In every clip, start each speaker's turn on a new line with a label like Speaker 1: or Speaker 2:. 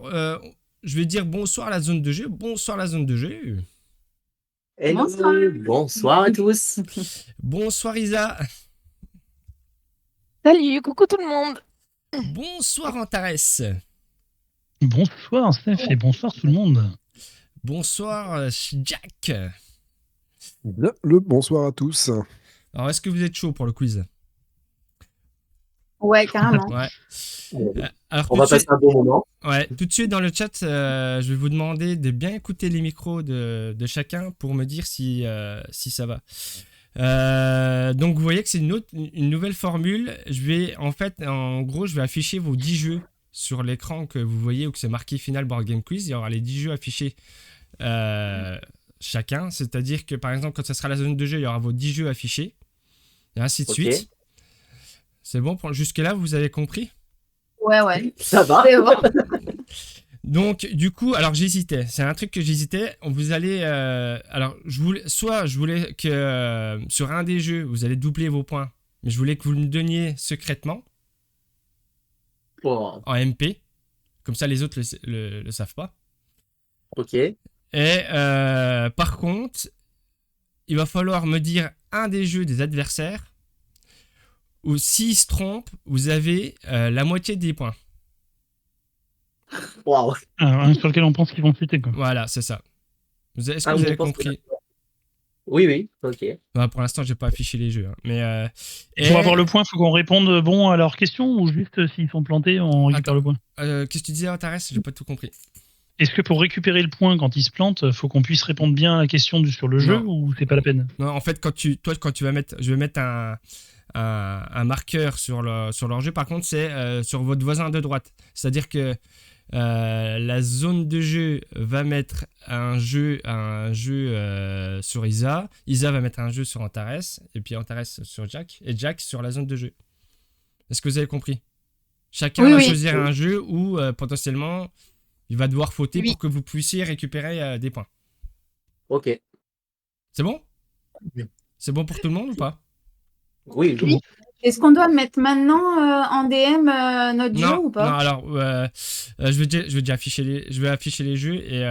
Speaker 1: Euh, je vais dire bonsoir à la zone de jeu. Bonsoir la zone de jeu.
Speaker 2: Hello, bonsoir à tous.
Speaker 1: Bonsoir Isa.
Speaker 3: Salut, coucou tout le monde.
Speaker 1: Bonsoir Antares.
Speaker 4: Bonsoir Steph et bonsoir tout le monde.
Speaker 1: Bonsoir Jack.
Speaker 5: Bien, le bonsoir à tous.
Speaker 1: Alors, est-ce que vous êtes chaud pour le quiz?
Speaker 2: Ouais, carrément.
Speaker 1: Ouais. Alors,
Speaker 2: On va passer un bon moment.
Speaker 1: Ouais, tout de suite dans le chat, je vais vous demander de bien écouter les micros de chacun pour me dire si ça va. Donc, vous voyez que c'est une nouvelle formule. En gros, je vais afficher vos 10 jeux sur l'écran que vous voyez ou que c'est marqué Final Board Game Quiz. Il y aura les 10 jeux affichés chacun. C'est-à-dire que, par exemple, quand ça sera la zone de jeu, il y aura vos 10 jeux affichés. Et ainsi de suite. C'est bon, jusque-là, vous avez compris?
Speaker 2: Ouais. Ça va.
Speaker 1: Donc, du coup, alors j'hésitais. C'est un truc que j'hésitais. Vous allez... alors, je voulais que sur un des jeux, vous allez doubler vos points. Mais je voulais que vous me donniez secrètement.
Speaker 2: Bon.
Speaker 1: En MP. Comme ça, les autres le savent pas.
Speaker 2: Ok.
Speaker 1: Et par contre, il va falloir me dire un des jeux des adversaires où s'ils se trompent, vous avez la moitié des points.
Speaker 2: Waouh.
Speaker 4: Sur lequel on pense qu'ils vont citer, quoi.
Speaker 1: Voilà, c'est ça. Est-ce que vous avez compris?
Speaker 2: Oui, ok.
Speaker 1: Bah, pour l'instant, j'ai pas affiché les jeux. Hein. Mais,
Speaker 4: Pour avoir le point, il faut qu'on réponde bon à leurs questions ou juste s'ils sont plantés, on récupère le point.
Speaker 1: Qu'est-ce que tu disais, Antares? J'ai pas tout compris.
Speaker 4: Est-ce que pour récupérer le point quand ils se plantent, faut qu'on puisse répondre bien à la question sur le jeu ou c'est pas la peine?
Speaker 1: Non, en fait, quand tu vas mettre, je vais mettre un marqueur sur leur jeu. Par contre, c'est sur votre voisin de droite. C'est-à-dire que la zone de jeu va mettre un jeu sur Isa. Isa va mettre un jeu sur Antares. Et puis Antares sur Jack. Et Jack sur la zone de jeu. Est-ce que vous avez compris? Chacun va choisir un jeu où potentiellement il va devoir fauter pour que vous puissiez récupérer des points.
Speaker 2: Ok.
Speaker 1: C'est bon?
Speaker 2: Oui.
Speaker 1: C'est bon pour tout le monde ou pas?
Speaker 2: Oui.
Speaker 6: Est-ce qu'on doit mettre maintenant en DM notre jeu ou pas?
Speaker 1: Non, alors, je vais déjà afficher les jeux et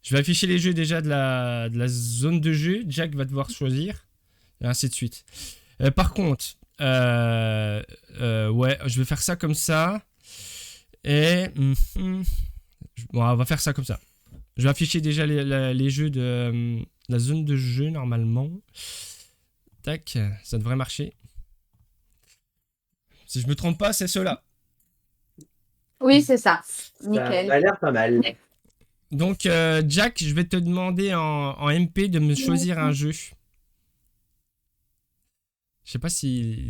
Speaker 1: je vais afficher les jeux déjà de la zone de jeu. Jack va devoir choisir et ainsi de suite. Par contre, ouais, je vais faire ça comme ça et bon, on va faire ça comme ça. Je vais afficher déjà les jeux de la zone de jeu normalement. Tac, ça devrait marcher. Si je me trompe pas, c'est ceux-là.
Speaker 6: Oui, c'est ça. Nickel.
Speaker 2: Ça a l'air pas mal.
Speaker 1: Donc, Jack, je vais te demander en MP de me choisir un jeu. Je sais pas si...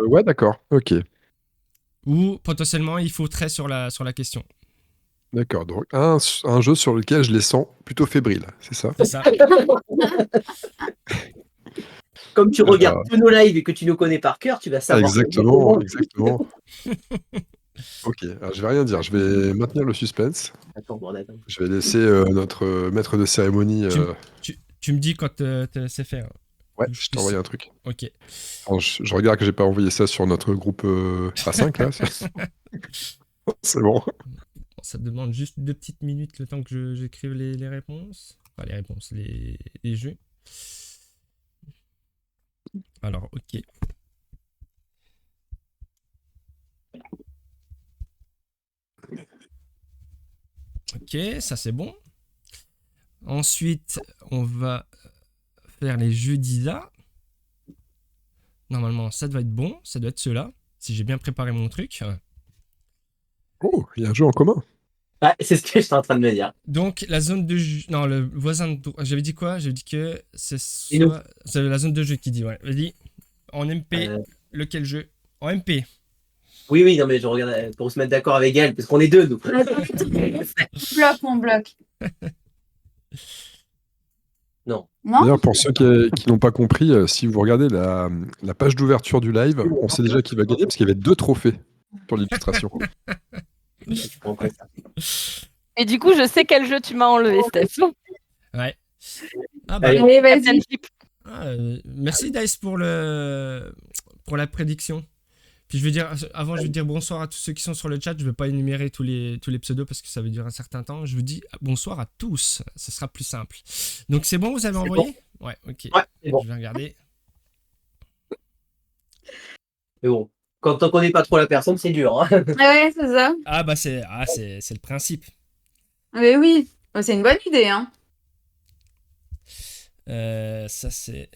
Speaker 5: Ouais, d'accord, ok.
Speaker 1: Ou potentiellement, il faudrait sur la question.
Speaker 5: D'accord, donc un jeu sur lequel je les sens plutôt fébriles, c'est ça?
Speaker 1: C'est ça.
Speaker 2: Comme tu regardes tous nos lives et que tu nous connais par cœur, tu vas savoir.
Speaker 5: Exactement. Ok, alors je vais rien dire, je vais maintenir le suspense.
Speaker 2: Attends,
Speaker 5: je vais laisser notre maître de cérémonie...
Speaker 1: Tu me dis quand c'est fait. Hein.
Speaker 5: Ouais, je t'ai envoyé un truc.
Speaker 1: Ok.
Speaker 5: Alors, je regarde que j'ai pas envoyé ça sur notre groupe A5 là. C'est bon.
Speaker 1: Ça demande juste 2 petites minutes le temps que j'écrive les réponses. Enfin, les réponses, les jeux. Alors, ok. Ok, ça c'est bon. Ensuite, on va faire les jeux d'Isa. Normalement, ça doit être bon. Ça doit être ceux-là. Si j'ai bien préparé mon truc.
Speaker 5: Oh, il y a un jeu en commun.
Speaker 2: Ah, c'est ce que j'étais en train de me dire.
Speaker 1: Donc, la zone de jeu... Non, le voisin de... J'avais dit quoi? J'avais dit que c'est la zone de jeu qui dit, ouais. Vas-y. En MP, lequel jeu? En MP.
Speaker 2: Oui, non, mais je regarde pour se mettre d'accord avec elle, parce qu'on est deux, nous.
Speaker 6: Mon bloc.
Speaker 2: Non.
Speaker 5: D'ailleurs, pour ceux qui n'ont pas compris, si vous regardez la page d'ouverture du live, on sait déjà qui va gagner, parce qu'il y avait 2 trophées sur l'illustration.
Speaker 3: Et du coup, je sais quel jeu tu m'as enlevé, Steph.
Speaker 1: Ouais. Ah bah,
Speaker 6: allez, vas-y.
Speaker 1: merci Dice pour la prédiction. Puis je veux dire, avant, je veux dire bonsoir à tous ceux qui sont sur le chat. Je vais pas énumérer tous les pseudos parce que ça veut durer un certain temps. Je vous dis bonsoir à tous. Ce sera plus simple. Donc c'est bon, vous avez envoyé? Ouais, ok.
Speaker 2: Ouais, c'est bon.
Speaker 1: Je vais regarder.
Speaker 2: Mais bon, quand on connaît pas trop la personne, c'est dur. Hein.
Speaker 6: Ouais, c'est ça.
Speaker 1: Ah bah c'est le principe.
Speaker 6: Mais oui, oh, c'est une bonne idée. Hein.
Speaker 1: Ça c'est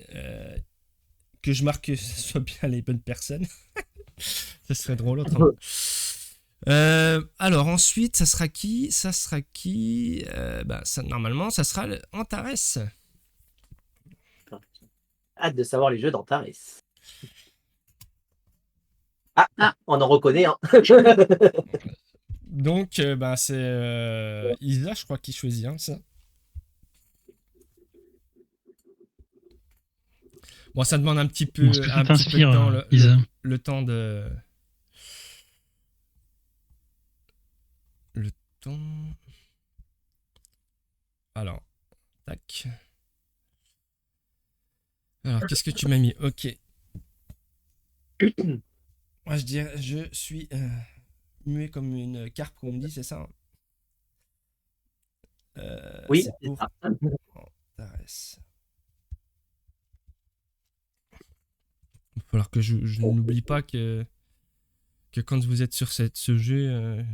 Speaker 1: que je marque que ce soit bien les bonnes personnes. Ça serait drôle autrement. Alors ensuite, ça sera qui? Normalement, ça sera Antares.
Speaker 2: Hâte de savoir les jeux d'Antares.
Speaker 6: Ah.
Speaker 2: On en reconnaît. Hein.
Speaker 1: Donc, c'est Isa, je crois, qui choisit ça. Bon, ça demande un petit peu,
Speaker 4: Est-ce que ça
Speaker 1: un petit peu de
Speaker 4: t'inspire,
Speaker 1: temps,
Speaker 4: Isa
Speaker 1: le temps de... Le temps... Alors, tac. Alors, qu'est-ce que tu m'as mis? Ok. Moi, je dirais, je suis muet comme une carpe, comme on me dit, c'est ça?
Speaker 2: Oui,
Speaker 1: c'est
Speaker 2: c'est
Speaker 1: pour
Speaker 2: ça.
Speaker 1: Antares. Il va falloir que je n'oublie pas que quand vous êtes sur ce jeu...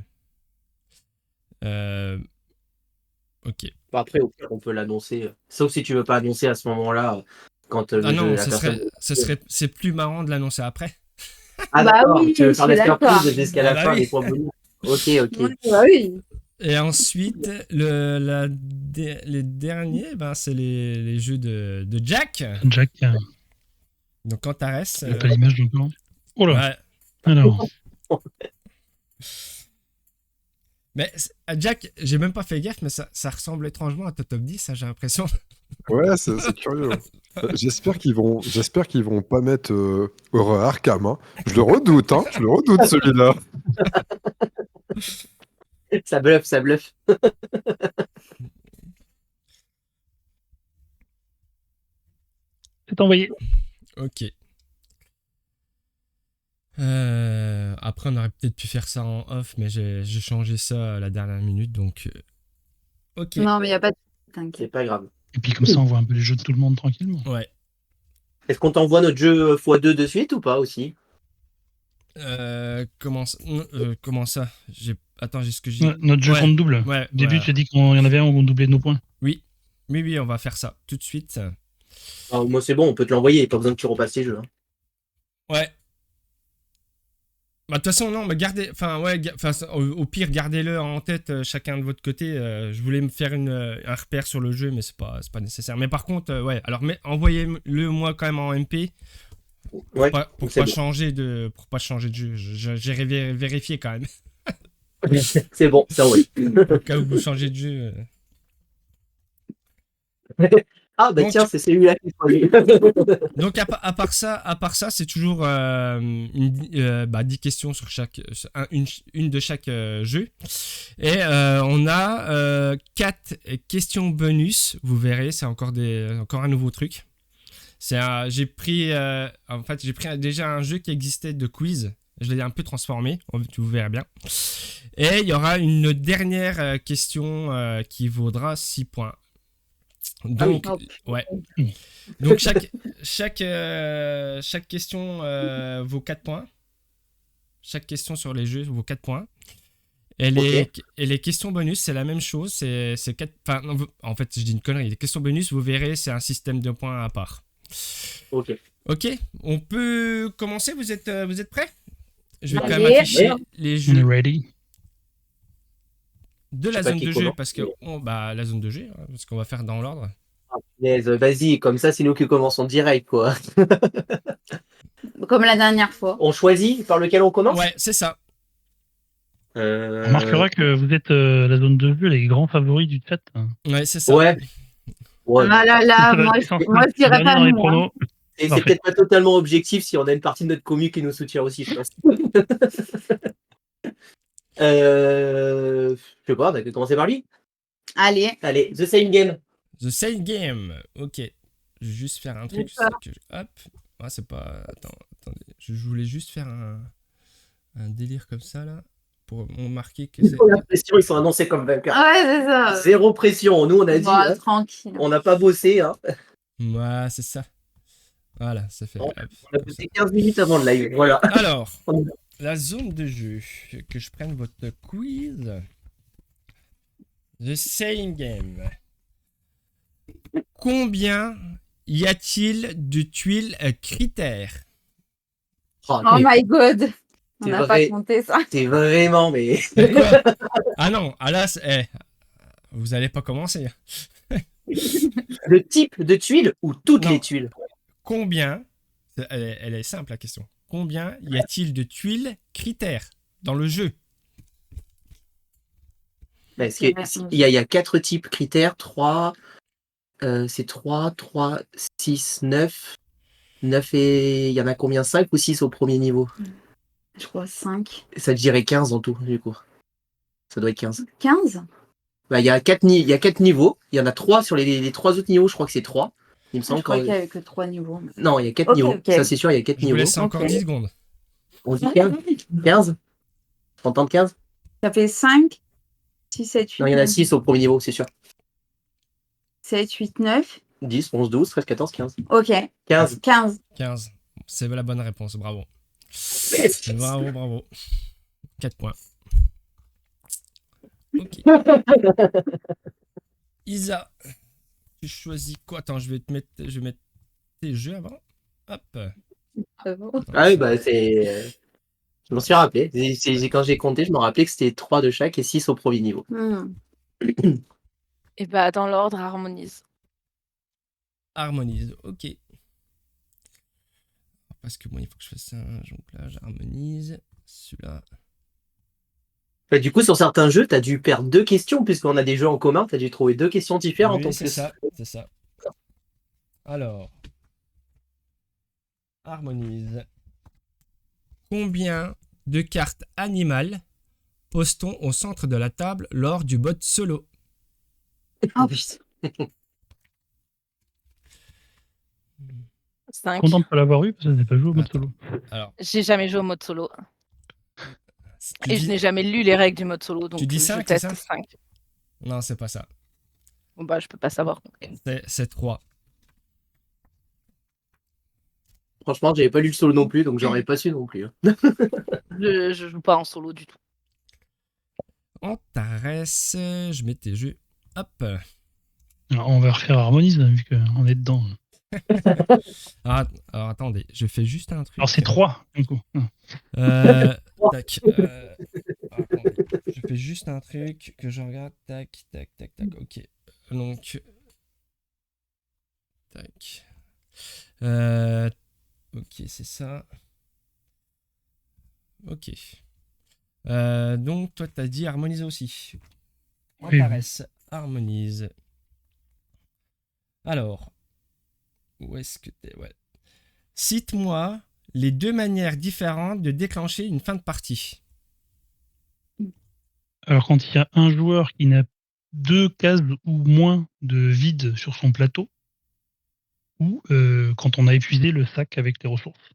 Speaker 1: ok.
Speaker 2: Bon, après, au pire, on peut l'annoncer. Sauf si tu veux pas annoncer à ce moment-là, quand le
Speaker 1: Ah
Speaker 2: jeu,
Speaker 1: non,
Speaker 2: la personne...
Speaker 1: c'est plus marrant de l'annoncer après.
Speaker 2: Ah
Speaker 6: Bah
Speaker 2: d'accord,
Speaker 6: oui,
Speaker 2: tu veux
Speaker 6: je
Speaker 2: faire
Speaker 6: suis
Speaker 2: des
Speaker 6: d'accord.
Speaker 2: surprises jusqu'à la
Speaker 1: Ah bah
Speaker 2: fin,
Speaker 1: oui.
Speaker 2: des points bonus. Ok.
Speaker 6: Ouais, bah oui.
Speaker 1: Et ensuite, les derniers, c'est les jeux de Jack.
Speaker 4: Jack,
Speaker 1: Donc Antares.
Speaker 4: j'ai pas l'image du plan. Oh là.
Speaker 1: Ouais.
Speaker 4: Alors,
Speaker 1: Mais à Jack, j'ai même pas fait gaffe, mais ça ressemble étrangement à ton top 10, ça, j'ai l'impression.
Speaker 5: Ouais, c'est curieux. J'espère qu'ils vont pas mettre Horror Arkham. Hein. Je le redoute, celui-là.
Speaker 2: Ça bluffe, ça bluffe.
Speaker 4: c'est envoyé.
Speaker 1: Ok. Après, on aurait peut-être pu faire ça en off, mais j'ai changé ça à la dernière minute, donc... ok.
Speaker 6: Non, mais il n'y a pas de. T'inquiète.
Speaker 2: C'est pas grave.
Speaker 4: Et puis comme ça, on voit un peu les jeux de tout le monde tranquillement.
Speaker 1: Ouais.
Speaker 2: Est-ce qu'on t'envoie notre jeu x2 de suite ou pas aussi?
Speaker 1: Comment ça? Attends, j'ai ce que j'ai...
Speaker 4: Notre jeu
Speaker 1: Ouais.
Speaker 4: compte double.
Speaker 1: Ouais,
Speaker 4: Au début,
Speaker 1: ouais.
Speaker 4: tu as dit qu'il y en avait un où on doublait nos points.
Speaker 1: Oui, on va faire ça tout de suite.
Speaker 2: Ah, moi c'est bon, on peut te l'envoyer, pas besoin que tu repasses les jeux. Hein.
Speaker 1: Ouais. Bah, de toute façon, non, mais gardez... Enfin, ouais, au pire, gardez-le en tête, chacun de votre côté. Je voulais me faire un repère sur le jeu, mais c'est pas nécessaire. Mais par contre, ouais, alors envoyez-le moi quand même en MP.
Speaker 2: Ouais,
Speaker 1: Pour
Speaker 2: c'est
Speaker 1: pas
Speaker 2: bon.
Speaker 1: changer de jeu. J'ai vérifié quand même.
Speaker 2: C'est bon, c'est envoyé.
Speaker 1: Au cas où vous changez de jeu.
Speaker 2: Ah bah
Speaker 1: Donc-
Speaker 2: tiens, c'est celui-là qui est envoyé.
Speaker 1: Donc à part ça, c'est toujours 10 questions sur une de chaque jeu. Et on a 4 questions bonus. Vous verrez, c'est encore un nouveau truc. J'ai pris déjà un jeu qui existait de quiz. Je l'ai un peu transformé, vous verrez bien. Et il y aura une dernière question qui vaudra 6 points. Donc, ouais. Donc chaque question vaut 4 points. Chaque question sur les jeux vaut 4 points. Et les questions bonus, c'est la même chose. C'est 4... Enfin, non, en fait, je dis une connerie. Les questions bonus, vous verrez, c'est un système de points à part.
Speaker 2: Ok.
Speaker 1: Ok, on peut commencer. Vous êtes prêts? Je vais quand
Speaker 6: Allez.
Speaker 1: même afficher les
Speaker 4: On est
Speaker 1: jeux
Speaker 4: ready.
Speaker 1: de la
Speaker 2: Je sais pas
Speaker 1: zone
Speaker 2: qui
Speaker 1: de jeu
Speaker 2: commence.
Speaker 1: parce que la zone de jeu, hein, parce qu'on va faire dans l'ordre.
Speaker 2: Ah, punaise, vas-y, comme ça, c'est nous qui commençons direct, quoi.
Speaker 6: Comme la dernière fois.
Speaker 2: On choisit par lequel on commence?
Speaker 1: Ouais, c'est ça.
Speaker 4: On remarquera que vous êtes la zone de jeu, les grands favoris du chat.
Speaker 1: Ouais, c'est ça.
Speaker 2: Ouais. Ouais.
Speaker 6: Ah là là, moi je dirais pas
Speaker 4: dans les
Speaker 6: nous. Hein.
Speaker 4: pronos.
Speaker 2: Et c'est
Speaker 4: Parfait.
Speaker 2: peut-être pas totalement objectif si on a une partie de notre commu qui nous soutient aussi, je pense. Je sais pas, on a qu'à commencer par lui.
Speaker 6: Allez.
Speaker 2: Allez, The Same Game.
Speaker 1: The Same Game. Ok. Je vais juste faire un truc.
Speaker 6: D'accord.
Speaker 1: Hop. Ah, c'est pas. Attendez. Je voulais juste faire un. un délire comme ça, là, pour marquer que c'est...
Speaker 2: La pression, ils sont annoncés comme vainqueurs.
Speaker 6: Ouais, c'est ça.
Speaker 2: Zéro pression. Nous, on a dit,
Speaker 6: Bah,
Speaker 2: hein,
Speaker 6: tranquille.
Speaker 2: on n'a pas bossé. Hein.
Speaker 1: Ouais, c'est ça. Voilà, ça fait...
Speaker 2: Bon,
Speaker 1: hop,
Speaker 2: On a
Speaker 1: comme ça.
Speaker 2: bossé 15 minutes avant le live. Voilà.
Speaker 1: Alors,
Speaker 2: On-
Speaker 1: la zone de jeu. Que je prenne votre quiz. The Saying Game. Combien y a-t-il de tuiles critères?
Speaker 2: Oh,
Speaker 6: Oh my god. On
Speaker 2: C'est
Speaker 6: n'a
Speaker 2: vrai.
Speaker 6: pas compté ça.
Speaker 2: T'es vraiment, mais.
Speaker 1: Quoi? Ah non, ah là, vous allez pas commencer.
Speaker 2: Le type de tuile ou toutes
Speaker 1: Non.
Speaker 2: les tuiles?
Speaker 1: Combien, elle est simple la question, combien y a-t-il de tuiles critères dans le jeu?
Speaker 2: Parce que il y a 4 types critères, 3, c'est 3, 6, 9. 9 et il y en a combien? 5 ou 6 au premier niveau?
Speaker 6: Je crois 5.
Speaker 2: Ça te dirait 15 en tout, du coup. Ça doit être 15.
Speaker 6: 15?
Speaker 2: Bah, il y a 4 niveaux. Il y en a 3 sur les 3 autres niveaux, je crois que c'est 3. Il me
Speaker 6: Je
Speaker 2: semble
Speaker 6: crois qu'il
Speaker 2: quand...
Speaker 6: n'y avait que 3 niveaux.
Speaker 2: Non, il y a 4
Speaker 6: Ok,
Speaker 2: niveaux.
Speaker 6: ok.
Speaker 2: Ça, c'est sûr, il y a 4
Speaker 1: Je vous
Speaker 2: niveaux.
Speaker 1: laisse encore
Speaker 6: Ok.
Speaker 1: 10 secondes.
Speaker 2: On dit 15? 15? T'entends 15?
Speaker 6: Ça fait 5, 6, 7, 8,
Speaker 2: Non, il y en a
Speaker 6: 9,
Speaker 2: 6 au premier niveau, c'est sûr.
Speaker 6: 7, 8, 9.
Speaker 2: 10, 11, 12, 13, 14, 15.
Speaker 6: Ok,
Speaker 2: 15.
Speaker 6: 15.
Speaker 1: 15. C'est la bonne réponse, bravo. Bravo, bravo. 4 points. Ok. Isa, tu choisis quoi? Attends, je vais mettre tes jeux avant. Hop.
Speaker 2: Ah oui, bah c'est... Je m'en suis rappelé. Quand j'ai compté, je me rappelais que c'était 3 de chaque et 6 au premier niveau.
Speaker 3: Et bah, dans l'ordre, harmonise.
Speaker 1: Harmonise, ok. Parce que moi, il faut que je fasse un jonglage, harmonise. Celui-là.
Speaker 2: Bah, du coup, sur certains jeux, t'as dû perdre 2 questions, puisqu'on a des jeux en commun, t'as dû trouver 2 questions différentes en
Speaker 1: Oui, c'est
Speaker 2: plus.
Speaker 1: ça, c'est ça. Alors, harmonise. Combien de cartes animales pose-t-on au centre de la table lors du mode solo?
Speaker 6: Oh putain.
Speaker 3: 5.
Speaker 4: Content de pas l'avoir eu parce que je n'ai pas joué au mode
Speaker 1: Attends.
Speaker 4: solo.
Speaker 1: Alors,
Speaker 3: J'ai jamais joué au mode solo.
Speaker 1: tu
Speaker 3: Et je
Speaker 1: dis...
Speaker 3: n'ai jamais lu les règles du mode solo. Donc
Speaker 1: dis
Speaker 3: je
Speaker 1: 5, c'est
Speaker 3: teste
Speaker 1: ça
Speaker 3: 5.
Speaker 1: Non, c'est pas ça.
Speaker 3: Bon, bah, je peux pas savoir.
Speaker 1: C'est 3.
Speaker 2: Franchement, j'avais pas lu le solo non plus, donc j'aurais pas su non plus. Hein.
Speaker 3: Je joue pas en solo du tout.
Speaker 1: Antares, je mets tes jeux. Hop.
Speaker 4: Alors, on va refaire Harmonise vu qu'on est dedans.
Speaker 1: Alors attendez, je fais juste un truc.
Speaker 4: Alors c'est 3 du coup.
Speaker 1: Tac. Attendez, je fais juste un truc que je regarde. Tac, tac, tac, tac. Ok. Donc. Tac. Ok, c'est ça. Ok. Donc, toi, t'as dit harmonise aussi.
Speaker 4: Oui.
Speaker 1: Antares, harmonise. Alors. Où est-ce que t'es? Ouais. Cite-moi les 2 manières différentes de déclencher une fin de partie.
Speaker 4: Alors quand il y a un joueur qui n'a 2 cases ou moins de vide sur son plateau, ou quand on a épuisé le sac avec les ressources.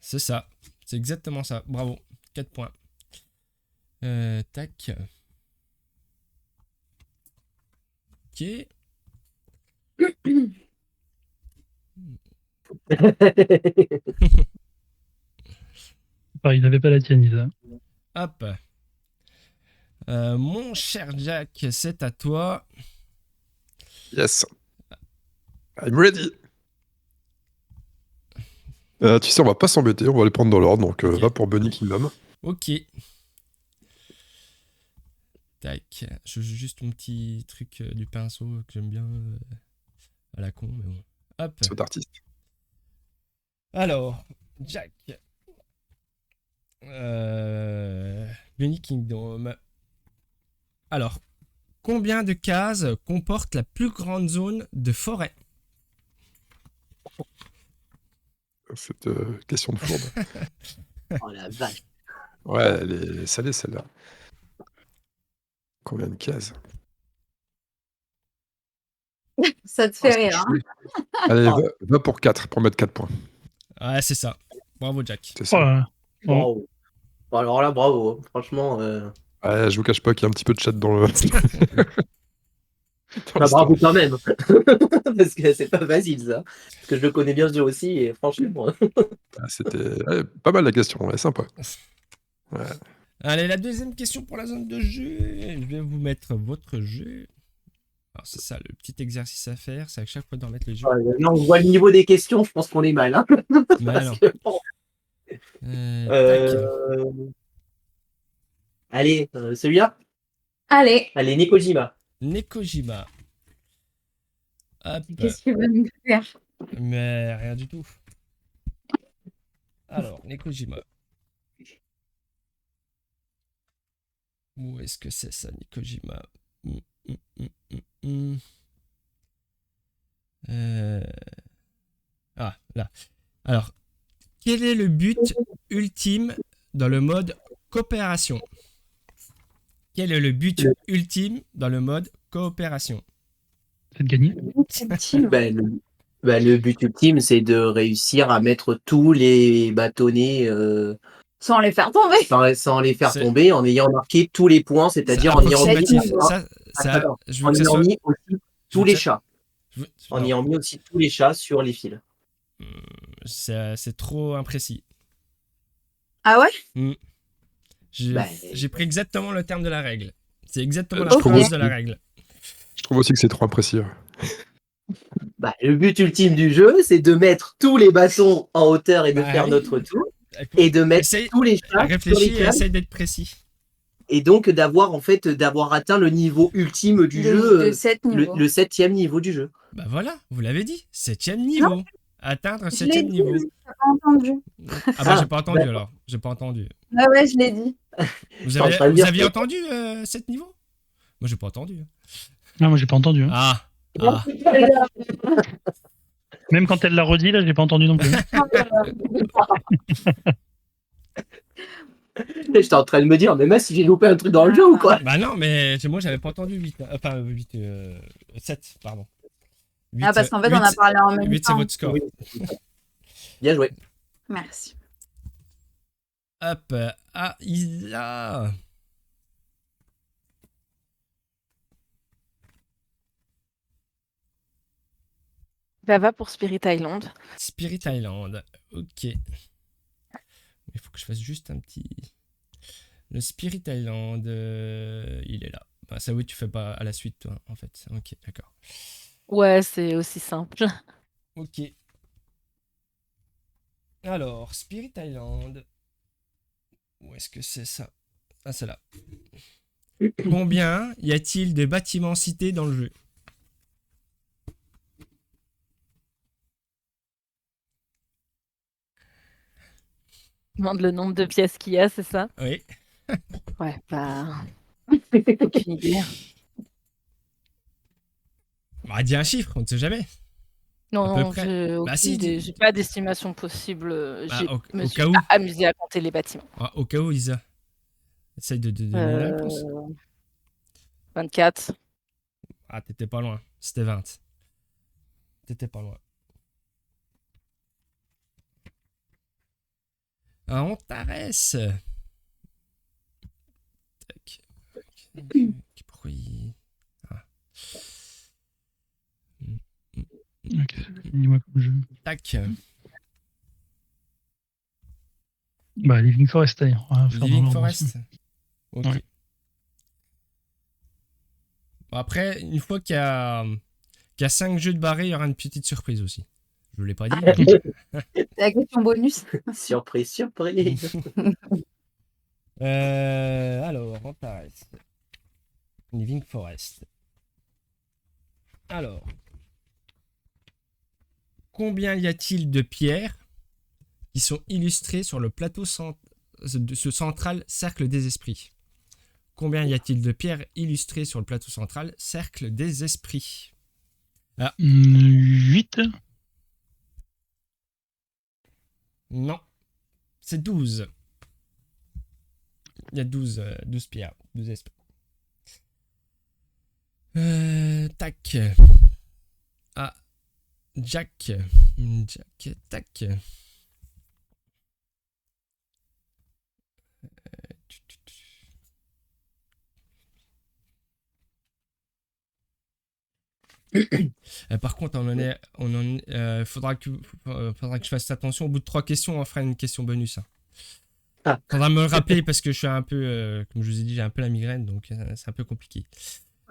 Speaker 1: C'est ça. C'est exactement ça. Bravo. 4 points. Tac. Ok.
Speaker 4: Pareil, il n'avait pas la tienne, Isa.
Speaker 1: Hop. Mon cher Jack, c'est à toi.
Speaker 5: Yes. I'm ready. Tu sais, on va pas s'embêter, on va les prendre dans l'ordre. Donc,
Speaker 1: Ok.
Speaker 5: va pour Bunny Kingdom.
Speaker 1: Ok. Tac. Je joue juste mon petit truc du pinceau que j'aime bien. À la con, mais bon. Hop.
Speaker 5: Cet artiste.
Speaker 1: Alors, Jack. Bunny Kingdom. Alors, combien de cases comporte la plus grande zone de forêt?
Speaker 5: Cette question de fourbe.
Speaker 2: Oh la vache.
Speaker 5: Ouais, elle est salée celle-là. Combien de cases?
Speaker 6: Ça te fait rire. Hein.
Speaker 5: Allez, va pour 4, pour mettre 4 points.
Speaker 1: Ouais, c'est ça. Bravo, Jack.
Speaker 5: C'est ça.
Speaker 4: Oh là là.
Speaker 2: Wow. Bon, alors là, bravo. Franchement,
Speaker 5: Ouais, je vous cache pas qu'il y a un petit peu de chat dans le.
Speaker 2: bah, bravo quand même. Parce que c'est pas facile, ça. Parce que je le connais bien, ce jeu aussi, et franchement.
Speaker 5: Ah, c'était pas mal la question, ouais, sympa. Ouais.
Speaker 1: Allez, la deuxième question pour la zone de jeu. Je vais vous mettre votre jeu. Alors, c'est ça, le petit exercice à faire, c'est à chaque fois d'en mettre le jeu.
Speaker 2: Là, on voit le niveau des questions, je pense qu'on est mal. Hein.
Speaker 1: Mais
Speaker 2: Parce
Speaker 1: non.
Speaker 2: que, bon,
Speaker 1: Tac.
Speaker 2: Allez, celui-là.
Speaker 6: Allez,
Speaker 2: Allez, Nekojima.
Speaker 1: Nekojima. Hop.
Speaker 6: qu'est-ce qu'il veut nous faire?
Speaker 1: Mais rien du tout. Alors, Nekojima. Où est-ce que c'est ça, Nekojima? Ah, là. Alors, quel est le but ultime dans le mode coopération? Quel est le but ultime dans le mode coopération?
Speaker 4: C'est de gagner.
Speaker 2: Le but ultime, c'est de réussir à mettre tous les bâtonnets
Speaker 6: Sans les faire tomber.
Speaker 2: sans les faire
Speaker 1: C'est-
Speaker 2: tomber, en ayant marqué tous les points, c'est-à-dire en ayant mis,
Speaker 1: approximatif. Ça, je veux
Speaker 2: en
Speaker 1: que ça
Speaker 2: ayant
Speaker 1: soit...
Speaker 2: mis aussi
Speaker 1: je veux
Speaker 2: tous
Speaker 1: que
Speaker 2: les
Speaker 1: ça-
Speaker 2: chats.
Speaker 1: je veux-
Speaker 2: En
Speaker 1: non,
Speaker 2: ayant mis aussi tous les chats sur les fils.
Speaker 1: c'est trop imprécis.
Speaker 6: Ah ouais?
Speaker 1: J'ai
Speaker 2: Bah,
Speaker 1: j'ai pris exactement le terme de la règle. C'est exactement la
Speaker 5: je trouve
Speaker 1: phrase
Speaker 5: aussi-
Speaker 1: de la règle.
Speaker 5: Je trouve aussi que c'est trop imprécis.
Speaker 2: Le but ultime du jeu, c'est de mettre tous les bâtons en hauteur et de
Speaker 1: Bah
Speaker 2: faire
Speaker 1: oui.
Speaker 2: notre tour,
Speaker 1: Écoute,
Speaker 2: et de mettre
Speaker 1: essaye-
Speaker 2: tous les chats sur les
Speaker 1: réfléchis et
Speaker 2: cases,
Speaker 1: essaye d'être précis.
Speaker 2: et donc d'avoir atteint le niveau ultime du jeu,
Speaker 6: De 7 niveaux.
Speaker 2: le 7e niveau du jeu.
Speaker 1: Bah voilà, vous l'avez dit, 7e niveau. Atteindre
Speaker 6: Je l'ai
Speaker 1: 7e
Speaker 6: dit,
Speaker 1: niveau.
Speaker 6: mais t'as pas entendu.
Speaker 1: Ah bah j'ai pas entendu
Speaker 2: d'accord.
Speaker 1: alors, j'ai pas entendu.
Speaker 6: Ah ouais, je l'ai dit.
Speaker 1: Vous
Speaker 2: en train de
Speaker 1: vous
Speaker 2: dire
Speaker 1: aviez
Speaker 2: que-
Speaker 1: entendu 7 niveaux? Moi j'ai pas entendu.
Speaker 4: Non, moi j'ai pas entendu. Hein.
Speaker 1: Ah,
Speaker 4: Même quand elle l'a redit, là, j'ai pas entendu non plus.
Speaker 2: J'étais en train de me dire, mais si j'ai loupé un truc dans le jeu ou quoi?
Speaker 1: bah non, mais moi j'avais pas entendu 8. Enfin 8, 7, pardon. 8,
Speaker 6: Ah, parce qu'en fait, on a parlé en même
Speaker 1: 8 c'est
Speaker 6: temps.
Speaker 1: votre score.
Speaker 2: Oui. Bien joué.
Speaker 6: Merci.
Speaker 1: Hop, ah, Isa.
Speaker 3: Va pour Spirit Island.
Speaker 1: Spirit Island, ok. Il faut que je fasse juste un petit... Le Spirit Island, il est là. Bah, ça oui, tu fais pas à la suite, toi, en fait. Ok, d'accord.
Speaker 3: Ouais, c'est aussi simple.
Speaker 1: Ok. Alors, Spirit Island. Où est-ce que c'est ça? Ah, c'est là. Combien y a-t-il de bâtiments cités dans le jeu?
Speaker 3: Demande le nombre de pièces qu'il y a, c'est ça?
Speaker 1: Oui.
Speaker 3: Ouais, bah. Aucune idée.
Speaker 1: Bah, dis un chiffre, on ne sait jamais.
Speaker 3: Non,
Speaker 1: À peu
Speaker 3: non,
Speaker 1: près.
Speaker 3: j'ai
Speaker 1: Bah,
Speaker 3: aucune
Speaker 1: si,
Speaker 3: idée. J'ai pas d'estimation possible.
Speaker 1: Bah,
Speaker 3: Je me
Speaker 1: au
Speaker 3: suis
Speaker 1: cas où.
Speaker 3: pas amusée à compter les bâtiments.
Speaker 1: Ah, au cas où, Isa. Essaye de donner une réponse.
Speaker 3: 24.
Speaker 1: Ah, t'étais pas loin. C'était 20. T'étais pas loin. Ah, Antares. Tac. Pourquoi il... Ah.
Speaker 4: Ok, dis-moi comme jeu.
Speaker 1: Tac.
Speaker 4: Bah, Living Forest, d'ailleurs. On va faire dans
Speaker 1: Living
Speaker 4: l'ordre
Speaker 1: Forest.
Speaker 4: aussi.
Speaker 1: Ok.
Speaker 4: Ouais.
Speaker 1: Bon, après, une fois qu'il y a 5 jeux de barré, il y aura une petite surprise aussi. Je ne l'ai pas dit.
Speaker 6: C'est la question bonus.
Speaker 2: Surprise, surprise.
Speaker 1: Alors, Antares. Living Forest. Alors. Combien y a-t-il de pierres qui sont illustrées sur le plateau de ce central Cercle des Esprits? Combien y a-t-il de pierres illustrées sur le plateau central Cercle des Esprits?
Speaker 4: 8.
Speaker 1: Non, c'est 12. Il y a 12 pierres, 12 esprits. Tac. Ah, Jack. Jack, tac. Par contre, faudra que je fasse attention. Au bout de 3 questions, on fera une question bonus. Hein.
Speaker 2: Ah.
Speaker 1: Faudra me le rappeler parce que je suis un peu, comme je vous ai dit, j'ai un peu la migraine, donc c'est un peu compliqué.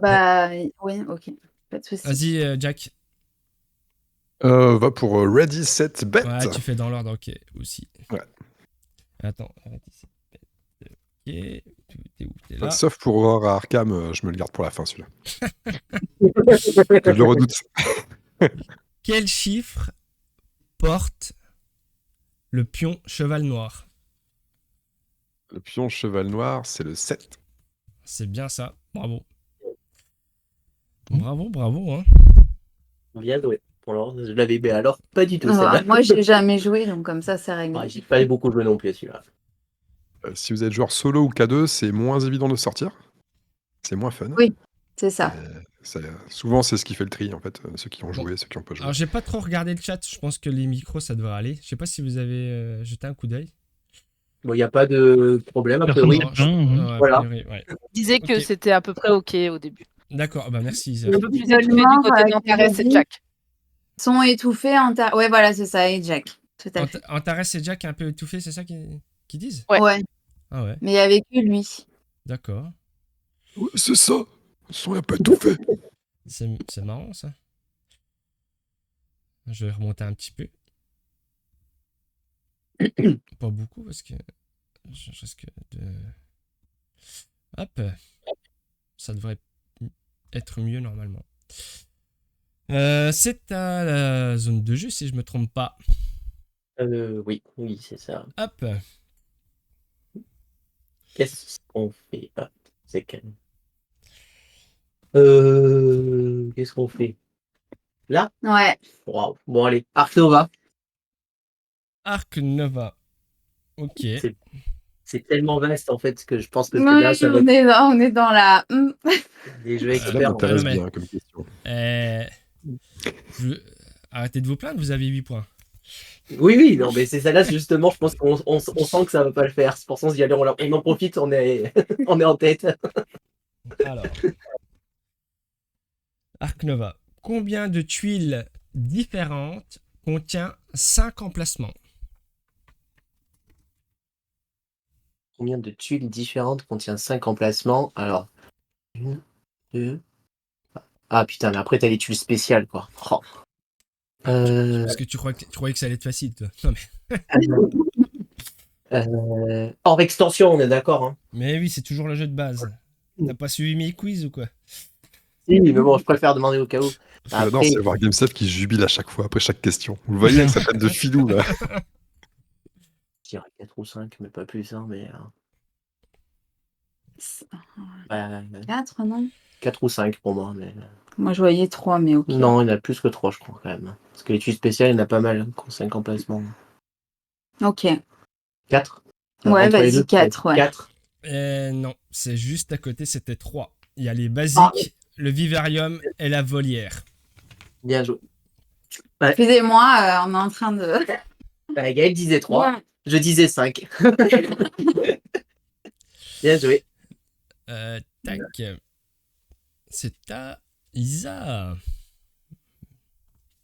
Speaker 6: Bah, oui, ok. Pas de souci.
Speaker 1: Vas-y, Jack.
Speaker 5: Va pour Ready, Set, Bet.
Speaker 1: Ouais, tu fais dans l'ordre, ok, aussi.
Speaker 5: Ouais.
Speaker 1: Attends, Ready, Set, Bet. Ok, t'es où? T'es là.
Speaker 5: Sauf pour Horror à Arkham, je me le garde pour la fin, celui-là. Je le redoute.
Speaker 1: Quel chiffre porte le pion cheval noir?
Speaker 5: Le pion cheval noir, c'est le 7.
Speaker 1: C'est bien ça, bravo. Bravo, hein.
Speaker 2: Bien joué. Pour l'heure, je l'avais, mais alors pas du tout.
Speaker 6: Ouais,
Speaker 2: Celle-là.
Speaker 6: moi, j'ai jamais joué, donc comme ça, c'est réglé.
Speaker 2: J'ai pas beaucoup joué non plus à celui-là.
Speaker 5: Si vous êtes joueur solo ou K2, c'est moins évident de sortir. C'est moins fun.
Speaker 6: Oui, c'est ça.
Speaker 5: Souvent, c'est ce qui fait le tri, en fait. Ceux qui ont joué, ceux qui n'ont pas joué.
Speaker 1: Alors, j'ai pas trop regardé le chat, je pense que les micros, ça devrait aller. Je sais pas si vous avez jeté un coup d'œil.
Speaker 2: Bon, il n'y a pas de problème, a
Speaker 4: Personne
Speaker 2: priori.
Speaker 4: ne se plaint,
Speaker 1: Ouais,
Speaker 2: Voilà.
Speaker 1: a priori, ouais.
Speaker 3: Je disais que
Speaker 1: Ok.
Speaker 3: c'était à peu près OK au début.
Speaker 1: D'accord, bah merci. Isa.
Speaker 3: Un peu plus élevé du côté d'Antares et Jack.
Speaker 6: Son étouffé, ouais, voilà, c'est ça, et Jack. Tout à fait.
Speaker 1: Antares et Jack un peu étouffé, c'est ça qu'ils disent?
Speaker 3: Ouais.
Speaker 1: Ah ouais,
Speaker 6: Mais il n'y avait que lui.
Speaker 1: d'accord.
Speaker 5: Ouais, c'est ça. Ils sont un peu étouffés.
Speaker 1: C'est marrant ça. Je vais remonter un petit peu. Pas beaucoup parce que je risque de... Hop. Ça devrait être mieux normalement. C'est à la zone de jeu si je me trompe pas.
Speaker 2: Oui, c'est ça.
Speaker 1: Hop.
Speaker 2: Qu'est-ce qu'on fait? C'est calme. Qu'est-ce qu'on fait? Là?
Speaker 6: Ouais.
Speaker 2: Waouh. Bon, allez, Ark Nova.
Speaker 1: Ark Nova. Ok.
Speaker 2: C'est tellement vaste en fait que je pense que là, ça va
Speaker 6: on est dans la.
Speaker 2: des jeux
Speaker 5: Ça
Speaker 2: experts.
Speaker 5: m'intéresse
Speaker 1: non, mais-
Speaker 5: bien comme question.
Speaker 1: Arrêtez de vous plaindre, vous avez 8 points.
Speaker 2: Oui, non, mais c'est celle-là, justement, je pense qu'on sent que ça va pas le faire. C'est pour ça qu'on se dit, allez, on en profite, on est, on est en tête.
Speaker 1: Alors. Ark Nova. Combien de tuiles différentes contient 5 emplacements?
Speaker 2: Combien de tuiles différentes contient 5 emplacements? Alors, 1, 2. Ah putain, mais après, t'as les tuiles spéciales, quoi. Oh.
Speaker 1: Parce que tu croyais que ça allait être facile, toi. Non,
Speaker 2: Hors extension, on est d'accord. Hein.
Speaker 1: mais oui, c'est toujours le jeu de base. T'as pas suivi mes quiz ou quoi?
Speaker 2: Si, mais bon, je préfère demander au cas où.
Speaker 5: Ce que j'adore, c'est voir GameSet qui jubile à chaque fois, après chaque question. Vous le voyez avec sa tête de filou, là.
Speaker 2: Je dirais 4 ou 5, mais pas plus. Hein, mais,
Speaker 6: 4, non?
Speaker 2: 4 ou 5 pour moi. Mais...
Speaker 6: Moi, je voyais 3, mais ok.
Speaker 2: Non, il y en a plus que 3, je crois, quand même. Parce que les tuiles spéciales, il y en a pas mal, qui ont 5 emplacements.
Speaker 6: Ok.
Speaker 2: 4?
Speaker 6: Ouais, vas-y, 4, ouais.
Speaker 2: 4.
Speaker 1: Non, c'est juste à côté, c'était 3. Il y a les basiques, le vivarium et la volière.
Speaker 2: Bien joué.
Speaker 6: Excusez-moi, on est en train de...
Speaker 2: Gaël disait 3,
Speaker 6: Ouais.
Speaker 2: je disais 5. Bien joué.
Speaker 1: Tac. C'est à Isa.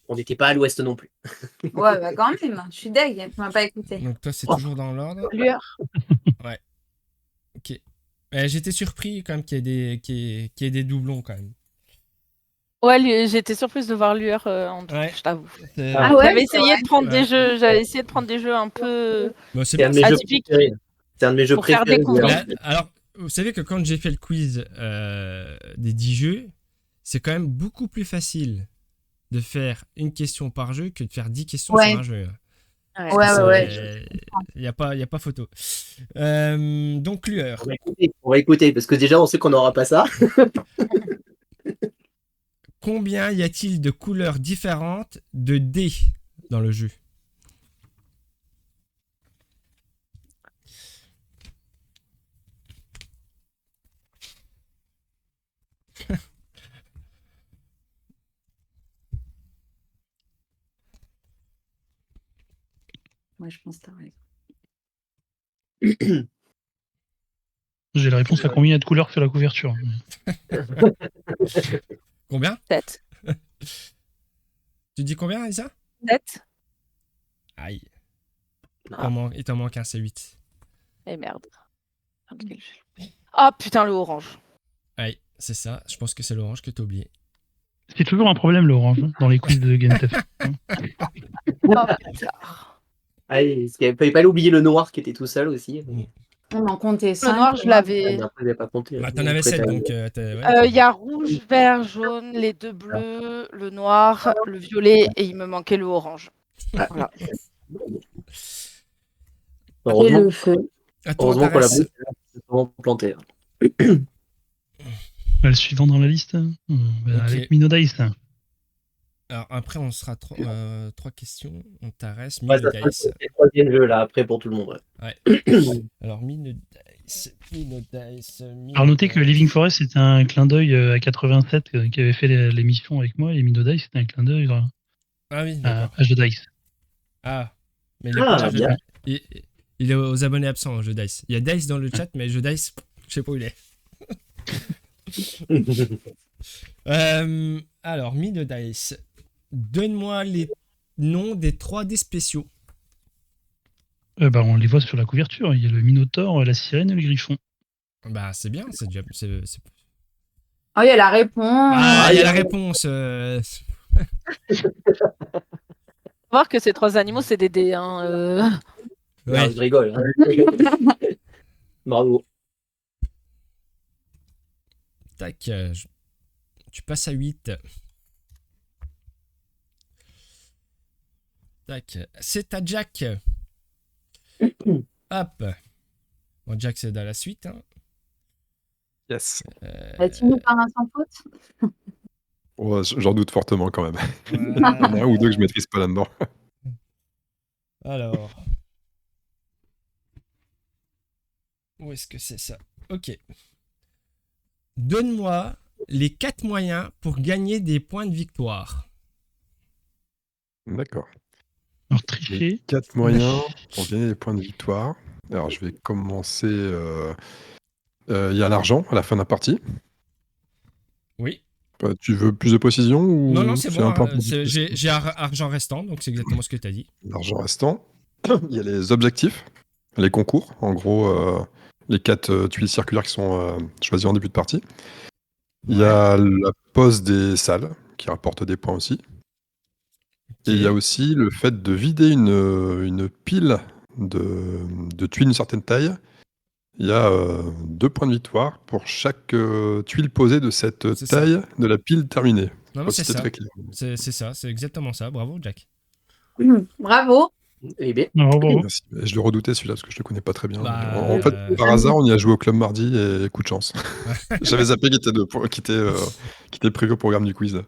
Speaker 2: On n'était pas à l'ouest non plus.
Speaker 6: Ouais, bah quand même, je suis deg, tu m'as pas écouté.
Speaker 1: Donc toi, c'est toujours dans l'ordre.
Speaker 3: Lueur.
Speaker 1: Ouais. Ok. J'étais surpris quand même qu'il y ait des doublons quand même.
Speaker 3: Ouais, j'étais surprise de voir Lueur en tout,
Speaker 1: Ouais.
Speaker 3: je t'avoue.
Speaker 6: Ah ouais,
Speaker 3: J'avais
Speaker 6: c'est
Speaker 3: essayé
Speaker 6: vrai.
Speaker 3: de prendre
Speaker 1: Ouais.
Speaker 3: des jeux, j'avais essayé de prendre des jeux un peu
Speaker 1: Bon, c'est
Speaker 2: C'est un
Speaker 1: bien.
Speaker 2: de mes jeux
Speaker 3: atypique.
Speaker 2: préférés. C'est un de mes jeux
Speaker 3: Pour faire
Speaker 2: préférés.
Speaker 3: découvrir.
Speaker 2: d'ailleurs.
Speaker 1: Alors, vous savez que quand j'ai fait le quiz des 10 jeux, c'est quand même beaucoup plus facile de faire une question par jeu que de faire 10 questions
Speaker 6: Ouais.
Speaker 1: sur un jeu.
Speaker 6: Ouais.
Speaker 1: Il n'y a pas photo. Donc, Lueur.
Speaker 2: On va écouter, parce que déjà, on sait qu'on n'aura pas ça.
Speaker 1: Combien y a-t-il de couleurs différentes de dés dans le jeu?
Speaker 6: Moi, je pense que t'as raison.
Speaker 4: J'ai la réponse à combien il y a de couleurs sur la couverture.
Speaker 1: Combien?
Speaker 3: 7.
Speaker 1: Tu dis combien, Elsa?
Speaker 3: 7.
Speaker 1: Aïe.
Speaker 3: Ah.
Speaker 1: Il t'en manque un, c'est 8.
Speaker 3: Eh merde. Ah putain, le orange.
Speaker 1: Aïe, c'est ça. Je pense que c'est l'orange que t'as oublié.
Speaker 4: C'est toujours un problème, l'orange, dans les quiz de GameTF.
Speaker 3: Oh putain.
Speaker 2: Allez, parce qu'il fallait pas l'oublier le noir qui était tout seul aussi.
Speaker 6: On en comptait
Speaker 3: Le
Speaker 6: 5.
Speaker 3: noir, je l'avais.
Speaker 2: Mais après, j'avais pas compté.
Speaker 1: Bah, t'en avais
Speaker 2: Après,
Speaker 1: 7,
Speaker 2: t'as-
Speaker 1: donc...
Speaker 3: Il y a rouge, vert, jaune, les 2 bleus, le noir, le violet et il me manquait le orange. Voilà.
Speaker 6: Et
Speaker 2: Heureusement,
Speaker 6: le feu.
Speaker 1: À toi,
Speaker 2: heureusement qu'on l'a
Speaker 1: Tarès.
Speaker 2: vraiment planté.
Speaker 4: Le suivant dans la liste, avec Minodice.
Speaker 1: Alors après, on sera 3 questions. On Tarès,
Speaker 2: Ouais, ça sera
Speaker 1: Minodice.
Speaker 2: le troisième jeu là, après pour tout le monde.
Speaker 1: Ouais. Alors Minodice.
Speaker 4: Alors notez que Living Forest c'était un clin d'œil à 87 qui avait fait l'émission avec moi et Minodice c'était un clin d'œil
Speaker 1: Ah oui,
Speaker 4: à
Speaker 1: d'accord.
Speaker 4: Age de Dice.
Speaker 1: Ah. Mais
Speaker 2: Ah, bien.
Speaker 1: il est aux abonnés absents, jeu Dice. Il y a Dice dans le chat, mais jeu Dice, je sais pas où il est. Alors, Minodice. Donne-moi les noms des 3D spéciaux.
Speaker 4: On les voit sur la couverture. Il y a le Minotaure, la sirène et le griffon.
Speaker 1: Bah, c'est bien, c'est déjà.
Speaker 6: Oh, il y a la réponse.
Speaker 1: Ah, il y a la réponse.
Speaker 3: Faut voir que ces 3 animaux, c'est des dés. Hein,
Speaker 1: Ouais.
Speaker 2: Ah, je rigole. Hein. Bravo.
Speaker 1: Tac. Tu passes à 8. Tac. C'est à Jack. Hop. Bon, Jack, c'est dans la suite. Hein.
Speaker 5: Yes.
Speaker 6: Tu nous parles un sans faute.
Speaker 5: Ouais, j'en doute fortement quand même. Il y
Speaker 1: Voilà.
Speaker 5: en a un ou deux que je maîtrise pas là-dedans.
Speaker 1: Alors. Où est-ce que c'est ça? Ok. Donne-moi les 4 moyens pour gagner des points de victoire.
Speaker 5: D'accord.
Speaker 4: Alors
Speaker 5: Les
Speaker 4: tricher.
Speaker 5: 4 moyens pour gagner des points de victoire. Alors, je vais commencer. Il y a l'argent à la fin de la partie.
Speaker 1: Oui.
Speaker 5: Tu veux plus de précision ou
Speaker 1: Non, c'est bon.
Speaker 5: un peu
Speaker 1: J'ai argent restant, donc c'est exactement ce que tu as dit.
Speaker 5: l'argent restant? Il y a les objectifs, les concours. En gros, les 4 tuiles circulaires qui sont choisies en début de partie. Il y a la pose des salles qui rapporte des points aussi. Et il y a aussi le fait de vider une pile de tuiles d'une certaine taille. Il y a 2 points de victoire pour chaque tuile posée de cette
Speaker 1: C'est
Speaker 5: taille de la pile terminée.
Speaker 1: Non, mais
Speaker 5: Pas
Speaker 1: c'est
Speaker 5: si c'était
Speaker 1: ça.
Speaker 5: très clair.
Speaker 1: C'est ça, c'est exactement ça. Bravo, Jack.
Speaker 6: Bravo.
Speaker 2: Eh bien,
Speaker 4: Bravo.
Speaker 5: Merci. Je le redoutais celui-là parce que je le connais pas très bien.
Speaker 1: Bah,
Speaker 5: En fait, par hasard, on y a joué au club mardi et coup de chance. J'avais zappé qui était prévu au programme du quiz.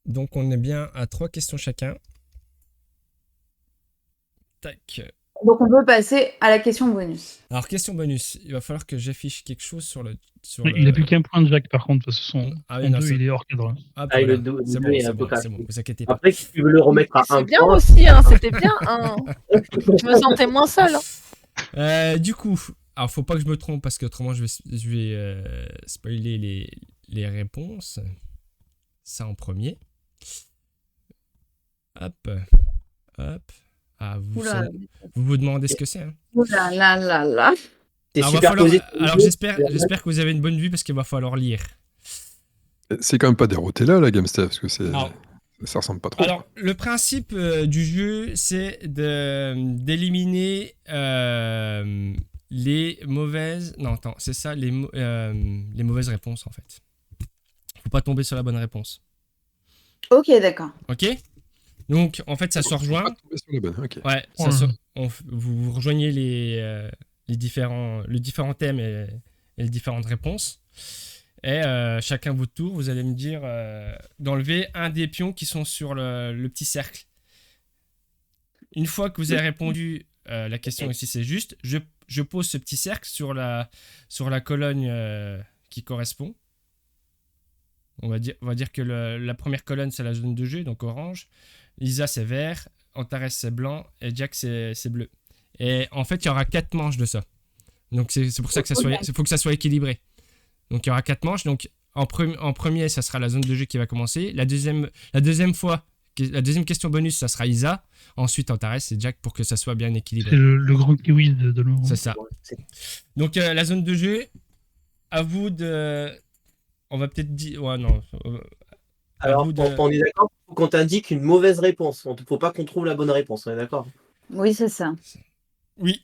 Speaker 1: Donc, on est bien à 3 questions chacun. Tac.
Speaker 6: Donc, on peut passer à la question bonus.
Speaker 1: Alors, question bonus. Il va falloir que j'affiche quelque chose sur le.
Speaker 4: Il n'a plus qu'un point de Jack par contre, parce que son
Speaker 1: Ah oui, non,
Speaker 4: 2
Speaker 1: c'est-
Speaker 4: il est hors cadre.
Speaker 1: Hop,
Speaker 2: Ah,
Speaker 1: voilà.
Speaker 2: le deux
Speaker 1: C'est
Speaker 2: est
Speaker 1: bon,
Speaker 2: un
Speaker 1: c'est
Speaker 2: peu
Speaker 1: bon,
Speaker 2: cassé.
Speaker 1: c'est bon. Vous inquiétez pas.
Speaker 2: après, si tu veux le remettre à
Speaker 3: C'est
Speaker 2: 1
Speaker 3: bien
Speaker 2: point,
Speaker 3: aussi, hein, c'était bien. Hein. Je me sentais moins seule. Hein.
Speaker 1: Du coup, alors faut pas que je me trompe parce qu'autrement je vais spoiler les réponses. Ça en premier. Hop. Ah,
Speaker 6: Oula.
Speaker 1: vous demandez ce que c'est. Hein.
Speaker 6: Oula là là là.
Speaker 2: c'est
Speaker 1: Alors,
Speaker 2: super posé.
Speaker 1: alors j'espère que vous avez une bonne vue parce qu'il va falloir lire.
Speaker 5: C'est quand même pas des Rotella, la GameStep, parce que
Speaker 1: Alors,
Speaker 5: ça ressemble pas trop.
Speaker 1: Alors, le principe du jeu, c'est d'éliminer les mauvaises... Non, attends, c'est ça, les mauvaises réponses, en fait. Faut pas tomber sur la bonne réponse.
Speaker 6: Ok, d'accord.
Speaker 1: Ok? Donc, en fait, ça se rejoint.
Speaker 5: Pas tomber sur la bonne, ok.
Speaker 1: Ouais, vous rejoignez les différents thèmes et les différentes réponses. Et chacun votre tour, vous allez me dire d'enlever un des pions qui sont sur le petit cercle. Une fois que vous avez répondu la question ici, c'est juste, je pose ce petit cercle sur la colonne qui correspond. On va dire que la première colonne, c'est la zone de jeu, donc orange. Lisa, c'est vert. Antares, c'est blanc. Et Jack, c'est bleu. Et en fait, il y aura 4 manches de ça. Donc, c'est pour ça que faut que ça soit équilibré. Donc, il y aura 4 manches. Donc, en premier, ça sera la zone de jeu qui va commencer. La deuxième question bonus, ça sera Isa. Ensuite, Antares et Jack pour que ça soit bien équilibré.
Speaker 4: C'est le grand kiwi de Laurent.
Speaker 1: C'est ça. Donc, la zone de jeu, à vous de. On va peut-être dire. Ouais, non.
Speaker 2: Alors,
Speaker 1: vous de-
Speaker 2: on est d'accord qu'on t'indique une mauvaise réponse. Il ne faut pas qu'on trouve la bonne réponse, on est d'accord?
Speaker 6: Oui, c'est ça.
Speaker 1: Oui.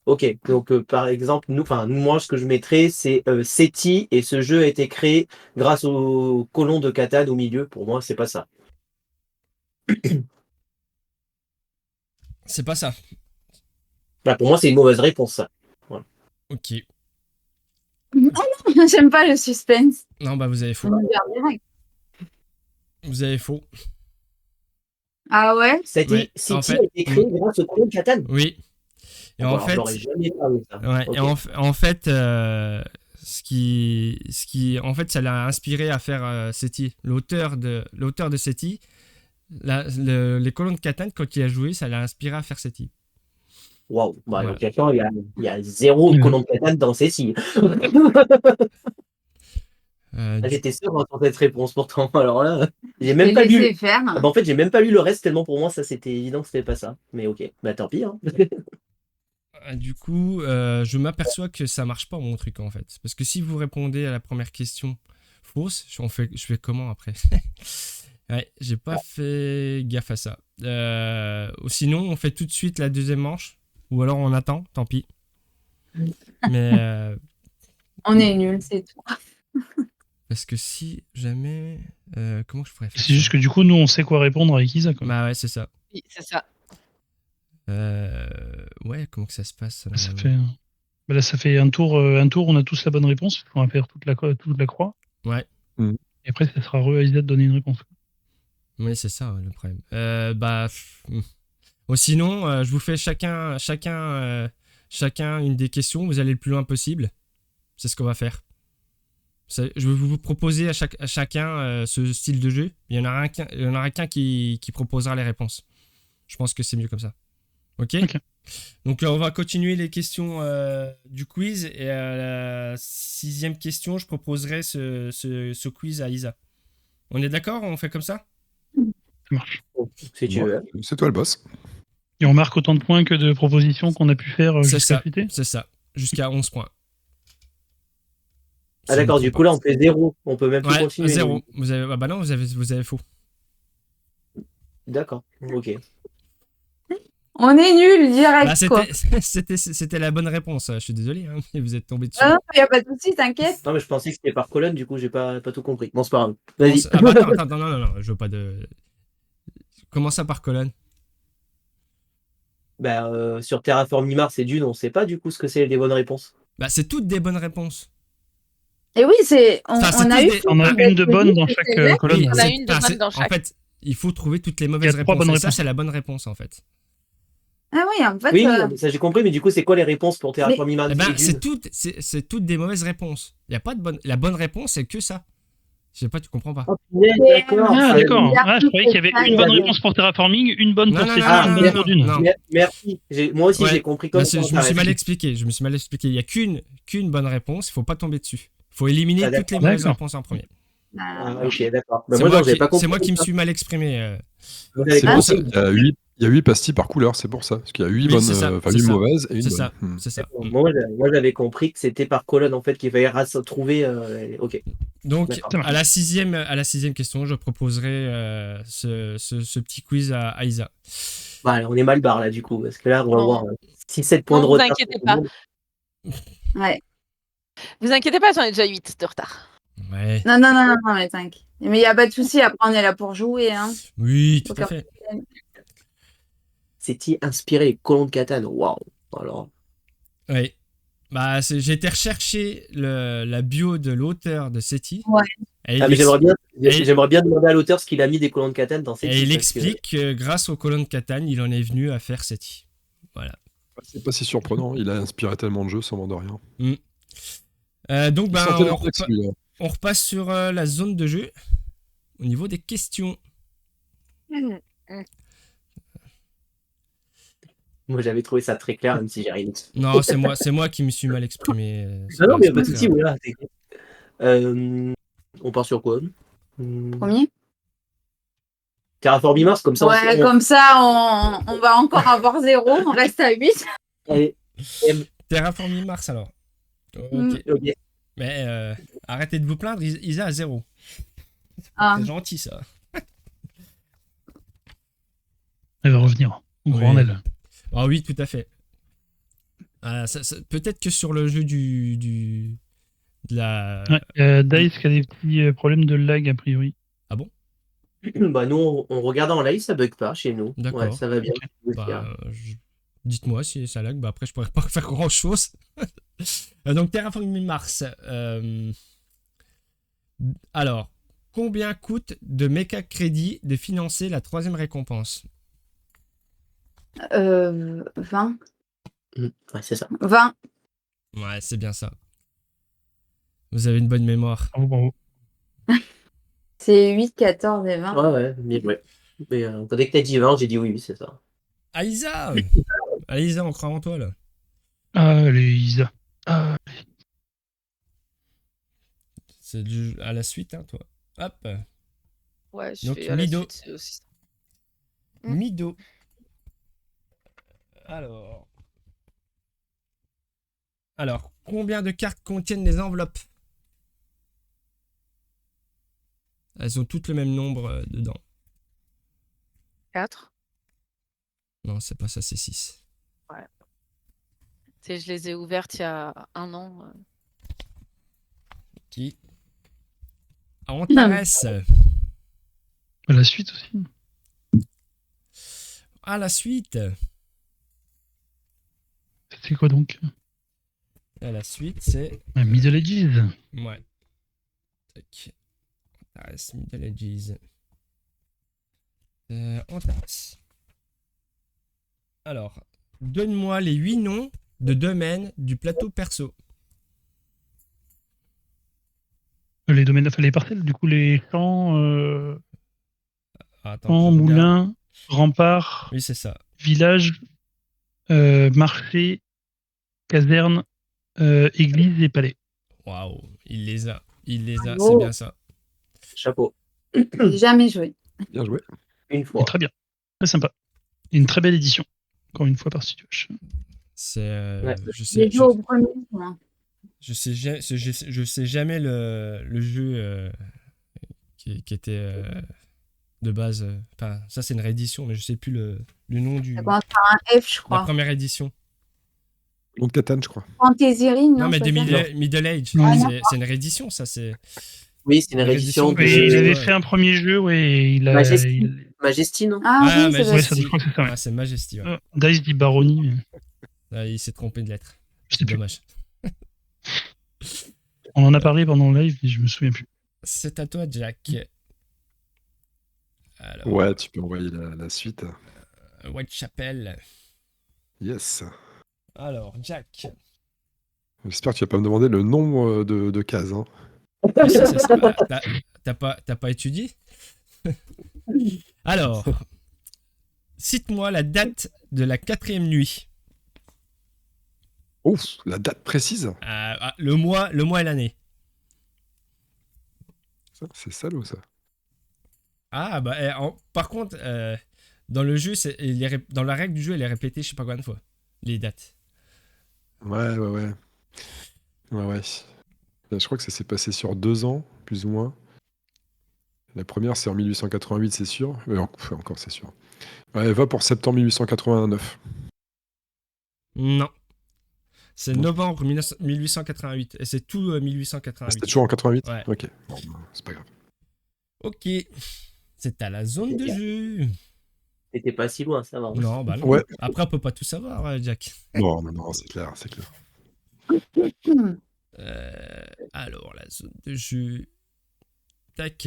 Speaker 2: Ok, donc par exemple, moi, ce que je mettrais, c'est SETI, et ce jeu a été créé grâce au colon de Catane au milieu. Pour moi, c'est pas ça.
Speaker 1: C'est pas ça.
Speaker 2: Bah, pour moi, c'est une mauvaise réponse, ça.
Speaker 1: Ok.
Speaker 6: J'aime pas le suspense.
Speaker 1: Non, bah, vous avez
Speaker 6: On
Speaker 1: faux.
Speaker 6: me garde direct.
Speaker 1: Vous avez faux.
Speaker 6: Ah ouais?
Speaker 1: Ouais,
Speaker 2: SETI
Speaker 1: en fait-
Speaker 2: a été créé grâce au colon de Catane.
Speaker 1: Oui. Et en
Speaker 2: Alors,
Speaker 1: fait.
Speaker 2: j'aurais jamais parlé ça.
Speaker 1: Ouais,
Speaker 2: Ok.
Speaker 1: et en fait, en fait, ça l'a inspiré à faire SETI. L'auteur de SETI, les colons de Catane, quand il a joué, ça l'a inspiré à faire SETI.
Speaker 2: Waouh. Bah,
Speaker 1: Ouais.
Speaker 2: donc, attends, il y a zéro colon de Catane dans SETI. J'étais sûr d'entendre cette réponse pourtant. Alors là, j'ai même pas lu.
Speaker 6: Laissez faire.
Speaker 2: Ah bah, en fait, j'ai même pas lu le reste tellement pour moi, ça c'était évident que c'était pas ça. Mais ok, bah tant pis. Hein.
Speaker 1: Du coup, je m'aperçois que ça marche pas mon truc en fait. Parce que si vous répondez à la première question fausse, je fais comment après? Ouais, j'ai pas fait gaffe à ça. Sinon, on fait tout de suite la deuxième manche. Ou alors on attend, tant pis. Mais
Speaker 6: On est nuls, c'est tout.
Speaker 1: parce que si jamais... comment je pourrais faire
Speaker 4: C'est juste que du coup, nous, on sait quoi répondre avec Isa. Quoi.
Speaker 1: Bah ouais, c'est ça.
Speaker 3: Oui, c'est ça.
Speaker 1: Ouais, comment que ça se passe
Speaker 4: Ça fait... Bah là, ça fait un tour, on a tous la bonne réponse. On va faire toute la croix.
Speaker 1: Ouais.
Speaker 4: Et après, ça sera à Isa de donner une réponse.
Speaker 1: Oui, c'est ça le problème. Bon, sinon, je vous fais chacun une des questions. Vous allez le plus loin possible. C'est ce qu'on va faire. Je vais vous proposer à chacun ce style de jeu. Il y en aura qu'un qui proposera les réponses. Je pense que c'est mieux comme ça. Ok. Donc on va continuer les questions du quiz. Et à la 6e question, je proposerai ce quiz à Isa. On est d'accord? On fait comme ça?
Speaker 4: Ça marche.
Speaker 2: Si tu veux.
Speaker 5: C'est toi le boss.
Speaker 4: Et on marque autant de points que de propositions qu'on a pu faire
Speaker 1: C'est
Speaker 4: jusqu'à
Speaker 1: ça.
Speaker 4: FUT.
Speaker 1: C'est ça. Jusqu'à 11 points.
Speaker 2: Ah d'accord, du coup là on fait 0. On peut même plus
Speaker 1: Ouais,
Speaker 2: continuer.
Speaker 1: 0. Vous avez... Ah bah non, vous avez faux.
Speaker 2: D'accord, ok.
Speaker 6: On est nuls, direct,
Speaker 1: Bah,
Speaker 6: quoi.
Speaker 1: c'était la bonne réponse. Je suis désolé, hein, mais vous êtes tombé dessus.
Speaker 6: Ah non, y a pas de souci, t'inquiète.
Speaker 2: Non mais je pensais que c'était par colonne, du coup j'ai pas tout compris. Bon c'est pas grave. Vas-y.
Speaker 1: Ah bah attends, non, je veux pas de... Comment ça par colonne?
Speaker 2: Bah, sur Terraforming Mars et Dune, on sait pas du coup ce que c'est les bonnes réponses.
Speaker 1: Bah c'est toutes des bonnes réponses.
Speaker 6: Et oui, c'est.
Speaker 1: Enfin, c'est
Speaker 6: On a
Speaker 1: tous
Speaker 6: eu.
Speaker 1: des-
Speaker 4: On a une de bonne dans chaque colonne.
Speaker 1: Oui,
Speaker 3: On a
Speaker 1: c'est-
Speaker 3: une de
Speaker 1: enfin,
Speaker 3: bonne dans
Speaker 1: En
Speaker 3: chaque.
Speaker 1: fait, il faut trouver toutes les
Speaker 4: Il y
Speaker 1: mauvaises
Speaker 4: a 3
Speaker 1: réponses.
Speaker 4: bonnes
Speaker 1: Et ça,
Speaker 4: réponses.
Speaker 1: c'est la bonne réponse en fait.
Speaker 6: Ah oui, en fait.
Speaker 2: Oui, ça j'ai compris, mais du coup c'est quoi les réponses pour Terraforming Mars
Speaker 1: Eh ben,
Speaker 2: et Dune?
Speaker 1: c'est toutes des mauvaises réponses. Il y a pas de bonne... La bonne réponse, c'est que ça. Je sais pas, tu comprends pas.
Speaker 2: Oh, punaise, d'accord.
Speaker 4: Ah, d'accord.
Speaker 6: Ah,
Speaker 4: Ah, je croyais qu'il y avait une bonne réponse pour Terraforming, une bonne pour
Speaker 1: Non,
Speaker 4: SETI,
Speaker 2: non,
Speaker 4: une
Speaker 2: non,
Speaker 4: bonne
Speaker 2: non,
Speaker 4: pour Dune.
Speaker 1: non.
Speaker 2: Merci. Moi aussi
Speaker 1: Ouais.
Speaker 2: j'ai compris comme
Speaker 1: Bah,
Speaker 2: ça.
Speaker 1: je me suis mal expliqué. Il y a qu'une bonne réponse. Il faut pas tomber dessus. Il faut éliminer
Speaker 2: Ah,
Speaker 1: toutes les
Speaker 2: d'accord.
Speaker 1: mauvaises
Speaker 4: D'accord.
Speaker 1: réponses en premier.
Speaker 2: Ah, ok, d'accord. Bah,
Speaker 1: C'est
Speaker 2: moi,
Speaker 1: moi,
Speaker 2: non, j'avais pas compris.
Speaker 1: c'est moi qui me suis mal exprimé.
Speaker 2: Vous avez
Speaker 5: C'est
Speaker 6: Ah,
Speaker 5: pour
Speaker 2: compris.
Speaker 5: ça. Il y a 8 pastilles par couleur, c'est pour ça. Parce qu'il y a 8
Speaker 1: Oui,
Speaker 5: bonnes,
Speaker 1: c'est ça,
Speaker 5: enfin
Speaker 1: c'est
Speaker 5: 8
Speaker 1: ça.
Speaker 5: mauvaises et une
Speaker 1: C'est
Speaker 5: bonne.
Speaker 1: ça. C'est ça.
Speaker 2: Moi j'avais compris que c'était par colonne en fait qu'il fallait trouver. Ok.
Speaker 1: Donc,
Speaker 2: D'accord.
Speaker 1: à la sixième question, je proposerai ce petit quiz à Isa.
Speaker 2: Bah, allez, on est mal barre là du coup, parce que là on va
Speaker 3: Non.
Speaker 2: avoir 6-7 points
Speaker 3: Non,
Speaker 2: de
Speaker 3: vous
Speaker 2: retard.
Speaker 3: inquiétez pas.
Speaker 6: Ouais.
Speaker 3: Vous inquiétez pas, j'en ai déjà 8 de retard.
Speaker 1: Ouais.
Speaker 6: Non, mais t'inquiète. Mais y a pas de souci, après on est là pour jouer, hein.
Speaker 1: Oui, tout à
Speaker 6: Ok.
Speaker 1: fait.
Speaker 2: C'est-il inspiré les colons de Catane? Waouh. Alors.
Speaker 1: Oui. Bah, j'ai été rechercher la bio de l'auteur de SETI.
Speaker 6: Ouais.
Speaker 1: Et
Speaker 2: Ah, mais
Speaker 1: et-
Speaker 2: j'aimerais bien demander à l'auteur ce qu'il a mis des colons de Catane dans cette
Speaker 1: et il explique que grâce aux colonnes de Catane, il en est venu à faire SETI. Voilà.
Speaker 5: C'est pas si surprenant, il a inspiré tellement de jeux sans de rien.
Speaker 1: Donc,
Speaker 5: Il
Speaker 1: ben,
Speaker 5: sortait leur texte, lui, là.
Speaker 1: on repasse sur la zone de jeu au niveau des questions.
Speaker 2: Moi j'avais trouvé ça très clair, même si j'ai rien dit.
Speaker 1: Non, c'est moi qui me suis mal exprimé.
Speaker 2: Non, mais
Speaker 1: c'est
Speaker 2: pas de
Speaker 1: très
Speaker 2: souci,
Speaker 1: grave.
Speaker 2: voilà. On part sur quoi
Speaker 6: Premier.
Speaker 2: Terraforming Mars, comme ça.
Speaker 6: Ouais, comme ça, on va encore avoir 0. On reste à 8.
Speaker 2: Allez.
Speaker 1: Terraforming Mars alors. Ok.
Speaker 2: Ok.
Speaker 1: Mais arrêtez de vous plaindre, Isa a 0.
Speaker 6: Ah.
Speaker 1: C'est gentil ça.
Speaker 4: Elle va revenir. On croit en elle.
Speaker 1: Ah oui, tout à fait. Peut-être que sur le jeu de la...
Speaker 4: Ouais, Dice qui a des petits problèmes de lag a priori.
Speaker 2: Bah nous, on regarde en live, ça bug pas chez nous.
Speaker 1: D'accord.
Speaker 2: Ouais, ça va bien.
Speaker 1: Dites-moi si ça lag, après je pourrais pas faire grand chose. Donc Terraforming Mars. Alors, combien coûte de méca crédit de financer la 3e récompense?
Speaker 6: 20.
Speaker 2: Ouais, c'est ça.
Speaker 6: 20.
Speaker 1: Ouais, c'est bien ça. Vous avez une bonne mémoire.
Speaker 4: Bravo.
Speaker 6: C'est 8, 14 et 20.
Speaker 2: Ouais, mais dès que t'as dit 20, j'ai dit oui, c'est ça.
Speaker 1: Aïsa Aïsa, on croit en toi là.
Speaker 4: Allez, Isa.
Speaker 1: C'est à la suite, hein, toi. Hop.
Speaker 3: Ouais, je
Speaker 1: Donc,
Speaker 3: fais à la
Speaker 1: Mido.
Speaker 3: suite, c'est aussi ça.
Speaker 1: Mido. Alors, combien de cartes contiennent les enveloppes? Elles ont toutes le même nombre dedans.
Speaker 3: 4.
Speaker 1: Non, c'est pas ça, c'est 6.
Speaker 3: Ouais. Tu sais, je les ai ouvertes il y a 1 an.
Speaker 1: Qui Antares.
Speaker 4: À la suite aussi.
Speaker 1: À la suite.
Speaker 4: C'est quoi donc?
Speaker 1: À la suite, c'est...
Speaker 4: Middle Ages.
Speaker 1: Ouais. Tac. Antares, Middle Ages. Antares. Alors, donne-moi les 8 noms de domaines du plateau perso.
Speaker 4: Les domaines, enfin les parcelles, du coup les champs,
Speaker 1: Attends,
Speaker 4: champs,
Speaker 1: je regarde.
Speaker 4: moulins, remparts,
Speaker 1: Oui, c'est ça.
Speaker 4: villages, marchés, casernes, églises et palais.
Speaker 1: Waouh, il les a. Il les a,
Speaker 6: Bravo.
Speaker 1: c'est bien ça.
Speaker 2: Chapeau.
Speaker 6: J'ai jamais joué.
Speaker 5: Bien joué.
Speaker 2: Une
Speaker 4: Et
Speaker 2: fois.
Speaker 4: très bien, très sympa. Et une très belle édition, encore une fois par Studio.
Speaker 1: C'est...
Speaker 2: Ouais.
Speaker 1: Je sais,
Speaker 6: J'ai joué au premier. Moi.
Speaker 1: je sais jamais le jeu qui était de base. Enfin, ça c'est une réédition, mais je sais plus le nom du
Speaker 6: Ça commence par un F, je
Speaker 1: la
Speaker 6: crois.
Speaker 1: première édition.
Speaker 5: Long de Catane, je crois.
Speaker 6: Fantasy Ring,
Speaker 1: Non, mais
Speaker 6: c'est
Speaker 1: des
Speaker 6: ça
Speaker 1: Middle Age.
Speaker 4: Ah,
Speaker 1: C'est une réédition, ça c'est.
Speaker 2: Oui, c'est une
Speaker 1: Une
Speaker 2: réédition
Speaker 1: réédition,
Speaker 4: Il
Speaker 1: de-
Speaker 4: avait
Speaker 1: ouais.
Speaker 4: fait un premier jeu, et il a.
Speaker 2: Majestine.
Speaker 6: Ah
Speaker 1: Ah,
Speaker 6: oui,
Speaker 1: mais
Speaker 6: c'est
Speaker 4: Ouais,
Speaker 6: vrai.
Speaker 4: ça, je crois que c'est ça. Ouais.
Speaker 1: Ah, c'est Majesty. Ouais.
Speaker 4: Dice dit Barony, mais
Speaker 1: Ah, il s'est trompé de lettre.
Speaker 4: je sais
Speaker 1: C'est
Speaker 4: plus.
Speaker 1: dommage.
Speaker 4: On en a parlé pendant le live, mais je me souviens plus.
Speaker 1: C'est à toi, Jack. Alors,
Speaker 5: Ouais, tu peux envoyer la suite.
Speaker 1: Whitechapel.
Speaker 5: Yes.
Speaker 1: Alors, Jack.
Speaker 5: J'espère que tu vas pas me demander le nombre de cases. Hein.
Speaker 1: Oui, c'est ça. T'as pas étudié? Alors, cite-moi la date de la 4e nuit.
Speaker 5: Ouf, la date précise.
Speaker 1: Le mois et l'année.
Speaker 5: Ça, c'est salaud, ça.
Speaker 1: Ah, bah, par contre, dans le jeu, dans la règle du jeu, elle est répétée, je sais pas combien de fois, les dates.
Speaker 5: Ouais. Là, je crois que ça s'est passé sur 2 ans, plus ou moins. La première, c'est en 1888, c'est sûr. Mais encore, c'est sûr. Ouais, va pour septembre 1889.
Speaker 1: Non. C'est
Speaker 5: Non.
Speaker 1: novembre 1888. Et c'est tout 1888.
Speaker 5: C'était toujours en 88.
Speaker 1: Ouais.
Speaker 5: Ok, bon, c'est pas grave.
Speaker 1: Ok. C'est à la zone de jeu.
Speaker 2: T'étais pas si loin, ça va.
Speaker 1: Non, bah non.
Speaker 5: Ouais.
Speaker 1: Après, on peut pas tout savoir, Jack.
Speaker 5: Non, c'est clair, c'est clair.
Speaker 1: Alors, la zone de jeu. Tac.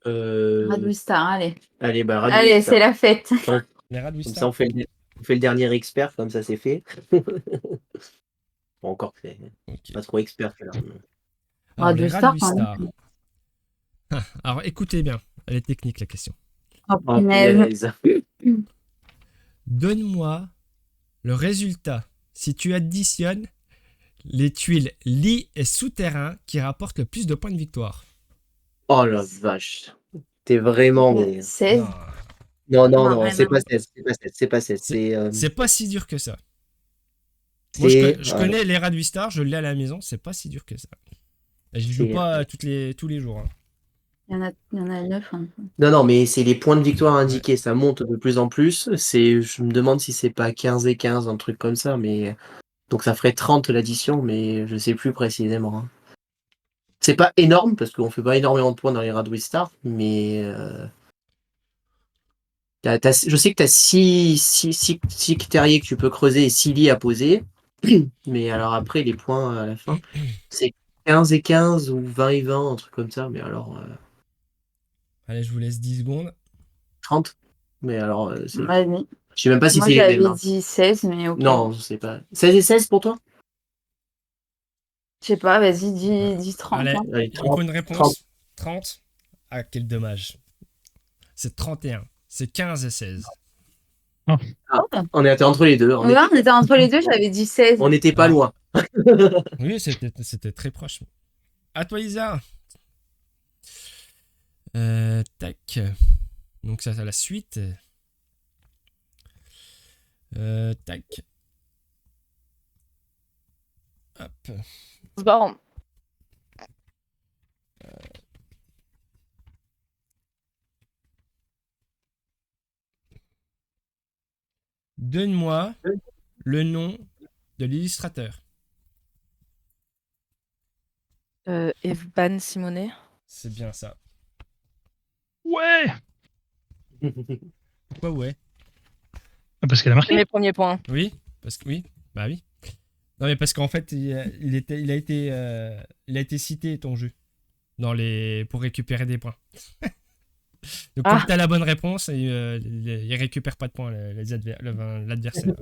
Speaker 6: Radwistar, allez.
Speaker 2: Allez, bah,
Speaker 6: Allez, c'est la fête.
Speaker 1: Les rats de
Speaker 2: Comme ça,
Speaker 1: Wistar.
Speaker 2: on fait le dernier expert, comme ça, c'est fait. Bon, encore que c'est
Speaker 1: Ok.
Speaker 2: pas trop expert. Là.
Speaker 1: Alors,
Speaker 6: de
Speaker 1: les rats
Speaker 6: Star,
Speaker 1: de
Speaker 6: quand
Speaker 1: Wistar. Alors, écoutez bien. Elle est technique, la question.
Speaker 6: Oh,
Speaker 2: Oh,
Speaker 6: punaise.
Speaker 2: punaise.
Speaker 1: Donne-moi Le résultat, si tu additionnes les tuiles lit et souterrain qui rapportent le plus de points de victoire.
Speaker 2: Oh la vache. T'es vraiment. Mais...
Speaker 6: 16.
Speaker 2: Non,
Speaker 6: Non,
Speaker 2: c'est
Speaker 6: non.
Speaker 2: pas 16. C'est pas 16.
Speaker 1: C'est pas si dur que ça. Moi, je connais les rats de 8 stars, je l'ai à la maison, c'est pas si dur que ça. Et je joue pas tous les jours. Hein.
Speaker 6: Il y en a 9. Hein.
Speaker 2: Non, mais c'est les points de victoire indiqués, ça monte de plus en plus. Je me demande si c'est pas 15 et 15, un truc comme ça, mais donc ça ferait 30 l'addition, mais je sais plus précisément. Hein. C'est pas énorme, parce qu'on fait pas énormément de points dans les Radway Stars, mais je sais que tu as 6 terriers que tu peux creuser et 6 lits à poser, mais alors après, les points à la fin, c'est 15 et 15 ou 20 et 20, un truc comme ça, mais alors...
Speaker 1: Allez, je vous laisse 10 secondes.
Speaker 2: 30. Mais alors,
Speaker 6: Ouais, mais...
Speaker 2: je sais même pas si
Speaker 6: Moi,
Speaker 2: c'est les mêmes.
Speaker 6: j'avais
Speaker 2: Hein.
Speaker 6: dit 16, mais ok.
Speaker 2: Non, je sais pas. 16 et 16 pour toi?
Speaker 6: Je sais pas, vas-y, dis 30.
Speaker 1: Allez,
Speaker 6: hein.
Speaker 2: Allez,
Speaker 1: il faut une réponse. 30. Ah, quel dommage. C'est 31. C'est 15 et 16.
Speaker 2: On était entre les deux.
Speaker 6: On était entre les deux, j'avais dit 16.
Speaker 2: On n'était pas
Speaker 1: Ah.
Speaker 2: loin.
Speaker 1: Oui, c'était très proche. À toi, Isa. Tac. Donc ça, c'est la suite. Tac. Hop.
Speaker 3: Bon.
Speaker 1: Donne-moi le nom de l'illustrateur.
Speaker 3: Evan Simonet.
Speaker 1: C'est bien ça.
Speaker 4: Ouais.
Speaker 1: Pourquoi ouais?
Speaker 4: Ah, parce qu'elle a
Speaker 3: C'est
Speaker 4: marqué.
Speaker 3: mes premiers points.
Speaker 1: Oui, parce que oui, bah oui. Non mais parce qu'en fait il a été cité ton jeu pour récupérer des points. Donc comme t'as la bonne réponse, il récupère pas de points l'adversaire.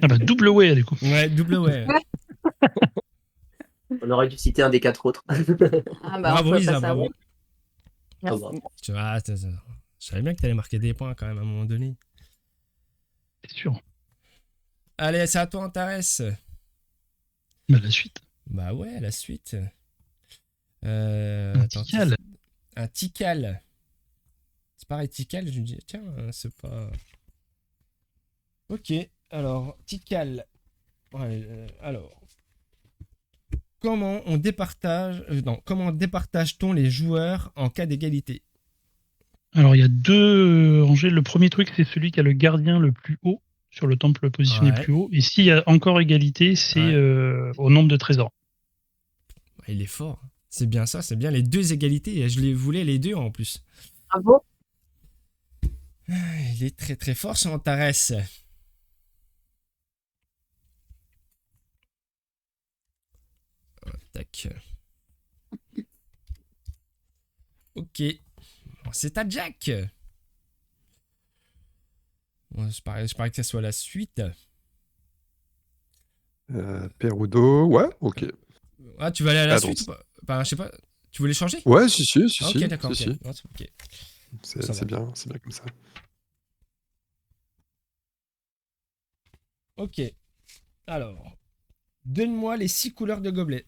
Speaker 4: Ah bah double ouais du coup.
Speaker 1: Ouais, double ouais.
Speaker 2: On aurait dû citer un des 4 autres.
Speaker 6: Ah
Speaker 1: Bravo Isa, bravo.
Speaker 6: Merci.
Speaker 1: Tu vois, je savais bien que t'allais marquer des points quand même à un moment donné.
Speaker 4: C'est sûr.
Speaker 1: Allez, c'est à toi Antares.
Speaker 4: Bah la suite.
Speaker 1: Bah ouais, la suite.
Speaker 4: Un Tikal.
Speaker 1: Un Tikal. C'est pareil, Tikal, je me dis, tiens, c'est pas... Ok, alors, Tikal. Ouais, alors... Comment départage-t-on les joueurs en cas d'égalité?
Speaker 4: Alors il y a deux rangées. Le premier truc, c'est celui qui a le gardien le plus haut, sur le temple positionné
Speaker 1: Ouais.
Speaker 4: plus haut. Et s'il y a encore égalité, c'est au nombre de trésors.
Speaker 1: Il est fort. C'est bien ça, c'est bien les deux égalités. Je les voulais les deux en plus.
Speaker 6: Bravo.
Speaker 1: Il est très très fort, ce Antares. Tac. Ok. Bon, c'est à Jack. Bon, je parie que ça soit la suite.
Speaker 5: Perudo, ouais, ok.
Speaker 1: Ah, tu vas aller à la
Speaker 5: Ah,
Speaker 1: suite
Speaker 5: donc-
Speaker 1: ou pas? Enfin, je sais pas. Tu voulais changer?
Speaker 5: Ouais, si,
Speaker 1: Ah, ok, d'accord.
Speaker 5: si.
Speaker 1: Ok. Non, ok. Ça va.
Speaker 5: C'est bien comme ça.
Speaker 1: Ok. Alors, donne-moi les 6 couleurs de gobelet.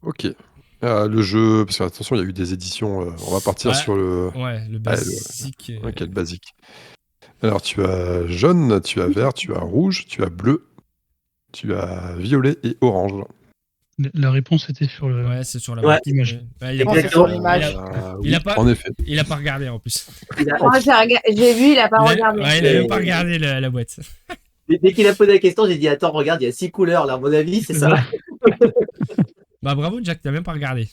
Speaker 5: Ok. Le jeu, parce que attention, il y a eu des éditions. On va partir
Speaker 1: Ouais.
Speaker 5: sur le.
Speaker 1: Ouais, le basique.
Speaker 5: Ok, le basique. Alors, tu as jaune, tu as vert, tu as rouge, tu as bleu, tu as violet et orange.
Speaker 4: La réponse était sur le.
Speaker 1: Ouais, c'est sur la
Speaker 2: Ouais.
Speaker 1: boîte.
Speaker 4: Image.
Speaker 1: Ouais, il a pas
Speaker 2: Exactement.
Speaker 3: Sur l'image.
Speaker 1: Il a
Speaker 5: Oui,
Speaker 1: pas-
Speaker 5: en effet.
Speaker 1: Il a pas regardé en plus.
Speaker 6: Moi, j'ai vu, il a pas regardé.
Speaker 1: Ouais, il a même pas regardé la boîte.
Speaker 2: Dès qu'il a posé la question, j'ai dit attends, regarde, il y a 6 couleurs là, à mon avis, c'est ça.
Speaker 1: Bah bravo Jack, t'as même pas regardé.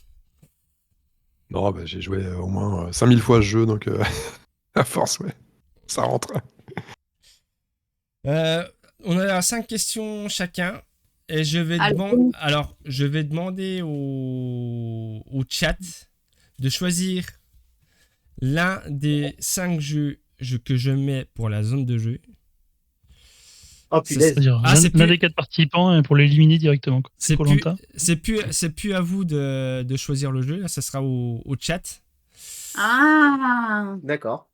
Speaker 5: Non, bah, j'ai joué au moins 5000 fois ce jeu, donc à force, ouais. Ça rentre.
Speaker 1: On a 5 questions chacun. Et je vais demander au chat de choisir l'un des 5 jeux que je mets pour la zone de jeu.
Speaker 2: Oh punaise.
Speaker 4: C'est-à-dire
Speaker 1: Ah, c'est
Speaker 4: l'un
Speaker 1: plus-
Speaker 4: des 4 participants pour l'éliminer directement. quoi.
Speaker 1: C'est
Speaker 4: Koh-Lanta.
Speaker 1: plus à vous de choisir le jeu. Là, ça sera au chat.
Speaker 6: Ah,
Speaker 2: D'accord.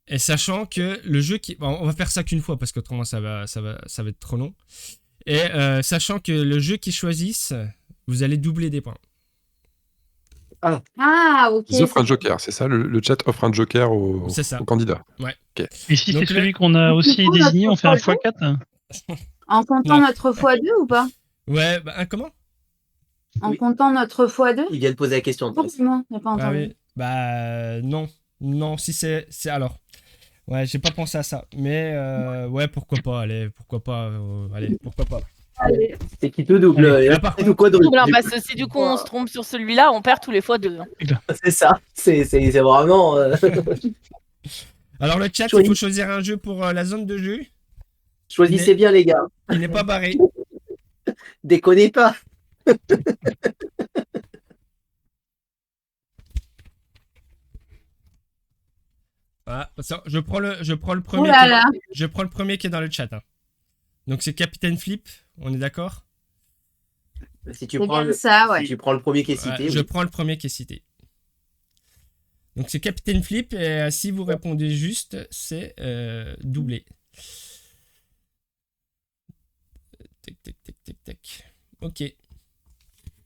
Speaker 1: Et sachant que le jeu qui... Bon, on va faire ça qu'une fois parce qu'autrement ça va être trop long. Et sachant que le jeu qu'ils choisissent, vous allez doubler des points.
Speaker 6: Ah, ok.
Speaker 5: Ils offrent un joker, c'est ça le chat offre un joker au
Speaker 1: C'est ça.
Speaker 5: candidat.
Speaker 4: Et si
Speaker 1: Donc
Speaker 4: c'est
Speaker 1: le-
Speaker 4: celui qu'on a aussi
Speaker 6: coup,
Speaker 4: désigné, on fait un
Speaker 6: notre
Speaker 4: x4?
Speaker 6: En comptant
Speaker 1: Non.
Speaker 6: notre x2 ou pas?
Speaker 1: Ouais, bah, comment?
Speaker 6: En
Speaker 2: Oui.
Speaker 6: comptant notre x2?
Speaker 2: Il vient de poser la question.
Speaker 6: Forcément, j'ai pas
Speaker 1: Ah
Speaker 6: entendu.
Speaker 1: oui. Bah non. Non, si c'est alors. Ouais, j'ai pas pensé à ça. Mais ouais, pourquoi pas, allez, pourquoi pas. Allez, pourquoi pas.
Speaker 2: C'est qui te double.
Speaker 4: Allez,
Speaker 2: et
Speaker 1: là,
Speaker 2: là,
Speaker 1: par
Speaker 2: tout
Speaker 1: contre-
Speaker 2: quadruple.
Speaker 3: Double, hein, parce que si du coup on se trompe sur celui-là, on perd tous les fois 2.
Speaker 2: C'est ça. C'est vraiment.
Speaker 1: Alors le chat, il faut choisir un jeu pour la zone de jeu.
Speaker 2: Choisissez bien, les gars.
Speaker 1: Il n'est pas barré.
Speaker 2: Déconnez pas.
Speaker 1: Ah, ça, je prends le
Speaker 6: Oh
Speaker 1: premier.
Speaker 6: là là.
Speaker 1: Je prends le premier qui est dans le chat. Hein. Donc c'est Capitaine Flip, on est d'accord?
Speaker 2: Si tu
Speaker 6: C'est
Speaker 2: prends
Speaker 6: bien ça, ouais.
Speaker 2: si tu prends le premier qui est
Speaker 1: Ouais,
Speaker 2: cité.
Speaker 1: je
Speaker 2: oui.
Speaker 1: prends le premier qui est cité. Donc c'est Capitaine Flip et si vous répondez juste, c'est doublé. Tac, tac, tac, tac, tac. Ok.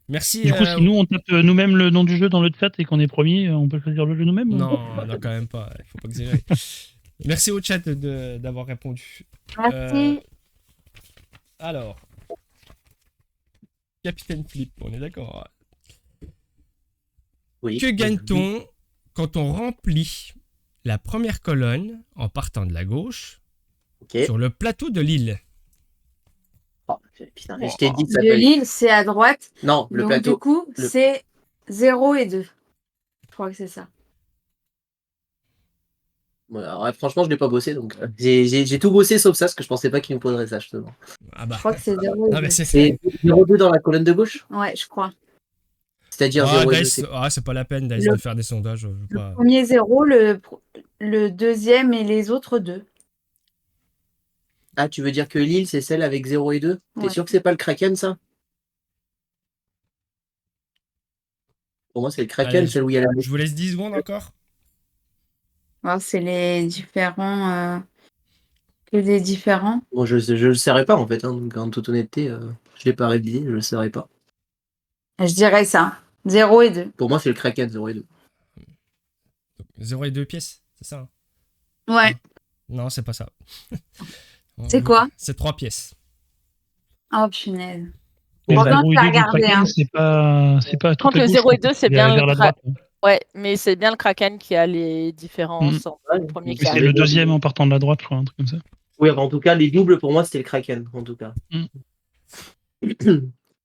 Speaker 1: Merci.
Speaker 4: Du coup, si nous, on tape nous-mêmes le nom du jeu dans le chat et qu'on est premier, on peut choisir le jeu nous-mêmes?
Speaker 1: Non, non, quand même pas. Il faut pas exagérer. Merci au chat d'avoir répondu.
Speaker 6: Merci.
Speaker 1: Alors. Capitaine Flip, on est d'accord.
Speaker 2: Oui.
Speaker 1: Que gagne-t-on quand on remplit la première colonne en partant de la gauche
Speaker 2: Ok.
Speaker 1: sur le plateau de l'île?
Speaker 2: Oh, putain, je t'ai dit que ça
Speaker 6: De
Speaker 2: peut être-
Speaker 6: l'île, c'est à droite.
Speaker 2: Non, le
Speaker 6: Donc,
Speaker 2: plateau.
Speaker 6: du coup,
Speaker 2: le-
Speaker 6: c'est 0 et 2. Je crois que c'est ça.
Speaker 2: Ouais, alors, ouais, franchement, je l'ai pas bossé, donc j'ai tout bossé sauf ça, parce que je pensais pas qu'il me poserait ça, justement.
Speaker 1: Ah bah.
Speaker 6: Je crois que c'est 0 et
Speaker 1: Non, mais
Speaker 6: 2.
Speaker 1: c'est.
Speaker 2: C'est 0,2 dans la colonne de gauche,
Speaker 6: Ouais, je crois.
Speaker 2: c'est-à-dire
Speaker 1: Ah,
Speaker 2: 0,2.
Speaker 1: Dice, c'est pas la peine, Dice,
Speaker 6: Le-
Speaker 1: de faire des sondages. Je veux pas...
Speaker 6: Premier 0, le deuxième et les autres 2.
Speaker 2: Ah, tu veux dire que l'île, c'est celle avec 0 et 2? T'es
Speaker 6: Ouais.
Speaker 2: sûr que c'est pas le Kraken, ça? Pour moi, c'est le Kraken,
Speaker 1: Allez,
Speaker 2: celle où il y a la...
Speaker 1: Je vous laisse 10 secondes encore.
Speaker 6: C'est les différents. Que des différents.
Speaker 2: Bon, je le saurais pas, en fait, hein, donc en toute honnêteté, je l'ai pas révisé, je le saurais pas.
Speaker 6: Je dirais ça. 0 et 2.
Speaker 2: Pour moi, c'est le Kraken, 0 et 2.
Speaker 1: 0 et 2 pièces, c'est ça?
Speaker 6: Ouais.
Speaker 1: Non, c'est pas ça.
Speaker 6: C'est quoi?
Speaker 1: C'est 3 pièces.
Speaker 6: Oh, punaise.
Speaker 4: Et
Speaker 6: Bon,
Speaker 4: le
Speaker 6: non,
Speaker 4: 0 et
Speaker 6: je vais
Speaker 4: 2 du
Speaker 6: regarder,
Speaker 4: Kraken,
Speaker 6: hein.
Speaker 4: c'est pas tout
Speaker 3: Quand
Speaker 4: à
Speaker 3: le
Speaker 4: gauche,
Speaker 3: 0 et
Speaker 4: hein.
Speaker 3: 2, c'est
Speaker 4: Il est
Speaker 3: bien
Speaker 4: vers
Speaker 3: le
Speaker 4: la droite. Hein.
Speaker 3: Ouais, mais c'est bien le Kraken qui a les différents
Speaker 4: Mhm.
Speaker 3: centres.
Speaker 2: Ouais,
Speaker 3: Le premier
Speaker 2: mais
Speaker 3: qui
Speaker 4: Mais c'est
Speaker 3: arrive.
Speaker 4: le deuxième en partant de la droite, je crois, un truc comme ça.
Speaker 2: Oui, en tout cas, les doubles, pour moi, c'était le Kraken, en tout cas.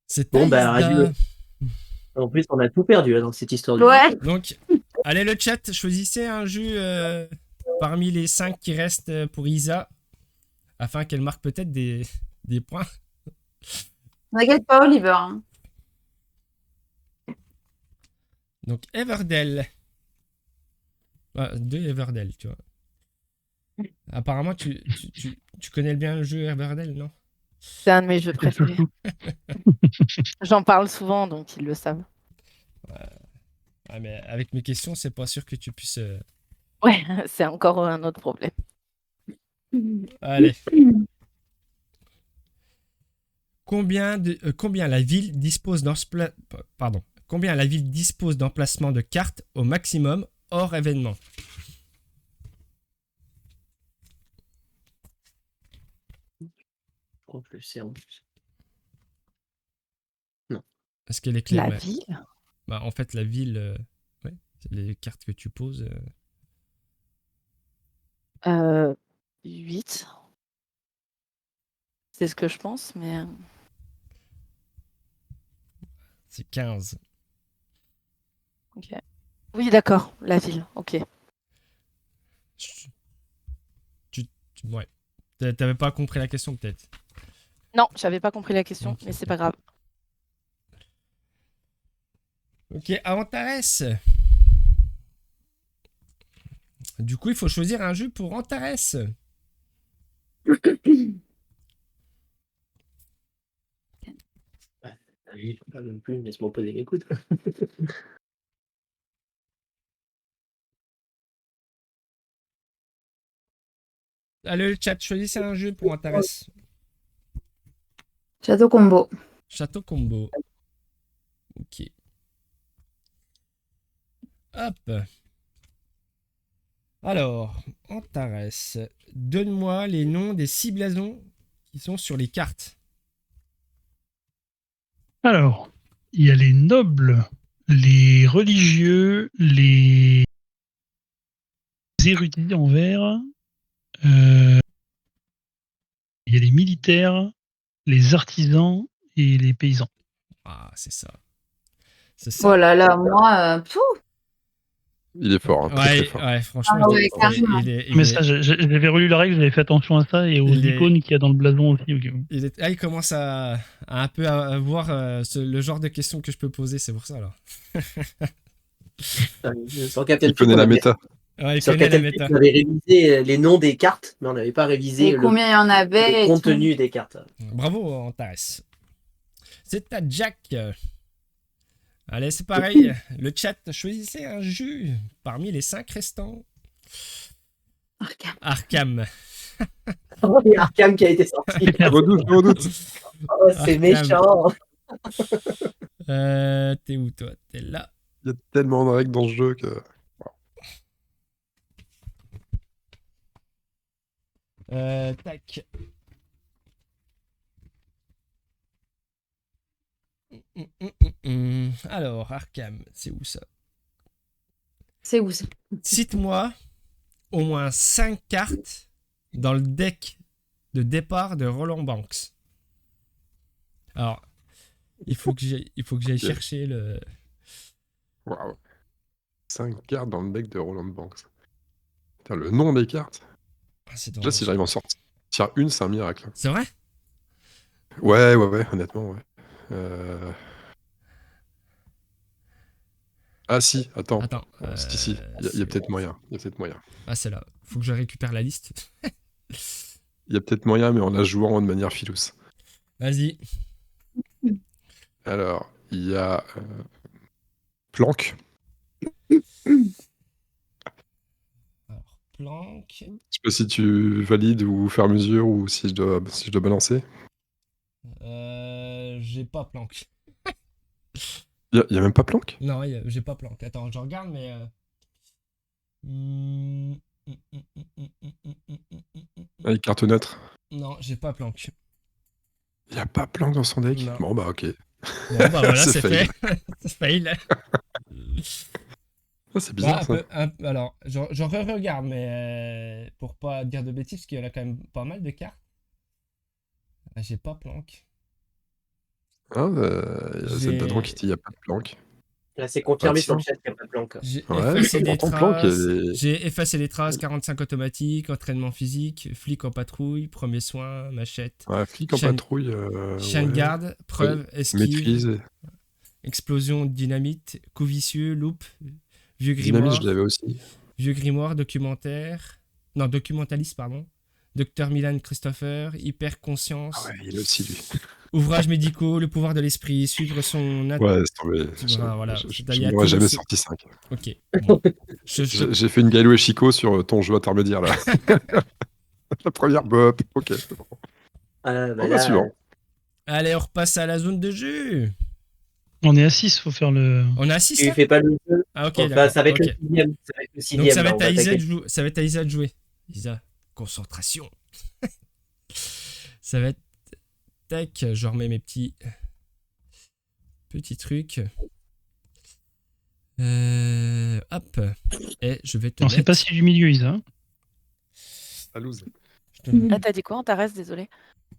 Speaker 1: C'est
Speaker 2: Bon, bah,
Speaker 1: Thaïsda.
Speaker 2: radio. En plus, on a tout perdu là, dans cette histoire.
Speaker 6: Ouais.
Speaker 1: Donc, allez le chat, choisissez un jeu parmi les 5 qui restent pour Isa, afin qu'elle marque peut-être des points.
Speaker 6: T'inquiète pas, Oliver. Hein.
Speaker 1: Donc, Everdell. Ah, 2 Everdell, tu vois. Apparemment, tu connais bien le jeu Everdell, non?
Speaker 3: C'est un de mes jeux préférés. J'en parle souvent, donc ils le savent.
Speaker 1: Ouais, mais avec mes questions, c'est pas sûr que tu puisses...
Speaker 3: Ouais, c'est encore un autre problème.
Speaker 1: Allez. Combien la ville dispose combien la ville dispose d'emplacements de cartes au maximum hors événement?
Speaker 2: Je crois que je le sais en plus.
Speaker 1: Est-ce qu'elle est claire?
Speaker 3: La
Speaker 1: mais-
Speaker 3: ville
Speaker 1: Bah, en fait, la ville, ouais, c'est les cartes que tu poses.
Speaker 3: 8. C'est ce que je pense, mais...
Speaker 1: C'est 15.
Speaker 3: Ok. Oui, d'accord, la ville, ok.
Speaker 1: Ouais. T'avais pas compris la question, peut-être.
Speaker 3: Non, j'avais pas compris la question,
Speaker 1: Ok.
Speaker 3: mais c'est pas grave.
Speaker 1: Ok, Antares. Du coup, il faut choisir un jeu pour Antares.
Speaker 2: Pas non plus, laisse-moi poser les coudes.
Speaker 1: Allez, le chat, choisissez un jeu pour Antares.
Speaker 6: Château Combo.
Speaker 1: Château Combo. Ok. Hop. Alors, Antares, donne-moi les noms des 6 blasons qui sont sur les cartes.
Speaker 4: Alors, il y a les nobles, les religieux, les érudits en vert, il y a les militaires, les artisans et les paysans.
Speaker 1: Ah, c'est ça. C'est ça.
Speaker 6: Oh là là, moi,
Speaker 5: Il est fort, hein, très, très fort.
Speaker 1: Ouais, franchement,
Speaker 6: Ah ouais,
Speaker 1: il est-
Speaker 6: carrément.
Speaker 1: il
Speaker 4: Mais
Speaker 1: est-
Speaker 4: ça, j'avais relu la règle, j'avais fait attention à ça et aux
Speaker 1: Il est-
Speaker 4: icônes qu'il y a dans le blason aussi. Ok.
Speaker 1: il commence à un peu à voir le genre de questions que je peux poser, c'est pour ça alors.
Speaker 2: Sur Captain
Speaker 5: Il connaît
Speaker 2: Flip,
Speaker 5: la
Speaker 2: on avait-
Speaker 5: méta.
Speaker 1: Ouais, il
Speaker 2: Sur
Speaker 1: connaît la
Speaker 2: Captain Flip,
Speaker 1: méta.
Speaker 2: on avait révisé les noms des cartes, mais on n'avait pas révisé
Speaker 6: et combien il y en avait
Speaker 2: le
Speaker 6: et
Speaker 2: contenu des cartes.
Speaker 1: Bravo, Antares. C'est à Jack. Allez, c'est pareil. Le chat, choisissez un jeu parmi les 5 restants.
Speaker 6: tout.
Speaker 1: Arkham.
Speaker 2: Il y a Arkham qui a été sorti.
Speaker 5: Je redoute.
Speaker 2: Oh, c'est
Speaker 1: Arkham.
Speaker 2: méchant.
Speaker 1: T'es où toi? T'es là.
Speaker 5: Il y a tellement de règles dans ce jeu que.
Speaker 1: Tac. Alors, Arkham, c'est où ça?
Speaker 6: C'est où ça?
Speaker 1: Cite-moi au moins 5 cartes dans le deck de départ de Roland Banks. Alors, il faut que j'aille chercher le...
Speaker 5: Waouh. 5 cartes dans le deck de Roland Banks. Putain, le nom des cartes.
Speaker 1: Ah, c'est
Speaker 5: Déjà, si j'arrive à en sortir une, c'est un miracle.
Speaker 1: C'est vrai?
Speaker 5: Ouais, honnêtement, ouais. Ah si, attends.
Speaker 1: Attends.
Speaker 5: Si, il y a peut-être moyen.
Speaker 1: Ah, c'est là. Faut que je récupère la liste.
Speaker 5: Il y a peut-être moyen, mais en la jouant de manière filous.
Speaker 1: Vas-y.
Speaker 5: Alors, il y a Planck.
Speaker 1: Alors, Planck.
Speaker 5: Je sais pas si tu valides ou faire mesure ou si je dois balancer.
Speaker 1: J'ai pas Planck.
Speaker 5: Il y a même pas Planck?
Speaker 1: Non, j'ai pas Planck. Attends, je regarde, mais...
Speaker 5: Avec carte neutre.
Speaker 1: Non, j'ai pas Planck.
Speaker 5: Il y a pas Planck dans son deck?
Speaker 1: Non.
Speaker 5: Bon bah ok.
Speaker 1: Bon, bah voilà,
Speaker 5: C'est
Speaker 1: c'est
Speaker 5: fail.
Speaker 1: fait. C'est fail.
Speaker 5: Ah, c'est bizarre ça.
Speaker 1: Alors, je regarde, mais pour pas dire de bêtises, parce qu'il y en a quand même pas mal de cartes. Ah, j'ai pas Planck.
Speaker 5: Ah, c'est le patron qui dit il n'y a pas de Planck.
Speaker 2: Là, c'est confirmé
Speaker 5: Ah,
Speaker 2: sur le
Speaker 5: tiens.
Speaker 2: chat qu'il n'y a pas de blanc.
Speaker 1: J'ai
Speaker 5: Ouais,
Speaker 1: effacé des
Speaker 5: pourtant, Planck,
Speaker 1: traces.
Speaker 5: elle est-
Speaker 1: J'ai effacé les traces, 45 automatique, entraînement physique, flic en patrouille, premier soin, machette,
Speaker 5: Ouais, flic en
Speaker 1: Chaîne-
Speaker 5: patrouille.
Speaker 1: chaîne
Speaker 5: ouais.
Speaker 1: garde, preuve, esquive,
Speaker 5: Maîtrise.
Speaker 1: explosion de dynamite, coup vicieux, loupe, vieux
Speaker 5: Dynamite,
Speaker 1: grimoire,
Speaker 5: je l'avais aussi.
Speaker 1: documentaire, non, documentaliste, pardon, Docteur Milan Christopher, hyper conscience,
Speaker 5: Ah ouais, il est aussi lui.
Speaker 1: ouvrages médicaux, le pouvoir de l'esprit, suivre son...
Speaker 5: Ouais, c'est tombé.
Speaker 1: Voilà,
Speaker 5: Je
Speaker 1: il y a
Speaker 5: n'aurais
Speaker 1: tout
Speaker 5: jamais
Speaker 1: aussi.
Speaker 5: sorti 5.
Speaker 1: Ok. Bon.
Speaker 5: J'ai fait une Gailo et Chico sur ton jeu intermédiaire là. La première, bop. Ok. c'est bon.
Speaker 2: Ah, bah
Speaker 5: On
Speaker 2: là,
Speaker 5: va suivant.
Speaker 1: Allez, on repasse à la zone de jeu.
Speaker 4: On est à 6, faut faire le.
Speaker 1: On a 6
Speaker 2: tu fais pas le jeu.
Speaker 1: Ah ok,
Speaker 2: Enfin,
Speaker 1: d'accord.
Speaker 2: ça va être
Speaker 1: ok.
Speaker 2: le sixième. Ça va être le
Speaker 1: Donc
Speaker 2: sixième.
Speaker 1: ça va
Speaker 2: là,
Speaker 1: être
Speaker 2: on
Speaker 1: à Isa
Speaker 2: attaquer.
Speaker 1: de jouer. Ça va être à Isa de jouer. Isa, concentration. Ça va être... Tac, je remets mes petits trucs. Hop. Et je vais te
Speaker 4: Non, c'est
Speaker 1: mettre...
Speaker 4: pas celui du milieu, Isa. hein.
Speaker 5: À loose.
Speaker 1: je te mets-
Speaker 3: Ah, t'as dit quoi, Antares? Désolé.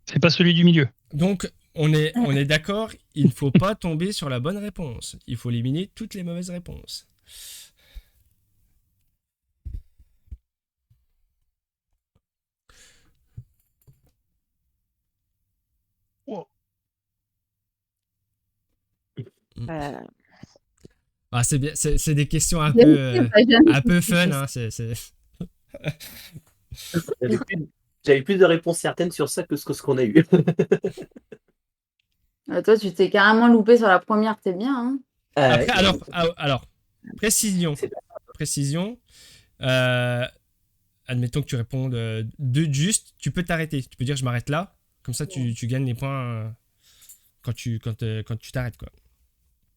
Speaker 4: C'est pas celui du milieu.
Speaker 1: Donc, on est d'accord, il ne faut pas tomber sur la bonne réponse. Il faut éliminer toutes les mauvaises réponses. Ah, c'est bien, c'est des questions un peu fun. Hein,
Speaker 2: J'avais plus de réponses certaines sur ça que ce qu'on a eu.
Speaker 6: Toi, tu t'es carrément loupé sur la première, t'es bien. Hein.
Speaker 1: Après, alors, précision.
Speaker 2: C'est
Speaker 1: Précision. admettons que tu répondes 2 juste, tu peux t'arrêter. Tu peux dire je m'arrête là. Comme ça, tu gagnes les points quand tu t'arrêtes, quoi.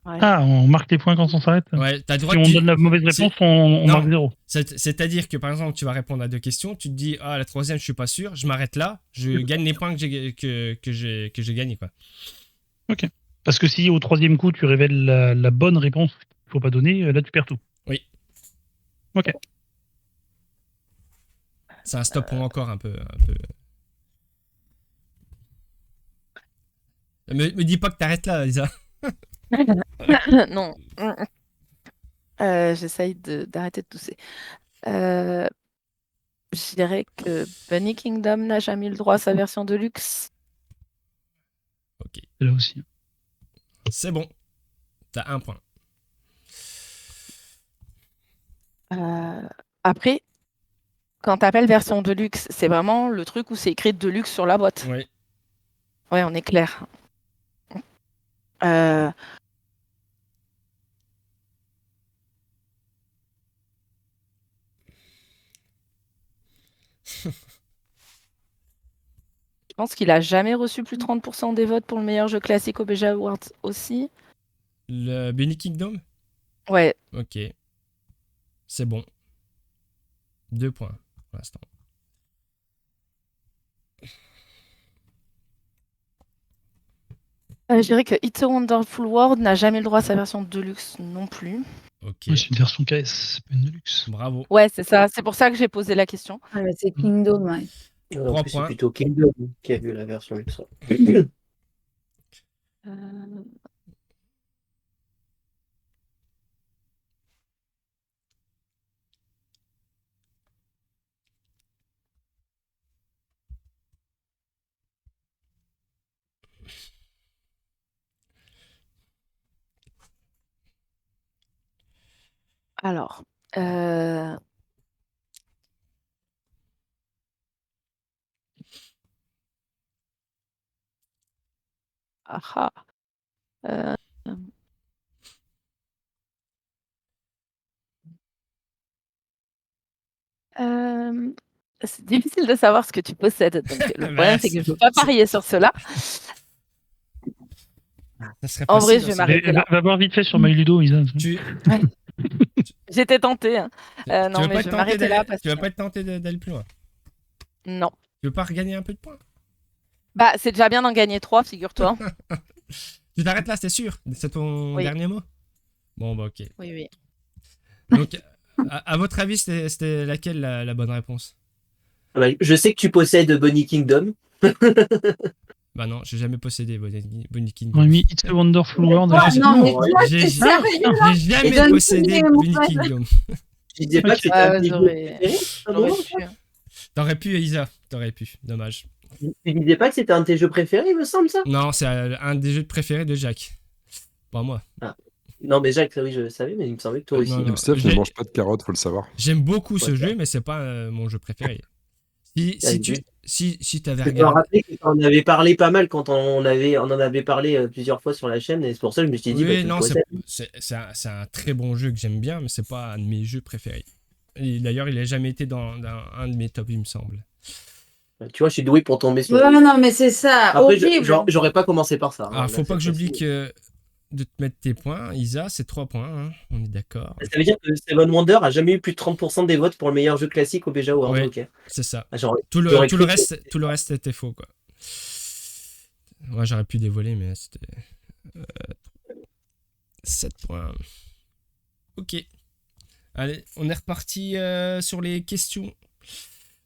Speaker 3: Ouais.
Speaker 4: Ah, on marque les points quand on s'arrête.
Speaker 1: Ouais, t'as le droit
Speaker 4: Si on
Speaker 1: de-
Speaker 4: donne la mauvaise réponse, on
Speaker 1: Non.
Speaker 4: marque 0.
Speaker 1: C'est-à-dire que par exemple, tu vas répondre à 2 questions, tu te dis ah la troisième, je suis pas sûr, je m'arrête là, je gagne les points que j'ai gagné, quoi.
Speaker 4: Parce que si au 3e coup, tu révèles la bonne réponse qu'il ne faut pas donner, là, tu perds tout.
Speaker 1: Oui.
Speaker 4: Ok.
Speaker 1: C'est un stop pour encore un peu. Me dis pas que t'arrêtes là, Lisa.
Speaker 3: Non. J'essaye d'arrêter de tousser. Je dirais que Bunny Kingdom n'a jamais eu le droit à sa version de luxe.
Speaker 1: Ok,
Speaker 4: C'est là aussi.
Speaker 1: c'est bon. T'as 1 point.
Speaker 3: Après, quand t'appelles version de luxe, c'est vraiment le truc où c'est écrit de luxe sur la boîte.
Speaker 1: Oui.
Speaker 3: Ouais, on est clair. Euh, Je pense qu'il a jamais reçu plus de 30% des votes pour le meilleur jeu classique au BGA Awards aussi.
Speaker 1: Le Bunny Kingdom.
Speaker 3: Ouais,
Speaker 1: Ok. C'est bon. 2 points pour l'instant.
Speaker 3: je dirais que It's a Wonderful World n'a jamais le droit à sa version de luxe non plus.
Speaker 1: Ok.
Speaker 4: Ouais, c'est une version KS, c'est pas une Deluxe.
Speaker 1: Bravo.
Speaker 3: Ouais, c'est ça. C'est pour ça que j'ai posé la question.
Speaker 6: Ah, bah, c'est Kingdom, ouais.
Speaker 2: En
Speaker 1: 3
Speaker 2: plus, c'est
Speaker 1: points.
Speaker 2: plutôt Kingdom qui a vu la version Ultra.
Speaker 3: Euh, Alors, ah, euh, euh, c'est difficile de savoir ce que tu possèdes. Donc, le problème, c'est que je ne peux pas parier sur cela.
Speaker 1: Ça serait
Speaker 3: En vrai,
Speaker 1: possible,
Speaker 3: je vais
Speaker 1: ça.
Speaker 3: m'arrêter là.
Speaker 4: Va voir vite fait sur MyLudo, Isa.
Speaker 1: Tu
Speaker 3: J'étais tentée. Hein. Non,
Speaker 1: veux
Speaker 3: mais
Speaker 1: pas
Speaker 3: je
Speaker 1: te
Speaker 3: vais m'arrêter là parce
Speaker 1: tu vas
Speaker 3: que...
Speaker 1: pas être tenté d'aller plus loin.
Speaker 3: Non.
Speaker 1: Tu veux pas regagner un peu de points?
Speaker 3: Bah, c'est déjà bien d'en gagner 3, figure-toi.
Speaker 1: Tu t'arrêtes là, c'est sûr? C'est ton
Speaker 3: Oui.
Speaker 1: dernier mot? Bon, bah ok.
Speaker 3: Oui, oui.
Speaker 1: Donc, à votre avis, c'était laquelle la bonne réponse?
Speaker 2: Ah bah, je sais que tu possèdes Bunny Kingdom.
Speaker 1: Bah non, j'ai jamais possédé Bunny
Speaker 4: On
Speaker 1: Kingdom.
Speaker 4: a mis It's a Wonderful World.
Speaker 1: Ah,
Speaker 6: non, mais
Speaker 2: ouais.
Speaker 6: toi,
Speaker 1: J'ai
Speaker 6: t'es sérieux là?
Speaker 1: j'ai jamais
Speaker 6: Bunny
Speaker 1: possédé
Speaker 6: Kingdom,
Speaker 1: Bunny
Speaker 6: ouais.
Speaker 1: Kingdom.
Speaker 2: Je disais pas que c'était
Speaker 3: Ah,
Speaker 2: un de tes jeux
Speaker 3: j'aurais
Speaker 2: préférés. à un moment,
Speaker 3: pu.
Speaker 1: T'aurais pu, Isa. T'aurais pu. Dommage.
Speaker 2: Tu disais pas que c'était un de tes jeux préférés, il me semble, ça?
Speaker 1: Non, c'est un des jeux préférés de Jacques. Pas moi.
Speaker 2: Non, mais Jacques, oui, je le savais, mais il me semblait que toi aussi.
Speaker 1: Non, non.
Speaker 5: Steph
Speaker 1: j'ai-
Speaker 5: ne mange pas de carottes, faut le savoir.
Speaker 1: J'aime beaucoup ce
Speaker 2: Ouais,
Speaker 1: jeu, mais c'est pas mon jeu préféré. Si t'avais
Speaker 2: Je me
Speaker 1: regardé.
Speaker 2: rappelais qu'on avait parlé pas mal quand on en avait parlé plusieurs fois sur la chaîne, et c'est pour ça que je me suis dit, bah,
Speaker 1: Oui,
Speaker 2: tu le
Speaker 1: non,
Speaker 2: possèdes.
Speaker 1: c'est un très bon jeu que j'aime bien, mais c'est pas un de mes jeux préférés. Et d'ailleurs, il a jamais été dans un de mes tops, il me semble.
Speaker 2: Tu vois, je suis doué pour tomber sur.
Speaker 6: Ouais, non, mais c'est ça.
Speaker 2: Après,
Speaker 6: Horrible.
Speaker 2: j'aurais pas commencé par ça.
Speaker 1: Ah,
Speaker 2: hein,
Speaker 1: faut
Speaker 2: là,
Speaker 1: pas que
Speaker 2: cette
Speaker 1: j'oublie
Speaker 2: fois-ci.
Speaker 1: que de te mettre tes points, Isa, c'est 3 points, hein, on est d'accord.
Speaker 2: Ça veut dire que Seven Wonder a jamais eu plus de 30% des votes pour le meilleur jeu classique au BGA Awards.
Speaker 1: Ouais.
Speaker 2: Ok.
Speaker 1: C'est ça.
Speaker 2: Ah,
Speaker 1: Tout
Speaker 2: j'aurais
Speaker 1: le
Speaker 2: cru
Speaker 1: reste, était faux, quoi. Ouais, j'aurais pu dévoiler, mais c'était 7 points. Ok. Allez, on est reparti sur les questions.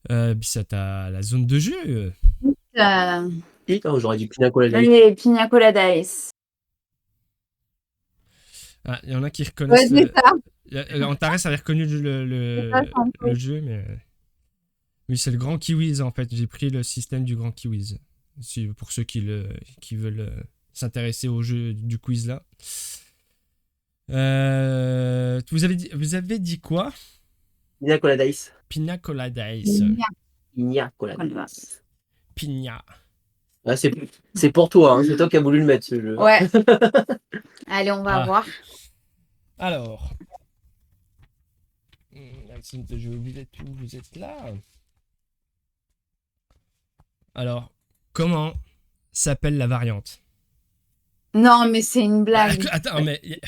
Speaker 1: Bissat, à la zone de jeu.
Speaker 2: J'aurais dit Pina Colada.
Speaker 6: Allez, Pina Colada Ice.
Speaker 1: Ah, il y en a qui reconnaissent.
Speaker 6: Ouais, c'est ça.
Speaker 1: Antares avait reconnu
Speaker 6: C'est ça, c'est un peu.
Speaker 1: le jeu, mais. Oui, c'est le Grand Kiwis en fait. J'ai pris le système du Grand Kiwis. Pour ceux qui veulent s'intéresser au jeu du quiz là. Vous avez dit quoi?
Speaker 2: Pina Colada Ice.
Speaker 1: Pina Colada Ice.
Speaker 2: Pina Colada Ice.
Speaker 1: Pina.
Speaker 2: Ah, c'est pour toi, hein, c'est toi qui as voulu le mettre ce jeu.
Speaker 6: Ouais. Allez, on va
Speaker 1: Ah.
Speaker 6: voir.
Speaker 1: Alors. Vous êtes où? Vous êtes là. Alors, comment s'appelle la variante?
Speaker 6: Non, mais c'est une blague.
Speaker 1: Attends, mais il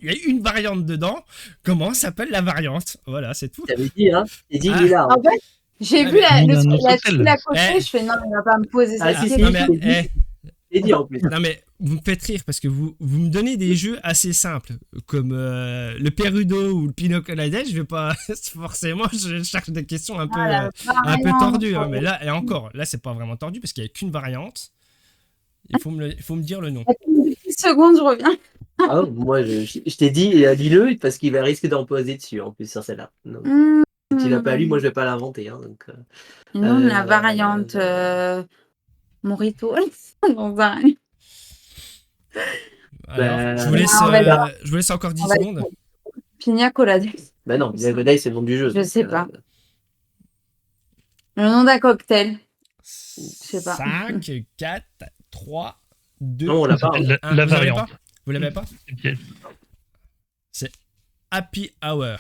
Speaker 1: y a une variante dedans. Comment s'appelle la variante? Voilà, c'est tout.
Speaker 2: T'avais dit, hein. J'ai dit,
Speaker 1: Ah.
Speaker 2: il est là.
Speaker 6: En fait, j'ai
Speaker 1: Ah,
Speaker 6: vu
Speaker 1: mais
Speaker 6: la
Speaker 4: on a un autre
Speaker 6: file à côté,
Speaker 1: Eh.
Speaker 6: je fais non, il va pas me poser
Speaker 2: Ah,
Speaker 6: cette
Speaker 2: si, si.
Speaker 1: Non,
Speaker 6: question.
Speaker 1: mais,
Speaker 2: J'ai dit en plus.
Speaker 1: non, mais vous me faites rire parce que vous me donnez des jeux assez simples comme le Perudo ou le Pino Colada. Je vais pas forcément, je cherche des questions un peu,
Speaker 6: Ah,
Speaker 1: un peu
Speaker 6: variante.
Speaker 1: tordues. Hein, mais là, et encore, là, c'est pas vraiment tordu parce qu'il y a qu'une variante. Il faut me dire le nom.
Speaker 6: Attends, 10 secondes, je reviens.
Speaker 2: Ah non, moi, je t'ai dit, dis-le, parce qu'il va risquer d'en poser dessus, en plus, sur celle-là. Donc, si tu l'as pas lu, moi, je vais pas l'inventer. Hein, donc,
Speaker 6: Non, la variante Morito. Dans un-
Speaker 1: Alors, je vous laisse encore 10
Speaker 6: on va-
Speaker 1: secondes.
Speaker 6: Pina Colada.
Speaker 2: Bah non, Yagodai, c'est le nom du jeu.
Speaker 6: Je
Speaker 2: donc,
Speaker 6: sais pas. Le nom d'un cocktail. sais pas.
Speaker 1: 5, 4, 3, 2,
Speaker 2: Non, on l'a pas.
Speaker 4: La,
Speaker 1: un.
Speaker 4: la
Speaker 1: Vous l'avez
Speaker 4: variante.
Speaker 1: pas? Vous l'avez pas?
Speaker 4: C'est piège.
Speaker 1: C'est Happy Hour.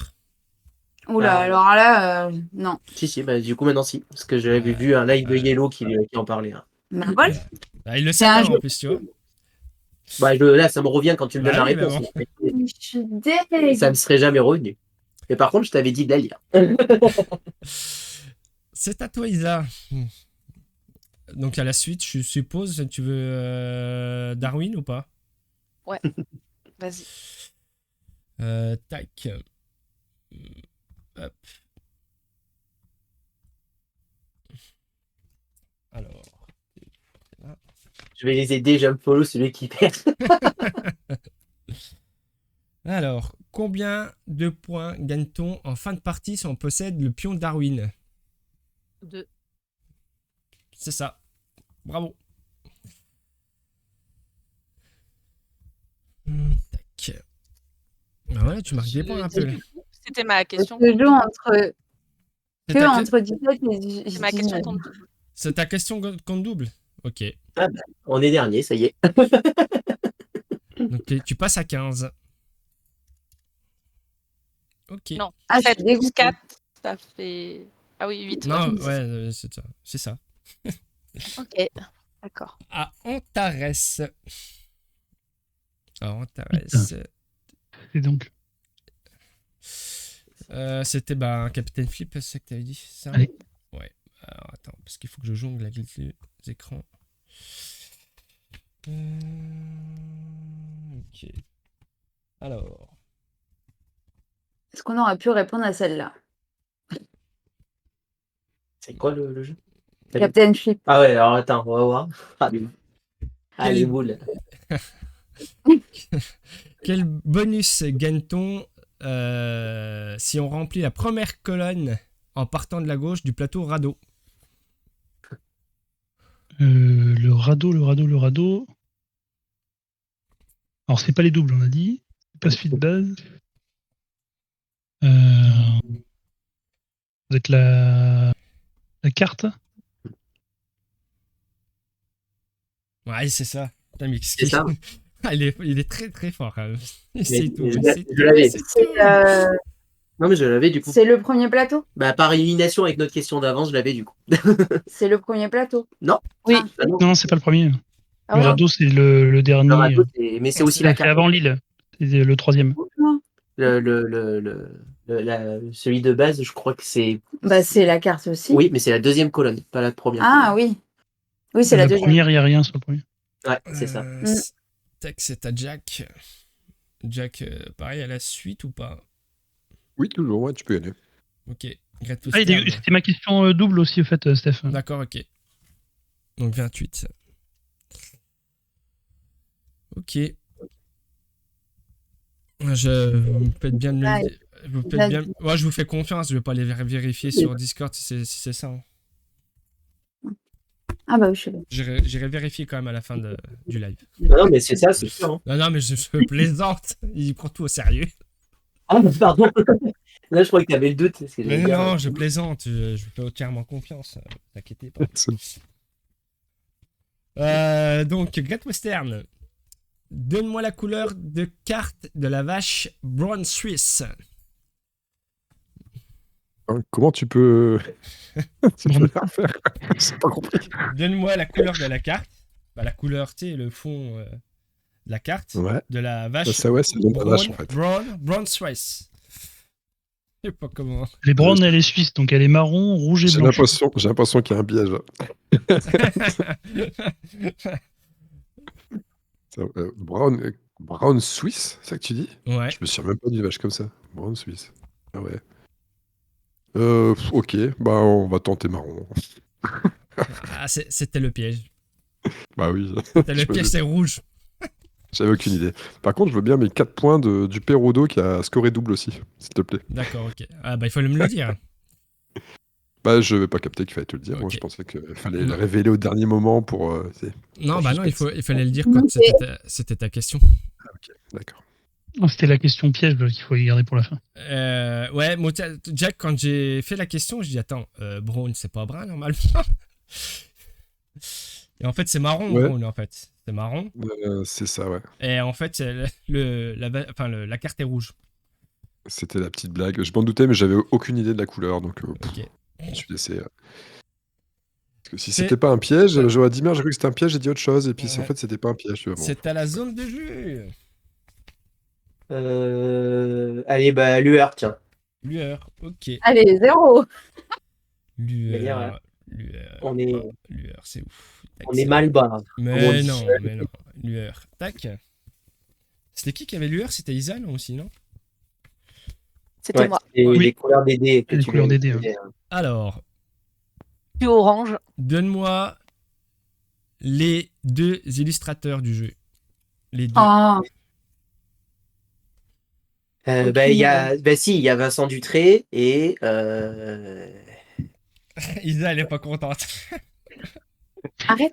Speaker 6: Oula,
Speaker 2: Ah.
Speaker 6: alors là, non.
Speaker 2: Si, bah du coup, maintenant, si. Parce que j'avais vu un live de Yellow qui en parlait. Hein.
Speaker 6: Bah voilà.
Speaker 1: Ah, il le
Speaker 6: C'est
Speaker 1: sait
Speaker 6: un
Speaker 1: pas en
Speaker 6: jeu.
Speaker 1: plus, tu vois.
Speaker 2: Bah, là, ça me revient quand tu me donnes
Speaker 1: Bah
Speaker 2: la
Speaker 1: oui, mais
Speaker 2: réponse.
Speaker 6: Je suis deg.
Speaker 2: Ça me serait jamais revenu. Mais par contre, je t'avais dit de la lire.
Speaker 1: C'est à toi, Isa. Donc à la suite, je suppose, tu veux Darwin ou pas?
Speaker 3: Vas-y.
Speaker 1: Tac. Hop. Alors.
Speaker 2: Je vais les aider, je me follow celui qui perd.
Speaker 1: Alors, combien de points gagne-t-on en fin de partie si on possède le pion Darwin?
Speaker 3: 2.
Speaker 1: C'est ça. Bravo. Tac. Ah ouais, tu marques des points un peu. Là.
Speaker 3: C'était ma question.
Speaker 6: Je joue entre,
Speaker 1: C'est
Speaker 6: que
Speaker 1: ta,
Speaker 6: entre 17 et
Speaker 3: C'est ma question
Speaker 6: 19.
Speaker 3: contre double.
Speaker 1: c'est ta question compte double. Ok.
Speaker 2: On est dernier, ça y est.
Speaker 1: Donc tu passes à 15. Ok.
Speaker 3: Non.
Speaker 6: Ah, je
Speaker 3: 7
Speaker 6: suis
Speaker 3: plus
Speaker 6: dégoûtée.
Speaker 3: 4, ça fait. Ah oui, 8.
Speaker 1: Non, ouais, c'est ça. C'est ça.
Speaker 3: Ok. D'accord.
Speaker 1: À Antares. Alors, Antares.
Speaker 4: Et donc,
Speaker 1: C'était un Capitaine Flip, c'est ça que tu avais dit, c'est ça?
Speaker 4: Allez.
Speaker 1: Ouais. Alors, attends, parce qu'il faut que je jongle avec les écrans. Ok. Alors.
Speaker 6: Est-ce qu'on aurait pu répondre à celle-là?
Speaker 2: C'est quoi le jeu?
Speaker 6: Captain Flip.
Speaker 2: Ah ouais, alors attends, on va voir. Ah, les boules.
Speaker 1: Quel bonus gagne-t-on si on remplit la première colonne en partant de la gauche du plateau radeau?
Speaker 4: le radeau. Alors, c'est pas les doubles, on a dit. C'est pas celui de base. Vous êtes la carte.
Speaker 1: Ouais, c'est ça. Putain, mais
Speaker 2: C'est ça.
Speaker 1: Ah, il est très très fort. Quand même. Il
Speaker 2: Mais
Speaker 1: sait tout.
Speaker 2: je
Speaker 1: il
Speaker 2: l'ai-
Speaker 1: sait
Speaker 2: je
Speaker 1: tout,
Speaker 2: l'avais.
Speaker 1: il sait tout.
Speaker 2: Non, mais je l'avais du coup.
Speaker 6: C'est le premier plateau?
Speaker 2: Bah, par élimination avec notre question d'avant, je l'avais du coup.
Speaker 6: C'est le premier plateau?
Speaker 3: Oui.
Speaker 2: Ah, non.
Speaker 4: Non, c'est pas le premier.
Speaker 6: Ah
Speaker 4: Le
Speaker 6: ouais.
Speaker 4: radeau, c'est le dernier.
Speaker 2: Le radeau, mais c'est aussi la
Speaker 4: C'est
Speaker 2: carte.
Speaker 4: avant l'île. C'est le troisième.
Speaker 2: Celui de base, je crois que c'est.
Speaker 6: Bah, c'est la carte aussi.
Speaker 2: Oui, mais c'est la deuxième colonne, pas la première.
Speaker 6: Ah oui. Oui, c'est la deuxième.
Speaker 4: première, il n'y a rien sur le premier.
Speaker 2: Ouais, c'est ça.
Speaker 1: Tac, c'est à Jack. Jack, pareil, à la suite ou pas?
Speaker 5: Oui, toujours, ouais, tu peux y aller.
Speaker 1: Ok. Great
Speaker 4: Ah, c'était ma question double aussi, au fait, Steph.
Speaker 1: D'accord, ok. Donc 28. Ok. Vous faites bien de me
Speaker 6: Ouais.
Speaker 1: le dire. Vous faites bien... Ouais, je vous fais confiance, je vais pas aller vérifier sur Discord si c'est ça. Hein.
Speaker 6: Ah bah oui, je sais pas.
Speaker 1: J'irai vérifier quand même à la fin du live.
Speaker 2: Non, mais c'est ça, c'est sûr. Hein.
Speaker 1: Non, mais je plaisante. Il prend tout au sérieux.
Speaker 2: Ah, pardon. Là, je crois que tu avais le doute. Parce que
Speaker 1: Mais
Speaker 2: j'allais dire-
Speaker 1: non, je plaisante. Je vous fais entièrement confiance. T'inquiétez pas. Donc, Great Western. Donne-moi la couleur de carte de la vache Brown Suisse.
Speaker 5: Hein, comment tu peux. Tu peux la refaire. J'ai pas compris.
Speaker 1: Donne-moi la couleur de la carte. Bah, la couleur, tu sais, le fond de la carte
Speaker 5: Ouais.
Speaker 1: de la vache.
Speaker 5: Ça, ouais, c'est le nom de la vache, en fait.
Speaker 1: Brown Swiss. Je sais pas comment.
Speaker 4: Elle est brown, elle est suisse, donc elle est marron, rouge et
Speaker 5: J'ai
Speaker 4: blanche.
Speaker 5: l'impression qu'il y a un piège. Brown Suisse, c'est ça que tu dis?
Speaker 1: Ouais.
Speaker 5: Je me souviens même pas d'une vache comme ça. Brown Suisse. Ah ouais. Ok, bah on va tenter marron.
Speaker 1: Ah, c'était le piège.
Speaker 5: Bah oui.
Speaker 1: C'était le
Speaker 5: Je me
Speaker 1: piège, c'est rouge.
Speaker 5: J'avais aucune idée. Par contre, je veux bien mes 4 points du Pérodo qui a scoré double aussi, s'il te plaît.
Speaker 1: D'accord, ok. Ah, bah, il fallait me le dire.
Speaker 5: Bah, je vais pas capter qu'il fallait te le dire.
Speaker 1: Ok.
Speaker 5: Moi, je pensais qu'il fallait
Speaker 1: Non.
Speaker 5: le révéler au dernier moment pour.
Speaker 1: Non,
Speaker 5: Pour
Speaker 1: bah non,
Speaker 5: suspense.
Speaker 1: il fallait le dire quand c'était ta question.
Speaker 5: Ah, ok, d'accord.
Speaker 4: Oh, c'était la question piège qu'il faut y garder pour la fin.
Speaker 1: Ouais, moi, Jack, quand j'ai fait la question, je dis attends, Brown, c'est pas brun normalement. Et en fait, c'est marron,
Speaker 5: Ouais.
Speaker 1: Brown, en fait. C'est marron.
Speaker 5: C'est ça, ouais.
Speaker 1: Et en fait, la carte est rouge.
Speaker 5: C'était la petite blague. Je m'en doutais, mais j'avais aucune idée de la couleur, donc
Speaker 1: Ok.
Speaker 5: je me suis laissé. Parce que si
Speaker 1: C'est-
Speaker 5: c'était pas un piège, j'aurais dit merde, j'ai cru que c'était un piège, j'ai dit autre chose, et puis en
Speaker 1: Ouais.
Speaker 5: fait, c'était pas un piège. Tu vois, bon.
Speaker 1: C'est à la zone de jeu.
Speaker 2: Allez, bah, lueur, tiens.
Speaker 1: Lueur, ok.
Speaker 6: Allez, 0.
Speaker 1: Lueur,
Speaker 2: On est,
Speaker 1: lueur, c'est ouf. Tac,
Speaker 2: on est
Speaker 1: c'est-
Speaker 2: mal bas.
Speaker 1: Mais
Speaker 2: on
Speaker 1: non,
Speaker 2: dit.
Speaker 1: mais non. Lueur, tac. C'était qui avait lueur? C'était Isan aussi, non?
Speaker 3: C'était moi.
Speaker 2: Et
Speaker 4: Oui.
Speaker 2: les couleurs des dés que
Speaker 4: Les
Speaker 2: tu
Speaker 4: couleurs
Speaker 2: m'as
Speaker 4: des dés,
Speaker 2: dit,
Speaker 1: Alors,
Speaker 3: Puis orange.
Speaker 1: donne-moi les deux illustrateurs du jeu. Les deux.
Speaker 6: Oh,
Speaker 2: Bah, il y a, bah, si, il y a Vincent Dutré et
Speaker 1: Isa, elle est pas contente.
Speaker 6: arrête.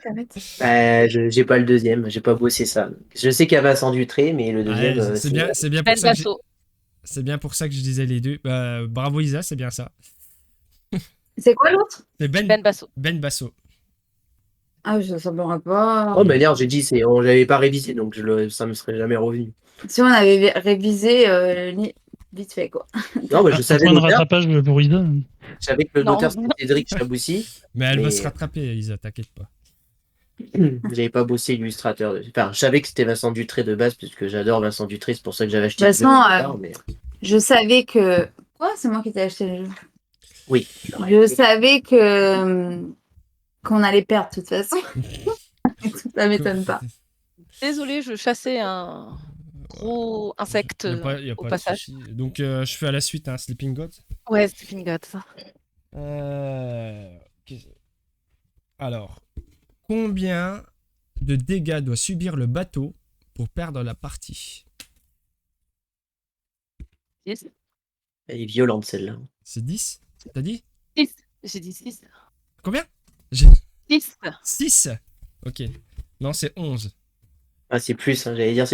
Speaker 2: j'ai pas le deuxième, j'ai pas bossé ça. Je sais qu'il y a Vincent Dutré, mais le deuxième,
Speaker 1: Ouais, c'est bien, c'est bien pour
Speaker 3: Ben
Speaker 1: ça que
Speaker 3: Basso.
Speaker 1: c'est bien pour ça que je disais les deux. Bravo Isa, c'est bien ça.
Speaker 6: C'est quoi l'autre?
Speaker 1: C'est
Speaker 3: Ben Basso.
Speaker 1: Ben Basso.
Speaker 6: Ah, ça me rappelle pas.
Speaker 2: Oh, mais merde, j'ai dit, j'avais pas révisé, donc ça me serait jamais revenu.
Speaker 6: Si on avait révisé vite fait, quoi.
Speaker 2: Non, mais je
Speaker 4: Un
Speaker 2: savais
Speaker 4: point de
Speaker 2: l'auteur,
Speaker 4: rattrapage pour Ida.
Speaker 2: je savais que le
Speaker 3: Non.
Speaker 2: notaire c'était Cédric Chaboussi,
Speaker 1: Mais elle va
Speaker 2: Mais-
Speaker 1: se rattraper, Isa, t'inquiète pas.
Speaker 2: j'avais pas bossé illustrateur. Enfin, je savais que c'était Vincent Dutré de base, puisque j'adore Vincent Dutré, c'est pour ça que j'avais acheté
Speaker 6: De
Speaker 2: le
Speaker 6: toute
Speaker 2: jeu
Speaker 6: façon,
Speaker 2: plus tard, mais-
Speaker 6: Je savais que. Quoi? C'est moi qui t'ai acheté le jeu.
Speaker 2: Oui.
Speaker 6: Je savais que qu'on allait perdre de toute façon. Ça m'étonne pas.
Speaker 3: Désolée, je chassais un gros insecte
Speaker 1: Y a
Speaker 3: au
Speaker 1: pas de
Speaker 3: passage.
Speaker 1: souci. Donc je fais à la suite, hein, Sleeping God.
Speaker 3: Ouais, Sleeping God.
Speaker 1: Alors, combien de dégâts doit subir le bateau pour perdre la partie?
Speaker 3: 10.
Speaker 2: Elle est violente celle-là.
Speaker 1: C'est 10? T'as dit?
Speaker 3: 6. J'ai dit 6.
Speaker 1: Combien?
Speaker 3: 6.
Speaker 1: 6? Ok. Non, c'est 11.
Speaker 2: Ah, c'est plus, hein, j'allais dire,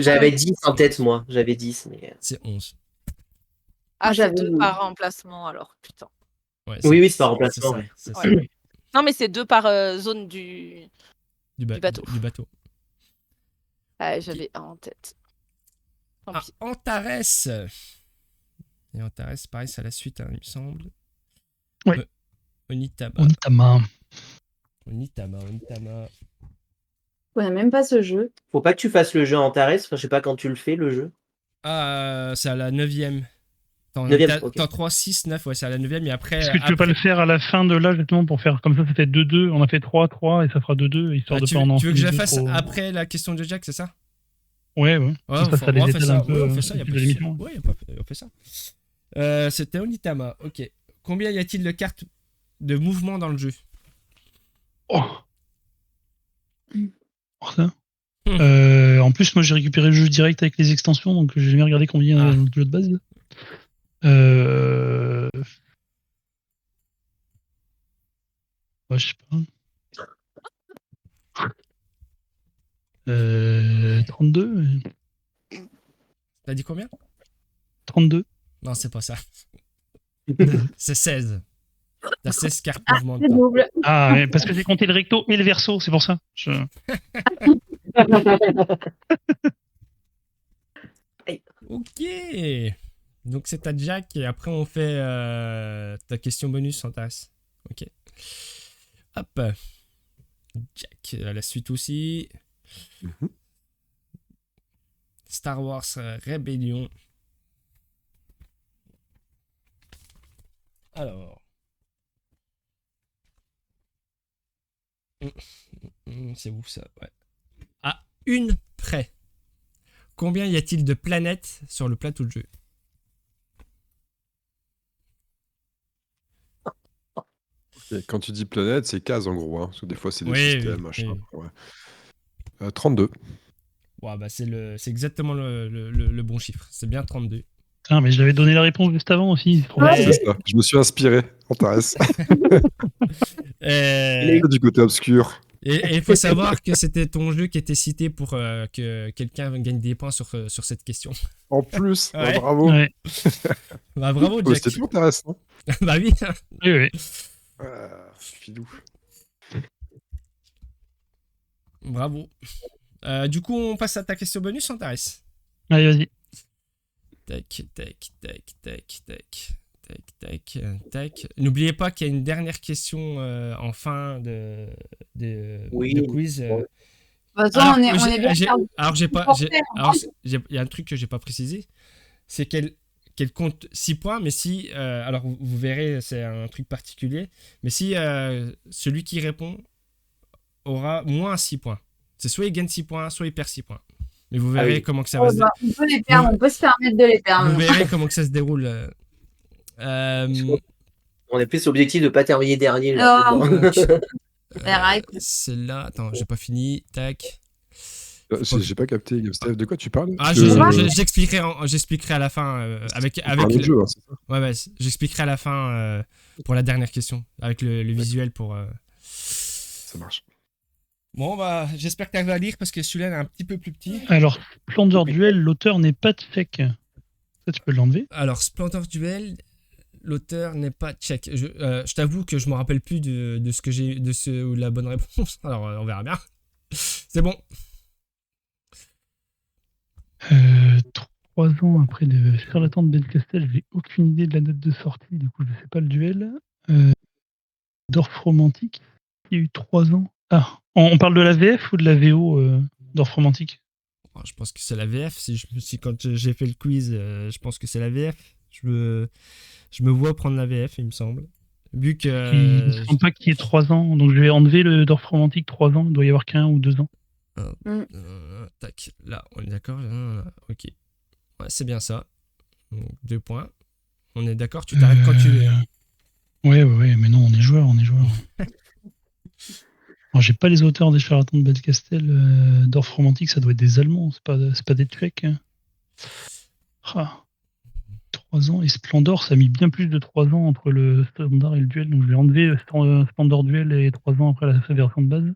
Speaker 2: j'avais 10 en tête, moi. J'avais 10, mais.
Speaker 1: C'est 11.
Speaker 3: Ah, c'est
Speaker 6: J'avais
Speaker 3: 2
Speaker 6: eu.
Speaker 3: par remplacement alors. Putain.
Speaker 1: Ouais,
Speaker 2: Oui, c'est par
Speaker 1: c'est
Speaker 2: remplacement,
Speaker 1: ça,
Speaker 2: ouais.
Speaker 1: c'est ça.
Speaker 3: Ouais. Non, mais c'est 2 par zone du.
Speaker 1: Du
Speaker 3: bateau.
Speaker 1: Du bateau.
Speaker 3: Ah, j'avais 1 en tête. Tant
Speaker 1: Ah,
Speaker 3: pis.
Speaker 1: Antares. Et Antares, pareil, c'est à la suite, hein, il me semble.
Speaker 4: Ouais.
Speaker 1: Onitama.
Speaker 4: Onitama.
Speaker 1: Onitama.
Speaker 6: On n'a même pas ce jeu.
Speaker 2: Faut pas que tu fasses le jeu en Antares, enfin, je sais pas quand tu le fais, le jeu.
Speaker 1: Ah, c'est à la 9ème.
Speaker 2: Neuvième, ok.
Speaker 1: T'as 3, 6, 9, ouais, c'est à la 9ème. Et après.
Speaker 4: Est-ce que tu peux pas le faire à la fin de là, justement, pour faire comme ça fait 2-2, on a fait 3-3, et ça fera 2-2, histoire de
Speaker 1: tu
Speaker 4: pas en
Speaker 1: veux que je la
Speaker 4: enfiler
Speaker 1: fasse
Speaker 4: trop.
Speaker 1: après la question de Jack, c'est ça?
Speaker 4: Ouais.
Speaker 1: Ouais,
Speaker 4: Comme ça les
Speaker 1: on fait
Speaker 4: étale
Speaker 1: ça.
Speaker 4: un peu.
Speaker 1: Ouais, on fait ça, y a pas de
Speaker 4: plus
Speaker 1: souci.
Speaker 4: d'émission.
Speaker 1: Ouais, on fait ça. C'était Onitama, ok. Combien y a-t-il de cartes de mouvement dans le jeu?
Speaker 4: Oh. Oh, ça.
Speaker 1: Hmm.
Speaker 4: En plus, moi j'ai récupéré le jeu direct avec les extensions, donc j'ai jamais regardé combien il y en a dans le jeu de base. Ouais, je sais pas. 32.
Speaker 1: T'as dit combien?
Speaker 4: 32.
Speaker 1: Non, c'est pas ça. C'est 16. T'as 16 cartes mouvement
Speaker 6: C'est
Speaker 1: dedans.
Speaker 6: double.
Speaker 4: Ah, ouais, parce que j'ai compté le recto et le verso, c'est pour ça.
Speaker 1: Ok. Donc c'est à Jack et après on fait ta question bonus, Antares. Ok. Hop. Jack, la suite aussi.
Speaker 5: Mhm.
Speaker 1: Star Wars Rébellion. Alors. C'est où ça? Ouais. À une près. Combien y a-t-il de planètes sur le plateau de jeu?
Speaker 5: Et quand tu dis planète, c'est cases en gros, hein, parce que des fois c'est des
Speaker 1: Oui,
Speaker 5: systèmes,
Speaker 1: oui,
Speaker 5: machin.
Speaker 1: oui.
Speaker 5: Ouais. 32.
Speaker 1: Ouais, bah c'est exactement le bon chiffre. C'est bien 32.
Speaker 4: Putain, mais je l'avais donné la réponse juste avant aussi. C'est trop
Speaker 6: Ouais.
Speaker 4: marrant.
Speaker 5: C'est ça. Je me suis inspiré, Antares.
Speaker 1: Et
Speaker 5: Du côté obscur.
Speaker 1: il faut savoir que c'était ton jeu qui était cité pour que quelqu'un gagne des points sur cette question.
Speaker 5: En plus,
Speaker 1: Ouais.
Speaker 5: bravo.
Speaker 4: Ouais.
Speaker 1: Bah bravo,
Speaker 5: Oh,
Speaker 1: Jack.
Speaker 5: c'était tout intéressant.
Speaker 1: Bah oui.
Speaker 4: Oui, oui.
Speaker 5: Filou.
Speaker 1: Bravo. Du coup, on passe à ta question bonus, Antares.
Speaker 4: Allez, vas-y.
Speaker 1: Tac, tac, tac, tac, tac. Tac, tac, tac. N'oubliez pas qu'il y a une dernière question en fin de
Speaker 2: Oui.
Speaker 1: quiz.
Speaker 6: De toute façon, on est bien perdu.
Speaker 1: Alors, j'ai pas.
Speaker 6: Porté, hein.
Speaker 1: Il y a un truc que j'ai pas précisé. C'est qu'elle compte 6 points, mais si. Alors, vous verrez, c'est un truc particulier. Mais si celui qui répond aura moins 6 points. C'est soit il gagne 6 points, soit il perd 6 points. Mais vous verrez
Speaker 2: oui.
Speaker 1: comment que ça va se
Speaker 6: Bah, on peut les perdre, on peut se permettre de les perdre.
Speaker 1: Vous verrez comment que ça se déroule.
Speaker 2: On est plus objectif de pas terminer dernier. Là.
Speaker 6: Oh.
Speaker 1: Donc,
Speaker 6: Arrête.
Speaker 1: celle-là, attends, j'ai pas fini. Tac.
Speaker 5: J'ai pas capté, Steph, de quoi tu parles?
Speaker 1: Ah,
Speaker 5: Parce que-
Speaker 1: j'expliquerai à la fin avec
Speaker 5: tu parles du jeu, hein, c'est ça.
Speaker 1: ouais, j'expliquerai à la fin pour la dernière question avec le visuel pour.
Speaker 5: Ça marche.
Speaker 1: Bon bah, j'espère que tu vas à lire parce que celui-là est un petit peu plus petit.
Speaker 4: Alors, Splendor Duel, l'auteur n'est pas tchèque. Ça, tu peux l'enlever.
Speaker 1: Alors, Splendor Duel, l'auteur n'est pas tchèque. Je t'avoue que je me rappelle plus de ce que j'ai ou la bonne réponse. Alors, on verra bien. C'est bon.
Speaker 4: 3 ans après le charlatan de Belcastel, j'ai aucune idée de la date de sortie, du coup je sais pas le duel. Dorf Romantique, il y a eu 3 ans. Ah, on parle de la VF ou de la VO Dorf Romantique?
Speaker 1: Je pense que c'est la VF. Si quand j'ai fait le quiz, je pense que c'est la VF. Je me vois prendre la VF, il me semble. Vu que.
Speaker 4: Il ne semble pas qu'il y ait 3 ans, donc je vais enlever le Dorf Romantique 3 ans, il doit y avoir qu'1 ou 2 ans.
Speaker 1: Tac, là, on est d'accord. Ok. Ouais, c'est bien ça. Donc, 2 points. On est d'accord, tu t'arrêtes quand tu veux. Hein.
Speaker 4: Ouais, mais non, on est joueur. Alors, j'ai pas les auteurs des charlatans de Belcastel. Dorf Romantique, ça doit être des Allemands, c'est pas des Tchèques. Hein. 3 ans, et Splendor, ça a mis bien plus de 3 ans entre le standard et le duel, donc je vais enlever Splendor Duel et 3 ans après la version de base.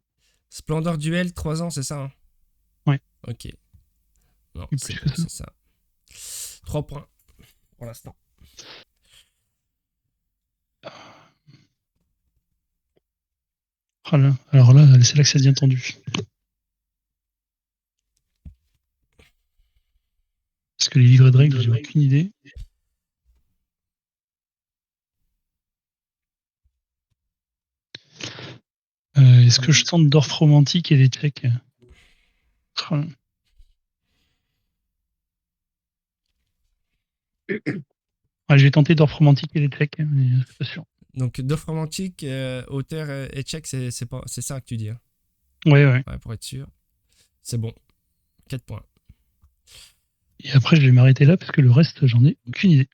Speaker 1: Splendor Duel, 3 ans, c'est ça hein.
Speaker 4: Ouais.
Speaker 1: Ok. Non,
Speaker 4: Et
Speaker 1: c'est
Speaker 4: plus que ça.
Speaker 1: ça. 3 points pour l'instant.
Speaker 4: Voilà. Alors là, c'est là que ça devient tendu. Parce que les livrets de règles, j'ai aucune idée. Est-ce que je tente Dorf Romantique et les Tchèques? Ouais, je vais tenter Dorf Romantique et les Tchèques, mais c'est pas sûr.
Speaker 1: Donc, Dorf Romantique, auteur et tchèque, c'est ça que tu dis. Hein.
Speaker 4: Ouais.
Speaker 1: Ouais, pour être sûr. C'est bon. 4 points.
Speaker 4: Et après, je vais m'arrêter là parce que le reste, j'en ai aucune idée.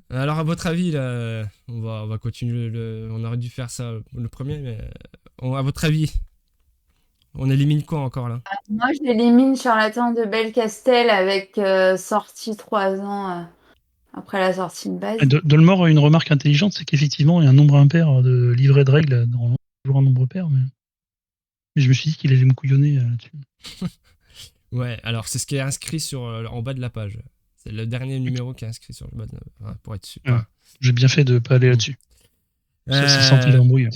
Speaker 1: Alors, à votre avis, là, on va continuer. On aurait dû faire ça le premier, mais à votre avis, on élimine quoi encore là?
Speaker 6: Moi, j'élimine Charlatan de Belcastel avec sortie 3 ans après la sortie de base.
Speaker 4: Dolmore a une remarque intelligente, c'est qu'effectivement, il y a un nombre impair de livrets de règles, normalement, toujours un nombre pair, mais je me suis dit qu'il allait me couillonner là-dessus.
Speaker 1: Ouais, alors c'est ce qui est inscrit en bas de la page. C'est le dernier numéro qui est inscrit sur le bas de la page, pour être sûr.
Speaker 4: Ouais. J'ai bien fait de pas aller là-dessus. Ça sentait l'embrouille.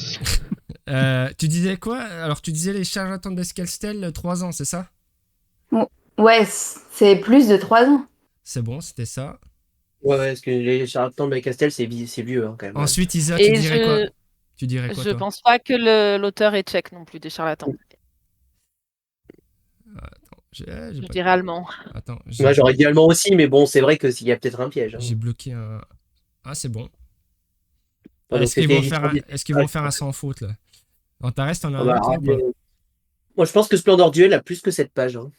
Speaker 1: Tu disais quoi? Alors, tu disais les charlatans de Belcastel, 3 ans, c'est ça?
Speaker 6: Ouais, c'est plus de 3 ans.
Speaker 1: c'est bon, c'était ça.
Speaker 2: Ouais, parce que les charlatans de Castel, c'est vieux hein, quand même.
Speaker 1: Ensuite, Isa,
Speaker 3: Et
Speaker 1: tu dirais quoi? Tu dirais quoi,
Speaker 3: Je
Speaker 1: toi?
Speaker 3: pense pas que l'auteur est tchèque non plus des charlatans.
Speaker 1: J'ai
Speaker 3: Je
Speaker 1: pas-
Speaker 3: dirais allemand.
Speaker 1: Attends,
Speaker 2: Moi, j'aurais dit allemand aussi, mais bon, c'est vrai que s'il y a peut-être un piège. Hein.
Speaker 1: j'ai bloqué un. Ah, c'est bon.
Speaker 2: Ouais, donc
Speaker 1: Est-ce qu'ils
Speaker 2: c'était
Speaker 1: vont faire un...
Speaker 2: l'histoire
Speaker 1: Est-ce qu'ils vont faire un sans faute là? Antares, t'en as
Speaker 2: Ah
Speaker 1: un
Speaker 2: bah,
Speaker 1: autre là, ou pas?
Speaker 2: moi, je pense que Splendor Duel a plus que 7 pages. Hein.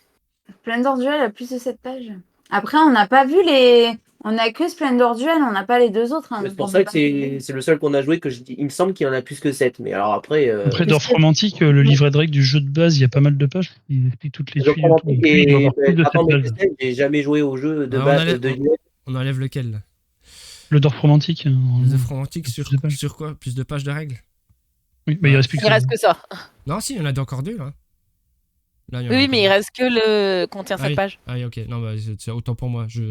Speaker 6: Splendor Duel a plus de 7 pages. Après, on n'a pas vu les. On a que Splendor Duel, on n'a pas les deux autres. Hein,
Speaker 2: C'est
Speaker 6: donc
Speaker 2: pour
Speaker 6: on
Speaker 2: ça
Speaker 6: peut
Speaker 2: que
Speaker 6: pas-
Speaker 2: c'est le seul qu'on a joué que il me semble qu'il y en a plus que 7. Mais alors après.
Speaker 4: Après Dorf Romantique, le livret de règles du jeu de base, il y a pas mal de pages qui expliquent toutes les
Speaker 2: Je
Speaker 4: tuiles et
Speaker 2: prends
Speaker 4: tout. Donc lui, il doit avoir plus de 7
Speaker 2: Charlatan de
Speaker 4: pages.
Speaker 2: Castel, j'ai jamais joué au jeu de
Speaker 1: Ah,
Speaker 2: base de duel.
Speaker 1: on enlève lequel là?
Speaker 4: Le Dorf Romantique.
Speaker 1: Les œufs romantiques sur...
Speaker 4: Plus de pages.
Speaker 1: sur quoi? Plus de pages de règles?
Speaker 4: Oui, bah, il reste plus que
Speaker 3: Il
Speaker 4: ça.
Speaker 3: reste que ça.
Speaker 1: Non, si, il y en a encore deux là. Là, il y en a
Speaker 3: Oui,
Speaker 1: encore
Speaker 3: mais il
Speaker 1: deux.
Speaker 3: reste que le contient
Speaker 1: Ah
Speaker 3: 7
Speaker 1: oui.
Speaker 3: pages.
Speaker 1: Ah oui, ok. Non, bah, c'est autant pour moi.
Speaker 6: Je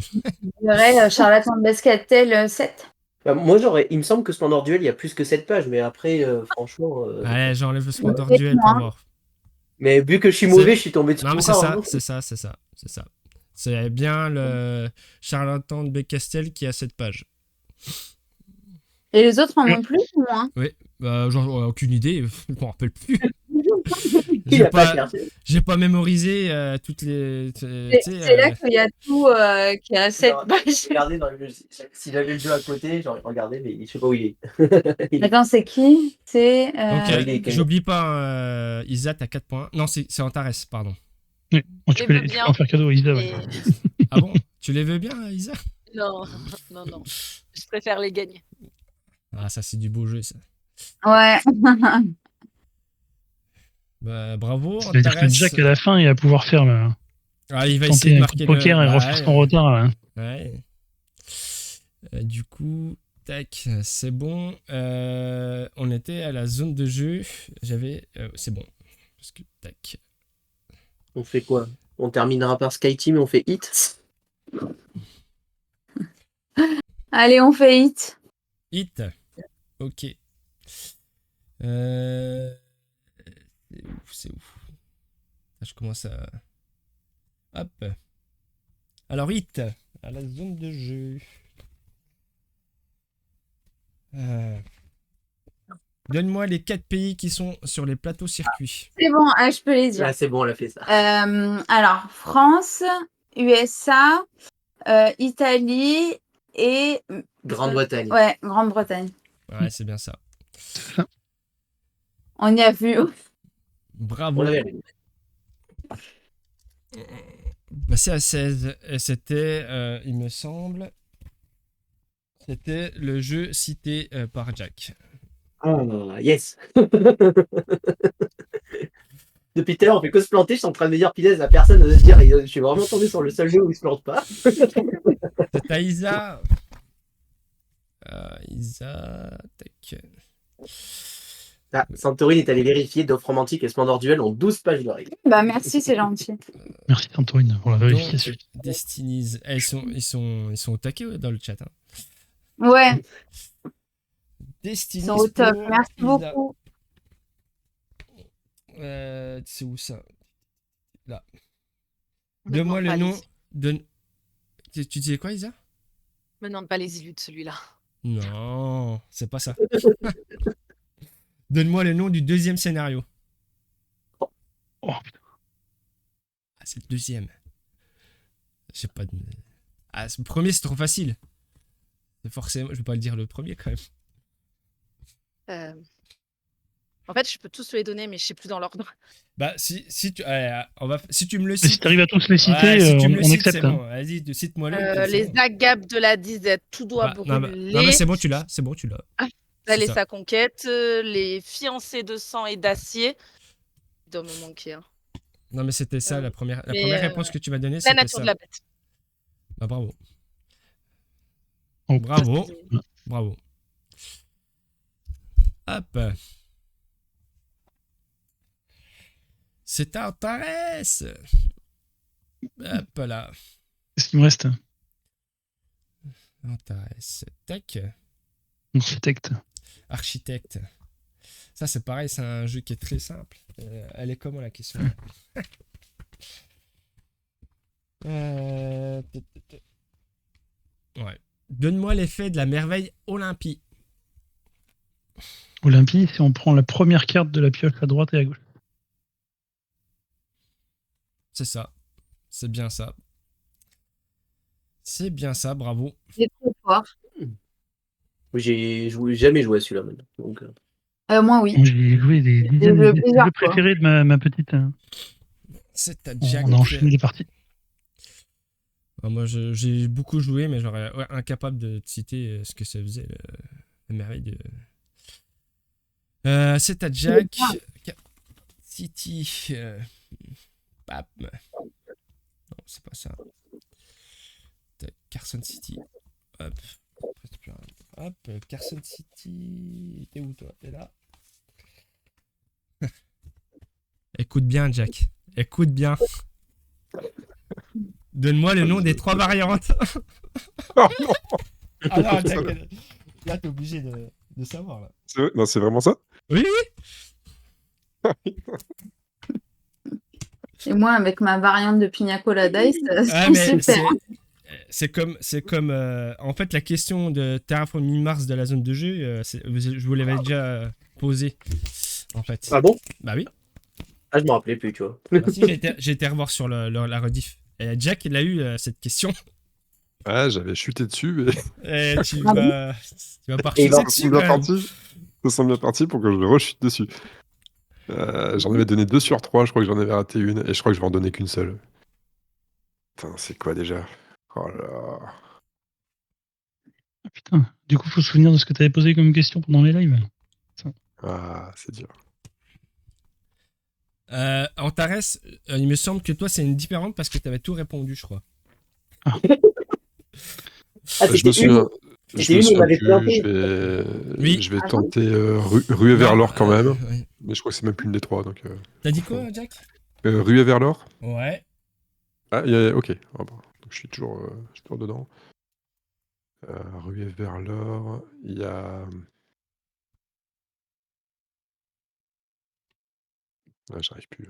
Speaker 6: dirais Charlatan de Castel 7.
Speaker 2: Bah, moi, il me semble que Splendor Duel, il y a plus que 7 pages. Mais après, franchement.
Speaker 1: Allez, j'enlève le Splendor
Speaker 6: Ouais,
Speaker 1: Duel
Speaker 6: moi.
Speaker 1: pour voir.
Speaker 2: Mais vu que je suis
Speaker 1: C'est-
Speaker 2: mauvais, je suis tombé dessus.
Speaker 1: Non, mais c'est
Speaker 2: encore,
Speaker 1: ça,
Speaker 2: hein.
Speaker 1: c'est ça, c'est ça, c'est ça. C'est bien le charlatan de Becastel qui a cette page.
Speaker 6: Et les autres en ont plus ou moins?
Speaker 1: Bah, genre, aucune idée, je m'en rappelle plus.
Speaker 2: Il
Speaker 1: J'ai
Speaker 2: a pas
Speaker 1: pas,
Speaker 2: cherché.
Speaker 1: j'ai pas mémorisé toutes les.
Speaker 6: C'est là qu'il y a tout qui a 7 pages.
Speaker 2: Regardez si j'avais le jeu à côté, j'aurais regardé, mais je sais pas où il est.
Speaker 6: Attends, c'est qui? C'est.
Speaker 1: Donc,
Speaker 2: il est-
Speaker 1: j'oublie pas, Isa, t'as 4 points. Non, c'est Antares, pardon.
Speaker 4: Oui. Bon, tu
Speaker 3: Je
Speaker 4: peux
Speaker 3: veux
Speaker 4: tu peux
Speaker 3: bien.
Speaker 4: en faire cadeau à Isa. Ouais.
Speaker 3: Et-
Speaker 1: Ah bon? Tu les veux bien, Isa?
Speaker 3: Non, non, non. Je préfère les gagner.
Speaker 1: Ah, ça, c'est du beau jeu, ça.
Speaker 6: Ouais.
Speaker 1: Bah, bravo,
Speaker 4: C'est-à-dire que
Speaker 1: Antares.
Speaker 4: Jack, à la fin, il va pouvoir faire le.
Speaker 1: Ah, il va
Speaker 4: tenter
Speaker 1: essayer de
Speaker 4: un
Speaker 1: marquer
Speaker 4: coup de poker
Speaker 1: le.
Speaker 4: et
Speaker 1: Bah,
Speaker 4: refaire son
Speaker 1: ouais.
Speaker 4: retard. Là.
Speaker 1: Ouais. Du coup, tac, c'est bon. On était à la zone de jeu. J'avais. C'est bon. Parce que, tac.
Speaker 2: On fait quoi? On terminera par Sky Team et on fait Hit.
Speaker 6: Allez, on fait hit.
Speaker 1: Hit. Ok. C'est où? Ah, je commence à. Hop. Alors, hit. À la zone de jeu. Donne-moi les 4 pays qui sont sur les plateaux circuits.
Speaker 6: C'est bon, je peux les dire.
Speaker 2: Ah, c'est bon, on a fait ça.
Speaker 6: Alors, France, USA, Italie et.
Speaker 2: Grande-Bretagne.
Speaker 6: Ouais, Grande-Bretagne.
Speaker 1: Ouais, c'est bien ça.
Speaker 6: On y a vu.
Speaker 1: Bravo.
Speaker 2: On avait
Speaker 1: Passé à 16. Et c'était, il me semble, c'était le jeu cité par Jack.
Speaker 2: Ah, yes. Depuis tout à l'heure, on fait que se planter. Je suis en train de me dire, Pinaise, la personne va se dire, je suis vraiment tombé sur le seul jeu où il se plante pas.
Speaker 1: C'est à Isa. Isa. Tac.
Speaker 2: Ah, Santorin est allé vérifier d'offres romantiques et Splendor Duel ont 12 pages de règles.
Speaker 6: Bah, merci, c'est gentil.
Speaker 4: Merci Santorine pour la
Speaker 1: Donc,
Speaker 4: vérification.
Speaker 1: Destinies. Ils sont au taquet dans le chat. Hein.
Speaker 6: Ouais,
Speaker 1: Destinies.
Speaker 6: ils sont au top.
Speaker 1: pour
Speaker 6: Merci
Speaker 1: Isa.
Speaker 6: beaucoup.
Speaker 1: C'est où ça? Là.
Speaker 3: Me
Speaker 1: Donne-moi
Speaker 3: demande
Speaker 1: le
Speaker 3: pas
Speaker 1: nom. Tu disais quoi, Isa?
Speaker 3: Me demande pas les élus de celui-là.
Speaker 1: Non, c'est pas ça. Donne-moi le nom du deuxième scénario.
Speaker 4: Oh, putain.
Speaker 1: Ah, c'est le deuxième. J'ai pas de. Ah, le premier, c'est trop facile. Forcément, je vais pas le dire le premier quand même.
Speaker 3: En fait, je peux tous les donner, mais je sais plus dans l'ordre.
Speaker 1: Bah, si tu me le
Speaker 4: Mais si
Speaker 1: cites.
Speaker 4: t'arrives à tous les citer,
Speaker 1: Ouais, si tu me
Speaker 4: on
Speaker 1: le cites,
Speaker 4: accepte.
Speaker 1: c'est bon. Vas-y, cite-moi le.
Speaker 3: Les agapes de la disette, tout doit
Speaker 1: Bah,
Speaker 3: brûler.
Speaker 1: non, mais c'est bon, tu l'as. C'est bon, tu l'as.
Speaker 3: Elle
Speaker 1: c'est
Speaker 3: et
Speaker 1: ça.
Speaker 3: sa conquête, les fiancés de sang et d'acier. Il doit me manquer. Hein.
Speaker 1: Non, mais c'était ça, la première réponse que tu m'as donnée,
Speaker 3: La
Speaker 1: c'était
Speaker 3: nature
Speaker 1: ça.
Speaker 3: de la bête.
Speaker 1: Bah, bravo.
Speaker 4: Oh,
Speaker 1: Bravo. Bravo. Hop. C'est Antares. Hop là.
Speaker 4: Qu'est-ce qu'il me reste?
Speaker 1: Antares. Tac.
Speaker 4: Architecte.
Speaker 1: Architecte. Ça, c'est pareil, c'est un jeu qui est très simple. Elle est comment la question? Ouais. Donne-moi l'effet de la merveille Olympie.
Speaker 4: Olympie, si on prend la première carte de la pioche à droite et à gauche.
Speaker 1: C'est ça. C'est bien ça. C'est bien ça, bravo.
Speaker 6: C'est trop fort.
Speaker 2: Jamais joué à celui-là maintenant. Donc,
Speaker 6: Moi, oui.
Speaker 4: J'ai joué des dizaines
Speaker 6: joué
Speaker 4: de c'est
Speaker 6: plusieurs
Speaker 4: le préféré de ma petite.
Speaker 1: C'est à Jack.
Speaker 4: On a enchaîné les parties.
Speaker 1: Moi, j'ai beaucoup joué, mais j'aurais incapable de te citer ce que ça faisait, la merveille de... c'est à Jack. City. Bam. Non, c'est pas ça. Carson City. Hop. Hop. Carson City. T'es où, toi? T'es là? Écoute bien, Jack. Écoute bien. Donne-moi le nom des 3 variantes.
Speaker 5: Oh non.
Speaker 1: Ah non, Jack, là, t'es obligé de savoir, là.
Speaker 5: Non, c'est vraiment ça?
Speaker 1: Oui.
Speaker 6: Et moi, avec ma variante de Pina Colada,
Speaker 1: Ah,
Speaker 6: c'est
Speaker 1: mais
Speaker 6: super.
Speaker 1: c'est comme en fait la question de Terraforming Mars de la zone de jeu, je vous l'avais déjà posée en fait.
Speaker 2: Ah bon?
Speaker 1: Bah oui.
Speaker 2: Ah, je m'en rappelais plus, tu vois.
Speaker 1: Bah si, j'ai été revoir sur la rediff. Et Jack, il a eu cette question.
Speaker 5: Ouais, j'avais chuté dessus.
Speaker 1: Et tu
Speaker 6: Ah
Speaker 1: vas pas
Speaker 2: Et il va-
Speaker 1: rechuter dessus, quand même.
Speaker 5: Ça semble bien parti pour que je rechute dessus. J'en avais donné 2 sur 3, je crois que j'en avais raté une, et je crois que je vais en donner qu'une seule. Putain, c'est quoi déjà? Oh là là.
Speaker 4: Ah, putain, du coup, faut se souvenir de ce que tu avais posé comme question pendant les lives.
Speaker 5: Ah, c'est dur.
Speaker 1: Antares, il me semble que toi c'est une différente parce que tu avais tout répondu, je crois.
Speaker 2: Ah,
Speaker 5: Je me
Speaker 2: c'était
Speaker 5: souviens.
Speaker 2: C'était
Speaker 5: Je me
Speaker 2: une où on
Speaker 5: souviens
Speaker 2: avait
Speaker 5: plus,
Speaker 2: planté.
Speaker 1: Oui.
Speaker 5: je vais
Speaker 6: Ah
Speaker 5: tenter Ruée vers l'or quand même,
Speaker 1: Ouais.
Speaker 5: mais je crois que c'est même plus une des 3. Donc,
Speaker 1: T'as dit quoi, Jack?
Speaker 5: Ruée vers l'or?
Speaker 1: Ouais.
Speaker 5: Ah, ok. Ah, bon. Donc, je suis toujours dedans. Ruée vers l'or, il y a... Ah, j'arrive plus.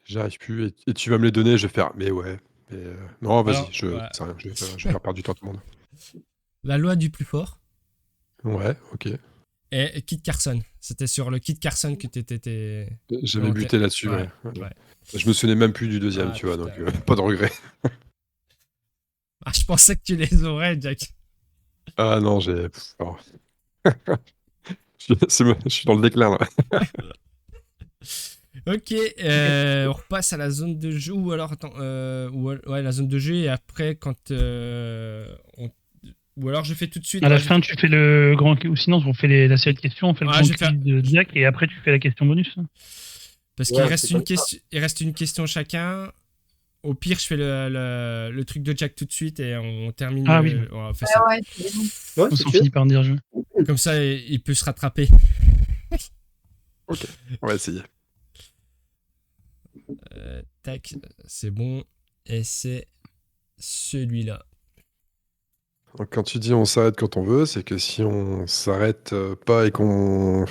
Speaker 5: J'arrive plus, et tu vas me les donner, je vais faire... Mais ouais. Non, vas-y,
Speaker 1: Alors,
Speaker 5: c'est
Speaker 1: ouais.
Speaker 5: rien, je vais faire perdre du temps à tout le monde.
Speaker 1: La loi du plus fort.
Speaker 5: Ouais, ok.
Speaker 1: Et Kit Carson. C'était sur le Kit Carson que t'étais.
Speaker 5: J'avais
Speaker 1: Non,
Speaker 5: buté là-dessus, ouais.
Speaker 1: ouais.
Speaker 5: Je me souvenais même plus du deuxième,
Speaker 1: Ah,
Speaker 5: tu vois,
Speaker 1: putain.
Speaker 5: donc pas de regret.
Speaker 1: Ah, je pensais que tu les aurais, Jack.
Speaker 5: Ah non, alors. Je suis dans le déclin, là.
Speaker 1: Ok, on repasse à la zone de jeu. Ou alors, attends, ouais, la zone de jeu. Et après, ou alors je fais tout de suite.
Speaker 4: À la
Speaker 1: ouais,
Speaker 4: fin, tu fais le grand... Ou sinon, on fait la série de questions, on fait le
Speaker 1: Ouais,
Speaker 4: grand
Speaker 1: je vais
Speaker 4: quiz de Jack, et après, tu fais la question bonus.
Speaker 1: Parce
Speaker 2: Ouais,
Speaker 1: qu'il reste
Speaker 2: c'est
Speaker 1: une
Speaker 2: comme ça.
Speaker 1: question. Il reste une question chacun. Au pire, je fais le truc de Jack tout de suite et on termine.
Speaker 4: Ah oui.
Speaker 1: On fait ça.
Speaker 6: Ouais, c'est bien.
Speaker 2: Ouais,
Speaker 4: On
Speaker 2: si
Speaker 4: s'en
Speaker 2: tu veux.
Speaker 4: finit par dire jeu.
Speaker 1: Comme ça, il peut se rattraper.
Speaker 5: Ok, on va essayer.
Speaker 1: Tac, c'est bon. Et c'est celui-là.
Speaker 5: Donc, quand tu dis on s'arrête quand on veut, c'est que si on s'arrête pas et qu'on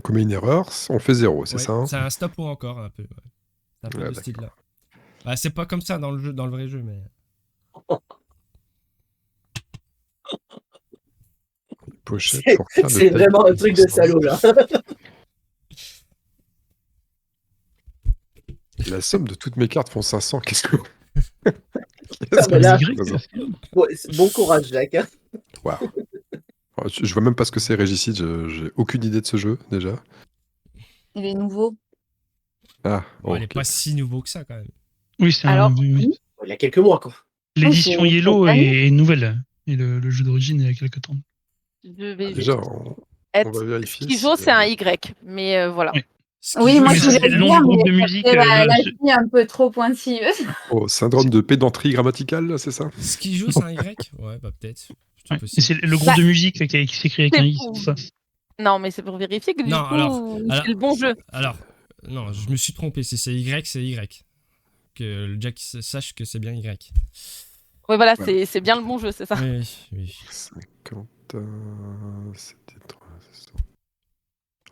Speaker 5: commet une erreur, on fait 0, c'est
Speaker 1: Ouais,
Speaker 5: ça, hein?
Speaker 1: c'est un stop ou encore un peu. Ouais. C'est un peu
Speaker 5: Ouais,
Speaker 1: de ce style-là. Bah, c'est pas comme ça dans le jeu, dans le vrai jeu, mais.
Speaker 5: Pochette
Speaker 2: C'est
Speaker 5: pour faire
Speaker 2: c'est vraiment un truc de salaud, là.
Speaker 5: La somme de toutes mes cartes font 500, qu'est-ce que...
Speaker 2: Ah, mais là- Bon courage, Jacques. Hein.
Speaker 5: Waouh. Je vois même pas ce que c'est Régicide, j'ai aucune idée de ce jeu, déjà.
Speaker 6: Il est nouveau.
Speaker 5: Ah,
Speaker 1: Bon, elle est
Speaker 5: ok.
Speaker 1: pas si nouveau que ça quand même.
Speaker 4: Oui, c'est
Speaker 6: Alors,
Speaker 4: oui.
Speaker 2: Il y a quelques mois, quoi.
Speaker 4: L'édition
Speaker 6: c'est
Speaker 4: Yellow
Speaker 6: cette
Speaker 4: est nouvelle. Et le jeu d'origine, il y a quelques temps.
Speaker 3: Je vais
Speaker 5: Déjà,
Speaker 3: juste
Speaker 5: on
Speaker 3: être.
Speaker 5: va vérifier.
Speaker 3: Skijo,
Speaker 5: si,
Speaker 3: c'est un Y, mais voilà.
Speaker 4: Oui.
Speaker 6: Oui, moi
Speaker 4: Mais
Speaker 6: je
Speaker 4: ça,
Speaker 6: voulais
Speaker 4: c'est
Speaker 6: le
Speaker 4: le nom
Speaker 6: dire,
Speaker 4: du groupe de
Speaker 6: mais
Speaker 4: musique.
Speaker 6: c'était la fille un peu trop pointilleuse.
Speaker 5: Oh, syndrome de pédanterie grammaticale, là, c'est ça?
Speaker 1: Ce qui joue, c'est un Y. Ouais, bah peut-être. C'est
Speaker 4: Ouais. Et
Speaker 1: possible.
Speaker 4: c'est le groupe de musique là, qui s'écrit avec
Speaker 3: C'est
Speaker 4: un I,
Speaker 3: pour-
Speaker 4: c'est ça.
Speaker 3: Non, mais c'est pour vérifier que du
Speaker 1: Non,
Speaker 3: coup,
Speaker 1: alors-
Speaker 3: c'est le bon jeu.
Speaker 1: Alors, non, je me suis trompé. Si c'est Y, c'est Y. Que le Jack sache que c'est bien Y.
Speaker 3: Oui, voilà,
Speaker 5: Ouais.
Speaker 3: c'est bien le bon jeu, c'est ça.
Speaker 1: Oui, oui.
Speaker 5: 50... C'était 300.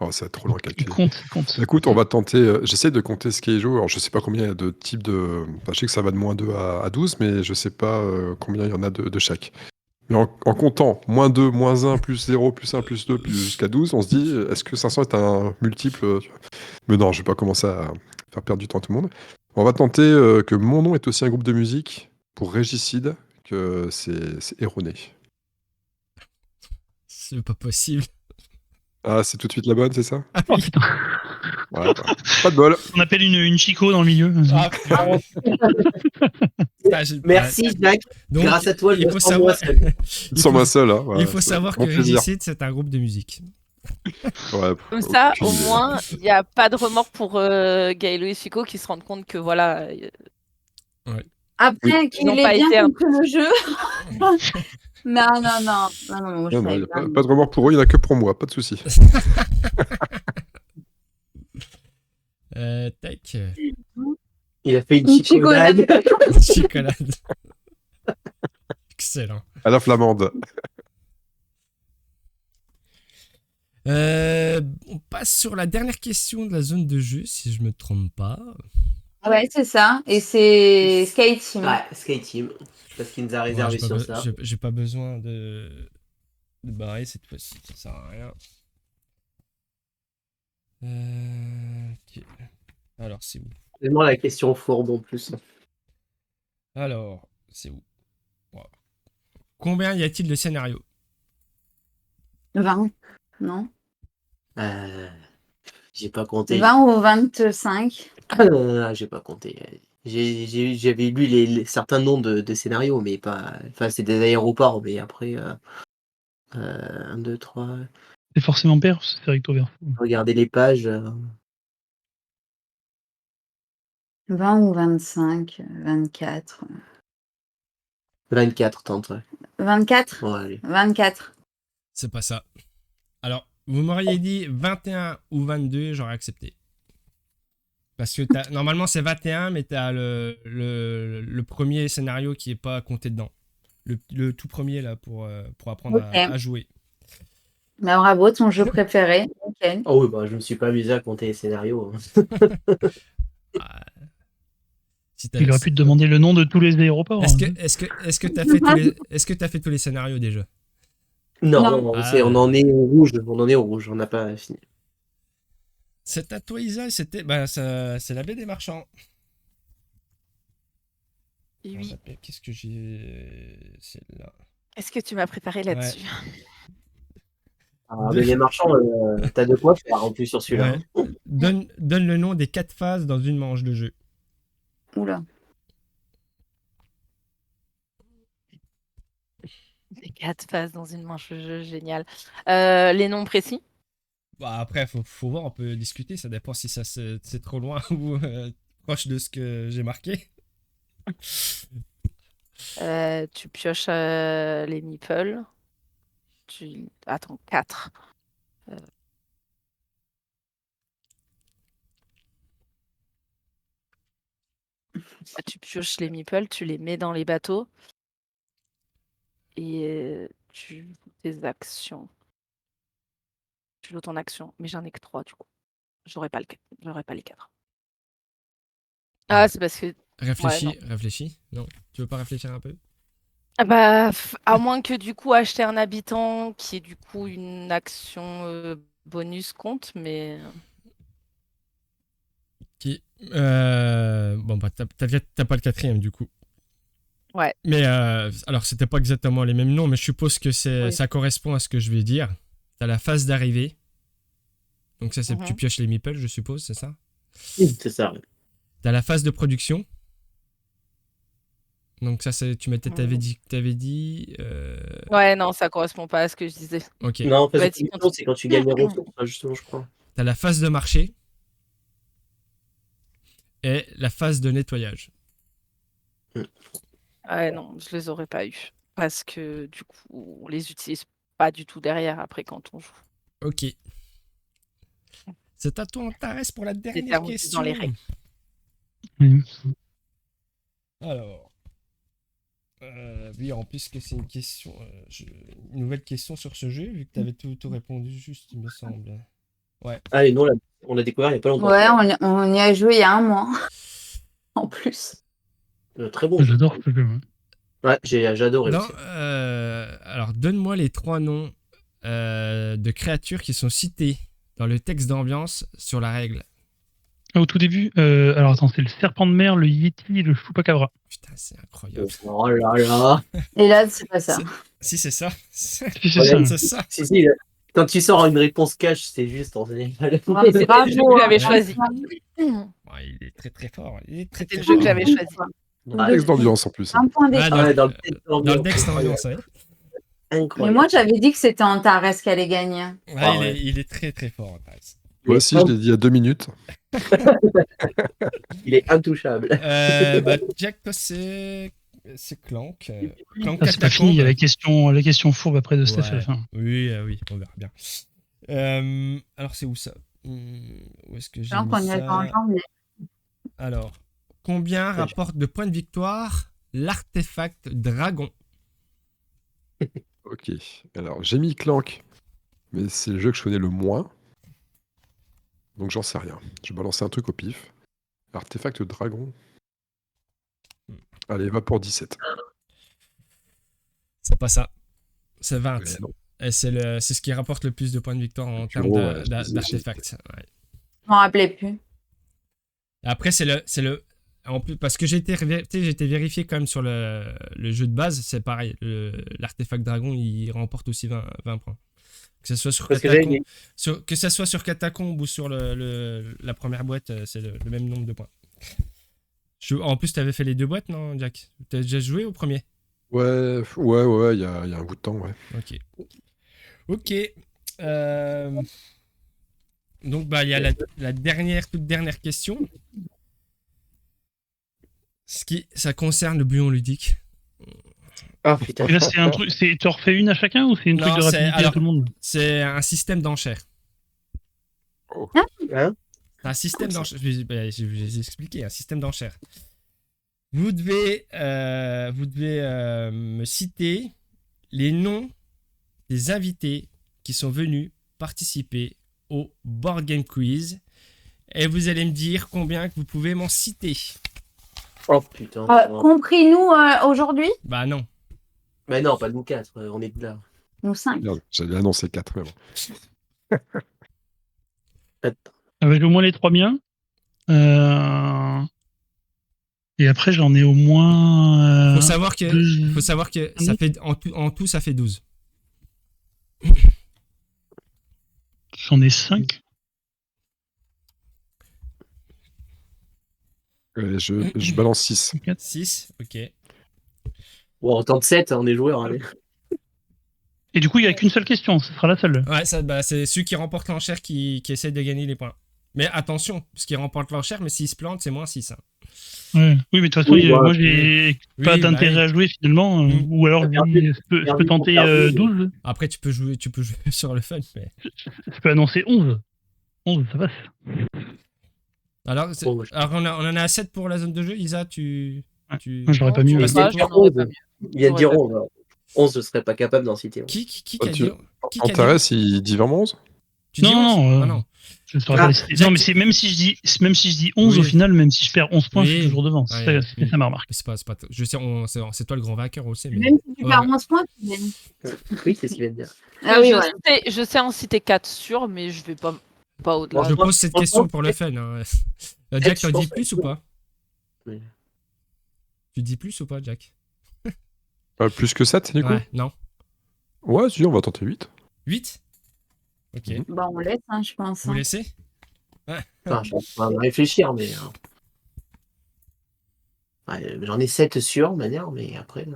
Speaker 5: Oh, c'est trop loin à
Speaker 4: Il
Speaker 5: calculer.
Speaker 4: compte.
Speaker 5: Écoute, on va tenter. J'essaie de compter ce qui est joué. Alors, je sais pas combien il y a de types de. Enfin, je sais que ça va de -2 à 12, mais je sais pas combien il y en a de chaque. Mais en comptant -2, -1, +0, +1, +2, plus jusqu'à 12, on se dit, est-ce que 500 est un multiple tu vois. Mais non, je vais pas commencer à faire perdre du temps à tout le monde. On va tenter que Mon nom est aussi un groupe de musique pour Régicide, que c'est erroné.
Speaker 1: C'est pas possible.
Speaker 5: Ah, c'est tout de suite la bonne, c'est ça?
Speaker 1: Ah
Speaker 4: Oh
Speaker 1: oui.
Speaker 4: putain.
Speaker 5: Ouais, bah, pas de bol.
Speaker 4: On appelle une Chico dans le milieu.
Speaker 1: Ah, putain. Ah,
Speaker 2: Merci Jacques.
Speaker 1: Donc,
Speaker 2: Grâce à toi, je
Speaker 1: il
Speaker 2: me
Speaker 1: faut
Speaker 2: sens
Speaker 1: savoir,
Speaker 2: moins seul.
Speaker 1: il
Speaker 5: Sans
Speaker 1: faut,
Speaker 5: moi seul, hein. Voilà,
Speaker 1: il faut
Speaker 5: c'est
Speaker 1: savoir que
Speaker 5: mon plaisir.
Speaker 1: Régicide, c'est un groupe de musique.
Speaker 5: Ouais,
Speaker 3: Comme ça,
Speaker 5: aucune
Speaker 3: au
Speaker 5: idée.
Speaker 3: moins, il n'y a pas de remords pour Gaëlo et Chico qui se rendent compte que voilà,
Speaker 6: Après
Speaker 3: Ils
Speaker 6: qu'il
Speaker 3: n'ont
Speaker 6: ait
Speaker 3: pas
Speaker 6: bien
Speaker 3: été
Speaker 6: compris le jeu. Non, moi, je
Speaker 5: Non, il
Speaker 6: savais
Speaker 5: n'y a
Speaker 6: pas.
Speaker 5: pas de remords pour eux, il n'y en a que pour moi, pas de souci.
Speaker 1: Tac.
Speaker 2: Il a fait une
Speaker 6: Une
Speaker 2: chicolade.
Speaker 1: Chocolade. Excellent.
Speaker 5: À la flamande.
Speaker 1: On passe sur la dernière question de la zone de jeu, si je me trompe pas.
Speaker 6: Ouais, c'est ça. Et c'est Skate Team.
Speaker 2: Ouais, Skate Team. Parce qu'il nous a réservé sur ça.
Speaker 1: J'ai pas besoin de barrer cette fois-ci, ça sert à rien. Ok. Alors, c'est où?
Speaker 2: Vraiment la question fourbe en plus.
Speaker 1: Alors, c'est où? Wow. Combien y a-t-il de scénarios?
Speaker 6: 20, non?
Speaker 2: J'ai pas compté.
Speaker 6: 20 ou 25.
Speaker 2: J'ai pas compté. J'avais lu certains noms de scénarios, mais pas. Enfin, c'est des aéroports, mais après. 1, 2, 3.
Speaker 4: C'est forcément père, c'est recto verso.
Speaker 2: Regardez les pages.
Speaker 6: 20 ou 25, 24.
Speaker 2: 24, tente. Ouais.
Speaker 6: 24?
Speaker 2: Ouais, allez.
Speaker 6: 24.
Speaker 1: C'est pas ça. Alors, vous m'auriez dit 21 ou 22, j'aurais accepté. Parce que normalement c'est 21, mais t'as le premier scénario qui est pas compté dedans. Le tout premier là pour apprendre
Speaker 6: Ok.
Speaker 1: à jouer.
Speaker 6: Bah, bravo, ton jeu préféré. Ok.
Speaker 2: Oh oui, bah, je me suis pas amusé à compter les scénarios.
Speaker 1: Ah, si t'as-
Speaker 4: Il aurait pu te demander le nom de tous les aéroports.
Speaker 1: Est-ce que t'as fait tous les scénarios déjà?
Speaker 2: Non,
Speaker 1: Ah.
Speaker 2: on en est au rouge. On en est au rouge. On n'a pas fini.
Speaker 1: C'est à toi Isa, c'est la baie des marchands.
Speaker 3: oui.
Speaker 1: Qu'est-ce que j'ai celle-là?
Speaker 3: Est-ce que tu m'as préparé là-dessus?
Speaker 2: Mais les marchands, t'as de quoi faire en plus sur celui-là.
Speaker 1: Ouais. Donne le nom des 4 phases dans une manche de jeu.
Speaker 6: Oula.
Speaker 3: Les 4 phases dans une manche de jeu, génial. Les noms précis?
Speaker 1: Bah après, faut voir, on peut discuter, ça dépend si c'est trop loin ou proche de ce que j'ai marqué.
Speaker 3: Tu pioches les meeples. Attends, 4. Tu pioches les meeples, tu les mets dans les bateaux. Et tu joues tes actions. Tu joues ton action, mais j'en ai que 3 du coup. J'aurais pas les 4. Ah, c'est parce que.
Speaker 1: Réfléchis. Non, tu veux pas réfléchir un peu?
Speaker 3: Ah bah, à moins que du coup acheter un habitant qui est du coup une action bonus compte, mais.
Speaker 1: Bon bah t'as pas le 4e du coup.
Speaker 3: Ouais.
Speaker 1: Mais alors c'était pas exactement les mêmes noms, mais je suppose que ça correspond à ce que je vais dire. T'as la phase d'arrivée. Donc ça c'est tu pioches les meeples, je suppose, c'est ça?
Speaker 2: C'est ça.
Speaker 1: T'as la phase de production. Donc ça c'est t'avais dit.
Speaker 3: Ouais, non, ça correspond pas à ce que je disais.
Speaker 1: Ok.
Speaker 2: Non, en fait,
Speaker 3: Ouais,
Speaker 2: c'est quand tu gagnes les ressources, justement, je crois.
Speaker 1: T'as la phase de marché et la phase de nettoyage.
Speaker 3: Ouais, non, je les aurais pas eu. Parce que du coup, on les utilise pas du tout derrière après quand on joue.
Speaker 1: Ok. C'est à toi, Antares, pour la dernière question.
Speaker 3: Dans les règles.
Speaker 1: Alors. Oui, en plus que c'est une question. Une nouvelle question sur ce jeu, vu que tu avais tout répondu juste, il me semble.
Speaker 2: Ah, et nous, on l'a découvert il n'y a pas longtemps.
Speaker 6: Ouais, on y a joué il y a un mois. En plus.
Speaker 2: Très bon.
Speaker 4: J'adore ce jeu.
Speaker 2: Ouais, j'adore
Speaker 1: Non,
Speaker 2: aussi.
Speaker 1: alors, donne-moi les 3 noms de créatures qui sont citées dans le texte d'ambiance sur la règle.
Speaker 4: Au tout début, alors attends, c'est le serpent de mer, le yeti et le chupacabra.
Speaker 1: Putain, c'est incroyable.
Speaker 2: Oh là là.
Speaker 6: Et là, c'est pas ça.
Speaker 1: Si, c'est ça.
Speaker 4: Si,
Speaker 2: Ouais,
Speaker 4: c'est ça.
Speaker 1: C'est ça.
Speaker 2: Si, quand tu sors une réponse cash, c'est juste en général.
Speaker 3: Et c'était le jeu que j'avais choisi.
Speaker 1: Ouais, il est très très fort. Il est très,
Speaker 3: C'était le
Speaker 1: très
Speaker 3: jeu que
Speaker 1: fort.
Speaker 3: j'avais choisi.
Speaker 2: Ouais,
Speaker 5: Texte d'ambiance en plus.
Speaker 6: Un point
Speaker 1: Ouais,
Speaker 6: d'écart.
Speaker 1: dans,
Speaker 2: dans le texte
Speaker 1: dans le texte d'ambiance, ouais.
Speaker 6: Mais
Speaker 2: Incroyable.
Speaker 6: moi, j'avais dit que c'était Antares qui allait gagner.
Speaker 1: Ouais,
Speaker 2: ouais.
Speaker 1: il est très très fort.
Speaker 5: Moi aussi, je l'ai dit il y a 2 minutes.
Speaker 2: Il est intouchable.
Speaker 1: Jack, toi, c'est Clank. Clank
Speaker 4: Ah, c'est pas fini, il y a la question fourbe après de Steph à la
Speaker 1: Ouais.
Speaker 4: fin.
Speaker 1: Oui, oui, on verra bien. Alors, c'est où ça? Où est-ce que j'ai
Speaker 6: Donc,
Speaker 1: mis
Speaker 6: on y a
Speaker 1: ça?
Speaker 6: en janvier.
Speaker 1: Alors, combien rapporte de points de victoire l'artefact dragon?
Speaker 5: Ok. Alors, j'ai mis Clank, mais c'est le jeu que je connais le moins. Donc, j'en sais rien. Je vais balancer un truc au pif. Artefact dragon. Allez, va pour 17.
Speaker 1: C'est pas ça. C'est 20.
Speaker 5: Mais non.
Speaker 1: Et c'est ce qui rapporte le plus de points de victoire en termes
Speaker 5: gros, ouais,
Speaker 1: d'artefacts. Ouais.
Speaker 6: Je m'en rappelais plus.
Speaker 1: Après, c'est le. En plus, parce que j'ai été vérifié quand même sur le jeu de base, c'est pareil. L'artefact dragon, il remporte aussi 20 points. Que ce soit sur
Speaker 2: Parce que
Speaker 1: Catacombe, que ça soit sur Catacombe ou sur la première boîte, c'est le même nombre de points. En plus, tu avais fait les 2 boîtes, non, Jack? Tu as déjà joué au premier?
Speaker 5: Ouais, il y a un bout de temps, ouais.
Speaker 1: Ok. Donc, il y a la toute dernière question. Ça concerne le bouillon ludique.
Speaker 2: Ah putain.
Speaker 4: Et là, c'est un truc, tu en refais une à chacun ou c'est une
Speaker 1: Non,
Speaker 4: truc de rapidité à
Speaker 1: alors-
Speaker 4: tout le monde?
Speaker 1: C'est un système d'enchères.
Speaker 2: Hein?
Speaker 1: Un système d'enchères. Je vais vous expliquer. Un système d'enchères. Vous devez me citer les noms des invités qui sont venus participer au Board Game Quiz. Et vous allez me dire combien que vous pouvez m'en citer.
Speaker 2: Oh putain.
Speaker 6: Compris nous aujourd'hui?
Speaker 1: Bah non.
Speaker 2: Mais non, pas nous 4, on est là.
Speaker 6: Nous 5.
Speaker 5: Merde, j'allais annoncer 4, mais bon.
Speaker 4: Avec au moins les 3 miens. Et après, j'en ai au moins.
Speaker 1: Faut savoir que
Speaker 4: deux-
Speaker 1: ça fait en tout ça fait 12.
Speaker 4: J'en ai 5.
Speaker 5: Je balance 6.
Speaker 1: 6, ok.
Speaker 2: Bon, on tente 7, on est joueurs. Allez.
Speaker 4: Et du coup, il n'y a qu'une seule question, ce sera la seule.
Speaker 1: Ouais, c'est celui qui remporte l'enchère qui essaie de gagner les points. Mais attention, parce qu'il remporte l'enchère, mais s'il se plante, c'est moins 6. Hein.
Speaker 4: Ouais. Oui, mais de toute façon,
Speaker 2: Oui,
Speaker 4: moi, j'ai pas
Speaker 1: Oui,
Speaker 4: d'intérêt
Speaker 1: bah oui.
Speaker 4: à jouer finalement. Ou alors, je peux tenter 12.
Speaker 1: Après, tu peux jouer sur le fun. Mais...
Speaker 4: Je peux annoncer 11. 11, ça passe.
Speaker 1: Alors,
Speaker 2: Bon,
Speaker 1: on en a à 7 pour la zone de jeu. Isa,
Speaker 4: Moi, je l'aurais pas mieux.
Speaker 1: restes
Speaker 3: Pas,
Speaker 1: autour.
Speaker 3: j'en aurais pas mieux.
Speaker 2: Il vient de dire 11. 11, je serais pas capable d'en citer.
Speaker 1: Qui
Speaker 5: Oh,
Speaker 1: a
Speaker 5: tu-
Speaker 1: dit qui a dit-
Speaker 5: Antares, il dit vraiment 11?
Speaker 1: Tu dis 11?
Speaker 4: Non,
Speaker 1: non.
Speaker 4: Je ne saurais pas les citer. Non, mais c'est même si je dis 11
Speaker 1: Oui.
Speaker 4: au final, même si je perds 11 points, je
Speaker 1: Oui.
Speaker 4: suis toujours devant.
Speaker 1: Ouais,
Speaker 4: C'est ça ma remarque.
Speaker 1: Mais c'est pas je sais, c'est toi le grand vainqueur aussi. Mais...
Speaker 6: Même si tu
Speaker 1: Ouais.
Speaker 6: perds 11 points, tu gagnes.
Speaker 2: Oui, c'est ce qu'il vient de dire.
Speaker 6: Ah oui,
Speaker 3: je,
Speaker 6: ouais.
Speaker 3: sais, je sais en citer 4 sûrs, mais je vais pas au-delà.
Speaker 1: Je pose cette
Speaker 2: franchement,
Speaker 1: question pour le fun. Hein. Jack, tu en
Speaker 2: je
Speaker 1: dis
Speaker 2: pense
Speaker 1: plus ou pas?
Speaker 2: Oui.
Speaker 1: Tu dis plus ou pas, Jack?
Speaker 5: Plus que 7, du coup?
Speaker 1: Ouais, non.
Speaker 5: Ouais, si, on va tenter 8.
Speaker 1: 8? Ok.
Speaker 5: Mhm.
Speaker 6: Bah, on laisse, hein, je pense.
Speaker 1: Vous
Speaker 6: hein.
Speaker 1: laissez?
Speaker 2: Enfin, je vais pas réfléchir, mais. Ouais, j'en ai 7 sûrs, de manière, mais après.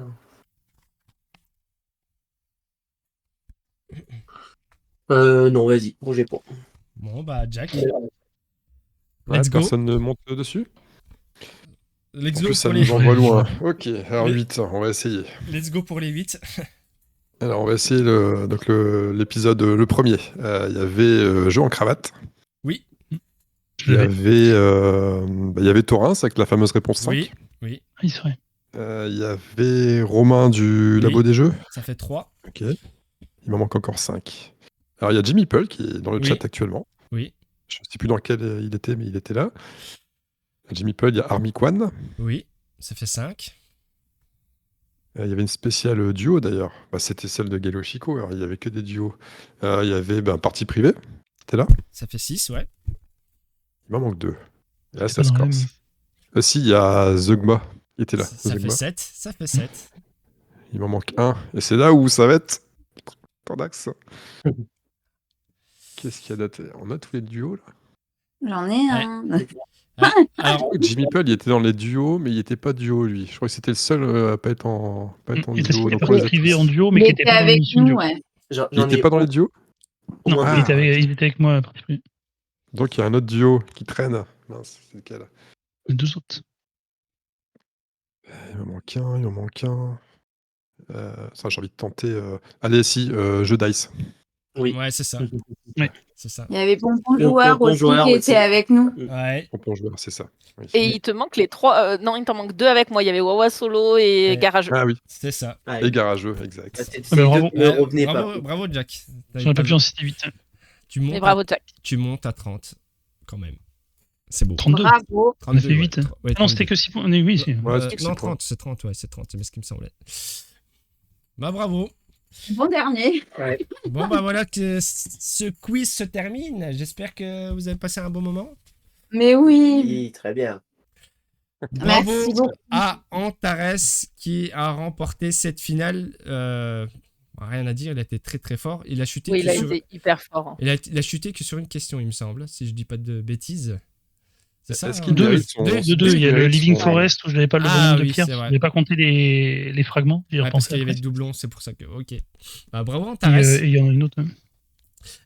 Speaker 2: Non, vas-y, bougez pas.
Speaker 1: Bon, bah, Jack.
Speaker 5: Ouais,
Speaker 1: Let's go.
Speaker 5: personne ne monte dessus?
Speaker 1: Let's
Speaker 5: En
Speaker 1: go
Speaker 5: plus, ça
Speaker 1: pour
Speaker 5: nous
Speaker 1: les...
Speaker 5: envoie loin. Ok, alors
Speaker 1: Les-
Speaker 5: 8, on va essayer.
Speaker 1: Let's go pour les 8.
Speaker 5: Alors, on va essayer l'épisode, le premier. Il y avait Jeu en cravate.
Speaker 1: Oui,
Speaker 4: Je
Speaker 5: Il y
Speaker 4: l'avais.
Speaker 5: avait, il y avait Torins avec la fameuse réponse 5.
Speaker 1: oui, oui.
Speaker 4: Ah, il serait.
Speaker 5: Il y avait Romain du
Speaker 1: Oui.
Speaker 5: Labo des Jeux.
Speaker 1: Ça fait 3.
Speaker 5: Ok. Il m'en manque encore 5. Alors, il y a Jimmy Peul qui est dans le
Speaker 1: Oui.
Speaker 5: chat actuellement.
Speaker 1: Oui,
Speaker 5: Je ne sais plus dans lequel il était, mais il était là. Jim Meeple, il y a Army Kwan.
Speaker 1: oui, ça fait 5.
Speaker 5: Il y avait une spéciale duo d'ailleurs. Bah, c'était celle de Galo Chico. Alors, il n'y avait que des duos. Il y avait Partie Privée. T'es là?
Speaker 1: Ça fait 6, ouais.
Speaker 5: Il m'en manque 2. Et là,
Speaker 4: C'est
Speaker 5: ça
Speaker 4: pas
Speaker 5: se
Speaker 4: dans la
Speaker 5: corse.
Speaker 4: même.
Speaker 5: Si, il y a Zeugma. Il était là.
Speaker 1: Ça fait
Speaker 5: Zeugma.
Speaker 1: 7. Ça fait 7.
Speaker 5: Il m'en manque 1. Et c'est là où ça va être tendax. Qu'est-ce qu'il y a d'autre? On a tous les duos là.
Speaker 6: J'en ai un.
Speaker 1: Ah, alors,
Speaker 5: Jimmy Pearl, il était dans les duos, mais il n'était pas duo lui. Je crois que c'était le seul à pas être en
Speaker 4: Il était
Speaker 5: duo.
Speaker 4: sur les
Speaker 5: Donc, on
Speaker 4: parties
Speaker 5: les a
Speaker 4: privées
Speaker 5: tous.
Speaker 4: en duo, mais
Speaker 6: Il
Speaker 4: qui n'était
Speaker 6: était
Speaker 4: pas dans
Speaker 6: avec
Speaker 4: l'émission
Speaker 6: nous,
Speaker 4: duo.
Speaker 6: ouais.
Speaker 5: Il
Speaker 2: J'en
Speaker 5: n'était
Speaker 2: ai
Speaker 5: pas dans les duos?
Speaker 2: au
Speaker 4: Non,
Speaker 2: moins
Speaker 4: il
Speaker 2: deux.
Speaker 4: était avec moi à partie privée.
Speaker 5: Donc il y a un autre duo qui traîne. Mince, c'est lequel?
Speaker 4: Les 2 autres.
Speaker 5: Il m'en manque un, il m'en manque un. Ça, j'ai envie de tenter. Allez, si, jeu dice.
Speaker 2: Oui.
Speaker 1: ouais, c'est ça.
Speaker 4: Ouais.
Speaker 1: C'est ça.
Speaker 6: Il y avait Pompon
Speaker 2: Le
Speaker 6: Joueur
Speaker 2: Pompon
Speaker 6: aussi
Speaker 2: Joueur
Speaker 6: qui
Speaker 2: aussi.
Speaker 6: était avec nous.
Speaker 1: Ouais.
Speaker 5: Pompon joueur, c'est ça. Oui.
Speaker 3: Et il te manque les 3. Non, il t'en manque 2 avec moi. Il y avait Wawa Solo et
Speaker 1: Ouais.
Speaker 3: Garageux.
Speaker 5: Ah oui,
Speaker 1: C'est ça.
Speaker 2: Ouais.
Speaker 5: et garageux, exact.
Speaker 2: C'est
Speaker 4: Ah, mais
Speaker 2: les deux
Speaker 4: bravo.
Speaker 2: qui ne revenaient
Speaker 1: bravo,
Speaker 2: pas.
Speaker 1: bravo, Jack.
Speaker 4: J'aurais pas pu en citer 8.
Speaker 1: Tu montes,
Speaker 3: Et bravo, Jack.
Speaker 1: tu montes à 30, quand même. C'est beau.
Speaker 4: 32.
Speaker 6: Bravo.
Speaker 1: 32,
Speaker 4: fait
Speaker 1: ouais.
Speaker 4: 8.
Speaker 1: Ouais,
Speaker 4: Ah non,
Speaker 1: 32.
Speaker 4: c'était que 6 points. Oui, si.
Speaker 5: Ouais, c'est que
Speaker 1: non,
Speaker 5: c'est
Speaker 1: 30, c'est 30, ouais, c'est 30, c'est ce qui me semblait. Bah, bravo.
Speaker 6: Bon dernier.
Speaker 2: Ouais.
Speaker 1: Bon, bah voilà que ce quiz se termine. J'espère que vous avez passé un bon moment.
Speaker 6: Mais oui.
Speaker 2: Oui, très bien.
Speaker 1: Bravo
Speaker 6: Merci beaucoup.
Speaker 1: à Antares qui a remporté cette finale. Rien à dire, il a été très très fort. Il a chuté,
Speaker 3: Oui,
Speaker 1: que
Speaker 3: il a
Speaker 1: sur...
Speaker 3: été hyper fort. hein.
Speaker 1: il a chuté que sur une question, il me semble, si je dis pas de bêtises. C'est ça
Speaker 5: Est-ce
Speaker 1: hein
Speaker 5: qu'il
Speaker 4: Deux,
Speaker 5: mérite son-
Speaker 1: deux,
Speaker 5: est-ce
Speaker 4: De 2, il y a
Speaker 5: qu'il
Speaker 4: le
Speaker 5: mérite
Speaker 4: Living
Speaker 5: son-
Speaker 4: Forest où je n'avais pas le bon
Speaker 1: Ah
Speaker 4: nombre de
Speaker 1: oui,
Speaker 4: pierres.
Speaker 1: c'est
Speaker 4: Je
Speaker 1: vrai.
Speaker 4: n'avais pas compté les fragments. J'y ai
Speaker 1: Ouais, parce
Speaker 4: repensé
Speaker 1: qu'il y avait
Speaker 4: après.
Speaker 1: le doublon, c'est pour ça que. Ok. Bah, bravo
Speaker 4: Et
Speaker 1: Antares.
Speaker 4: il y en a une autre. hein.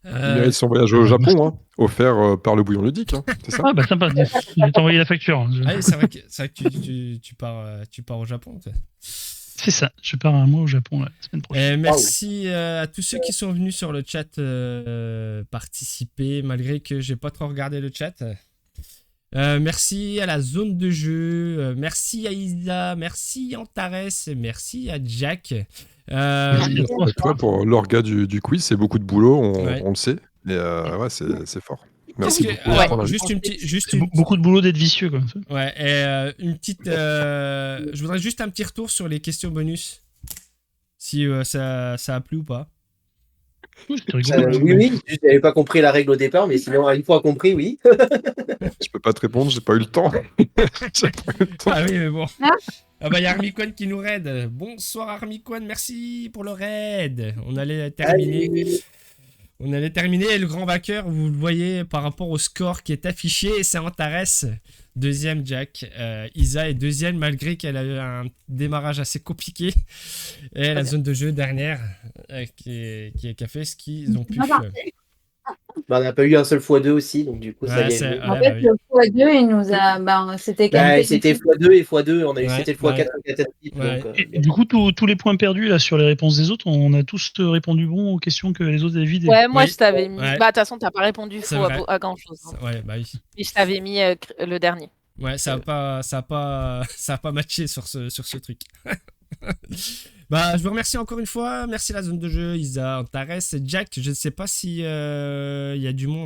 Speaker 5: Il mérite son voyage au Japon, hein, offert par le bouillon ludique, hein, c'est ça?
Speaker 4: Ah bah sympa. Je vais t'envoyer la facture.
Speaker 1: Ah oui, c'est vrai que tu pars au Japon. Toi.
Speaker 4: C'est ça. Je pars un mois au Japon la semaine prochaine.
Speaker 1: Merci à tous ceux qui sont venus sur le chat participer, malgré que j'ai pas trop regardé le chat. Merci à la zone de jeu, merci à Isa, merci Antares, merci à Jack.
Speaker 4: Merci à toi.
Speaker 5: Toi, pour l'orga du quiz, c'est beaucoup de boulot,
Speaker 1: Ouais.
Speaker 5: on le sait. Et ouais, c'est fort.
Speaker 1: Qu'est-ce
Speaker 5: Merci
Speaker 1: que-
Speaker 5: beaucoup.
Speaker 1: alors,
Speaker 5: pour l'invitation.
Speaker 1: juste
Speaker 4: C'est
Speaker 1: une,
Speaker 4: beaucoup de boulot d'être vicieux comme ça.
Speaker 1: ouais, et, une petite. Je voudrais juste un petit retour sur les questions bonus, si ça a plu ou pas.
Speaker 4: Oui, c'était rigolo.
Speaker 2: Oui, je n'avais pas compris la règle au départ, mais sinon, une fois compris, oui.
Speaker 5: Je peux pas te répondre, j'ai pas eu le temps. J'ai pas eu le temps.
Speaker 1: Ah oui, mais bon. Ah bah, il y a Armiquan qui nous raid. Bonsoir Armiquan, merci pour le raid. On allait terminer.
Speaker 2: Allez.
Speaker 1: On allait terminer. Et le grand vainqueur, vous le voyez par rapport au score qui est affiché, c'est Antares. Deuxième, Jack. Isa est deuxième, malgré qu'elle a eu un démarrage assez compliqué. Et la zone de jeu dernière, qui a fait ce qu'ils ont pu.
Speaker 6: Ah, parfait.
Speaker 2: Bah, on n'a pas eu un seul x2 aussi, donc du coup, ça
Speaker 1: Ouais,
Speaker 2: vient.
Speaker 1: c'est-
Speaker 6: En
Speaker 1: ouais,
Speaker 6: fait,
Speaker 1: bah oui.
Speaker 6: le x2, il nous a. Bah, c'était
Speaker 2: Bah,
Speaker 6: capté.
Speaker 2: c'était x2 et x2, on a eu
Speaker 1: Ouais,
Speaker 2: c'était le
Speaker 1: ouais.
Speaker 2: x4 et x4.
Speaker 1: Ouais.
Speaker 2: Donc,
Speaker 4: Et du coup, tous les points perdus là sur les réponses des autres, on a tous répondu bon aux questions que les autres avaient vidées.
Speaker 3: Ouais, moi
Speaker 1: Oui.
Speaker 3: je t'avais mis.
Speaker 1: Ouais.
Speaker 3: Bah, de toute façon, t'as pas répondu
Speaker 1: C'est
Speaker 3: faux
Speaker 1: vrai.
Speaker 3: à grand chose.
Speaker 1: Ouais, bah oui.
Speaker 3: Et je t'avais mis le dernier.
Speaker 1: Ouais, ça a pas matché sur ce truc. Bah, je vous remercie encore une fois. Merci la zone de jeu, Isa, Antares, Jack. Je ne sais pas si il y a du monde.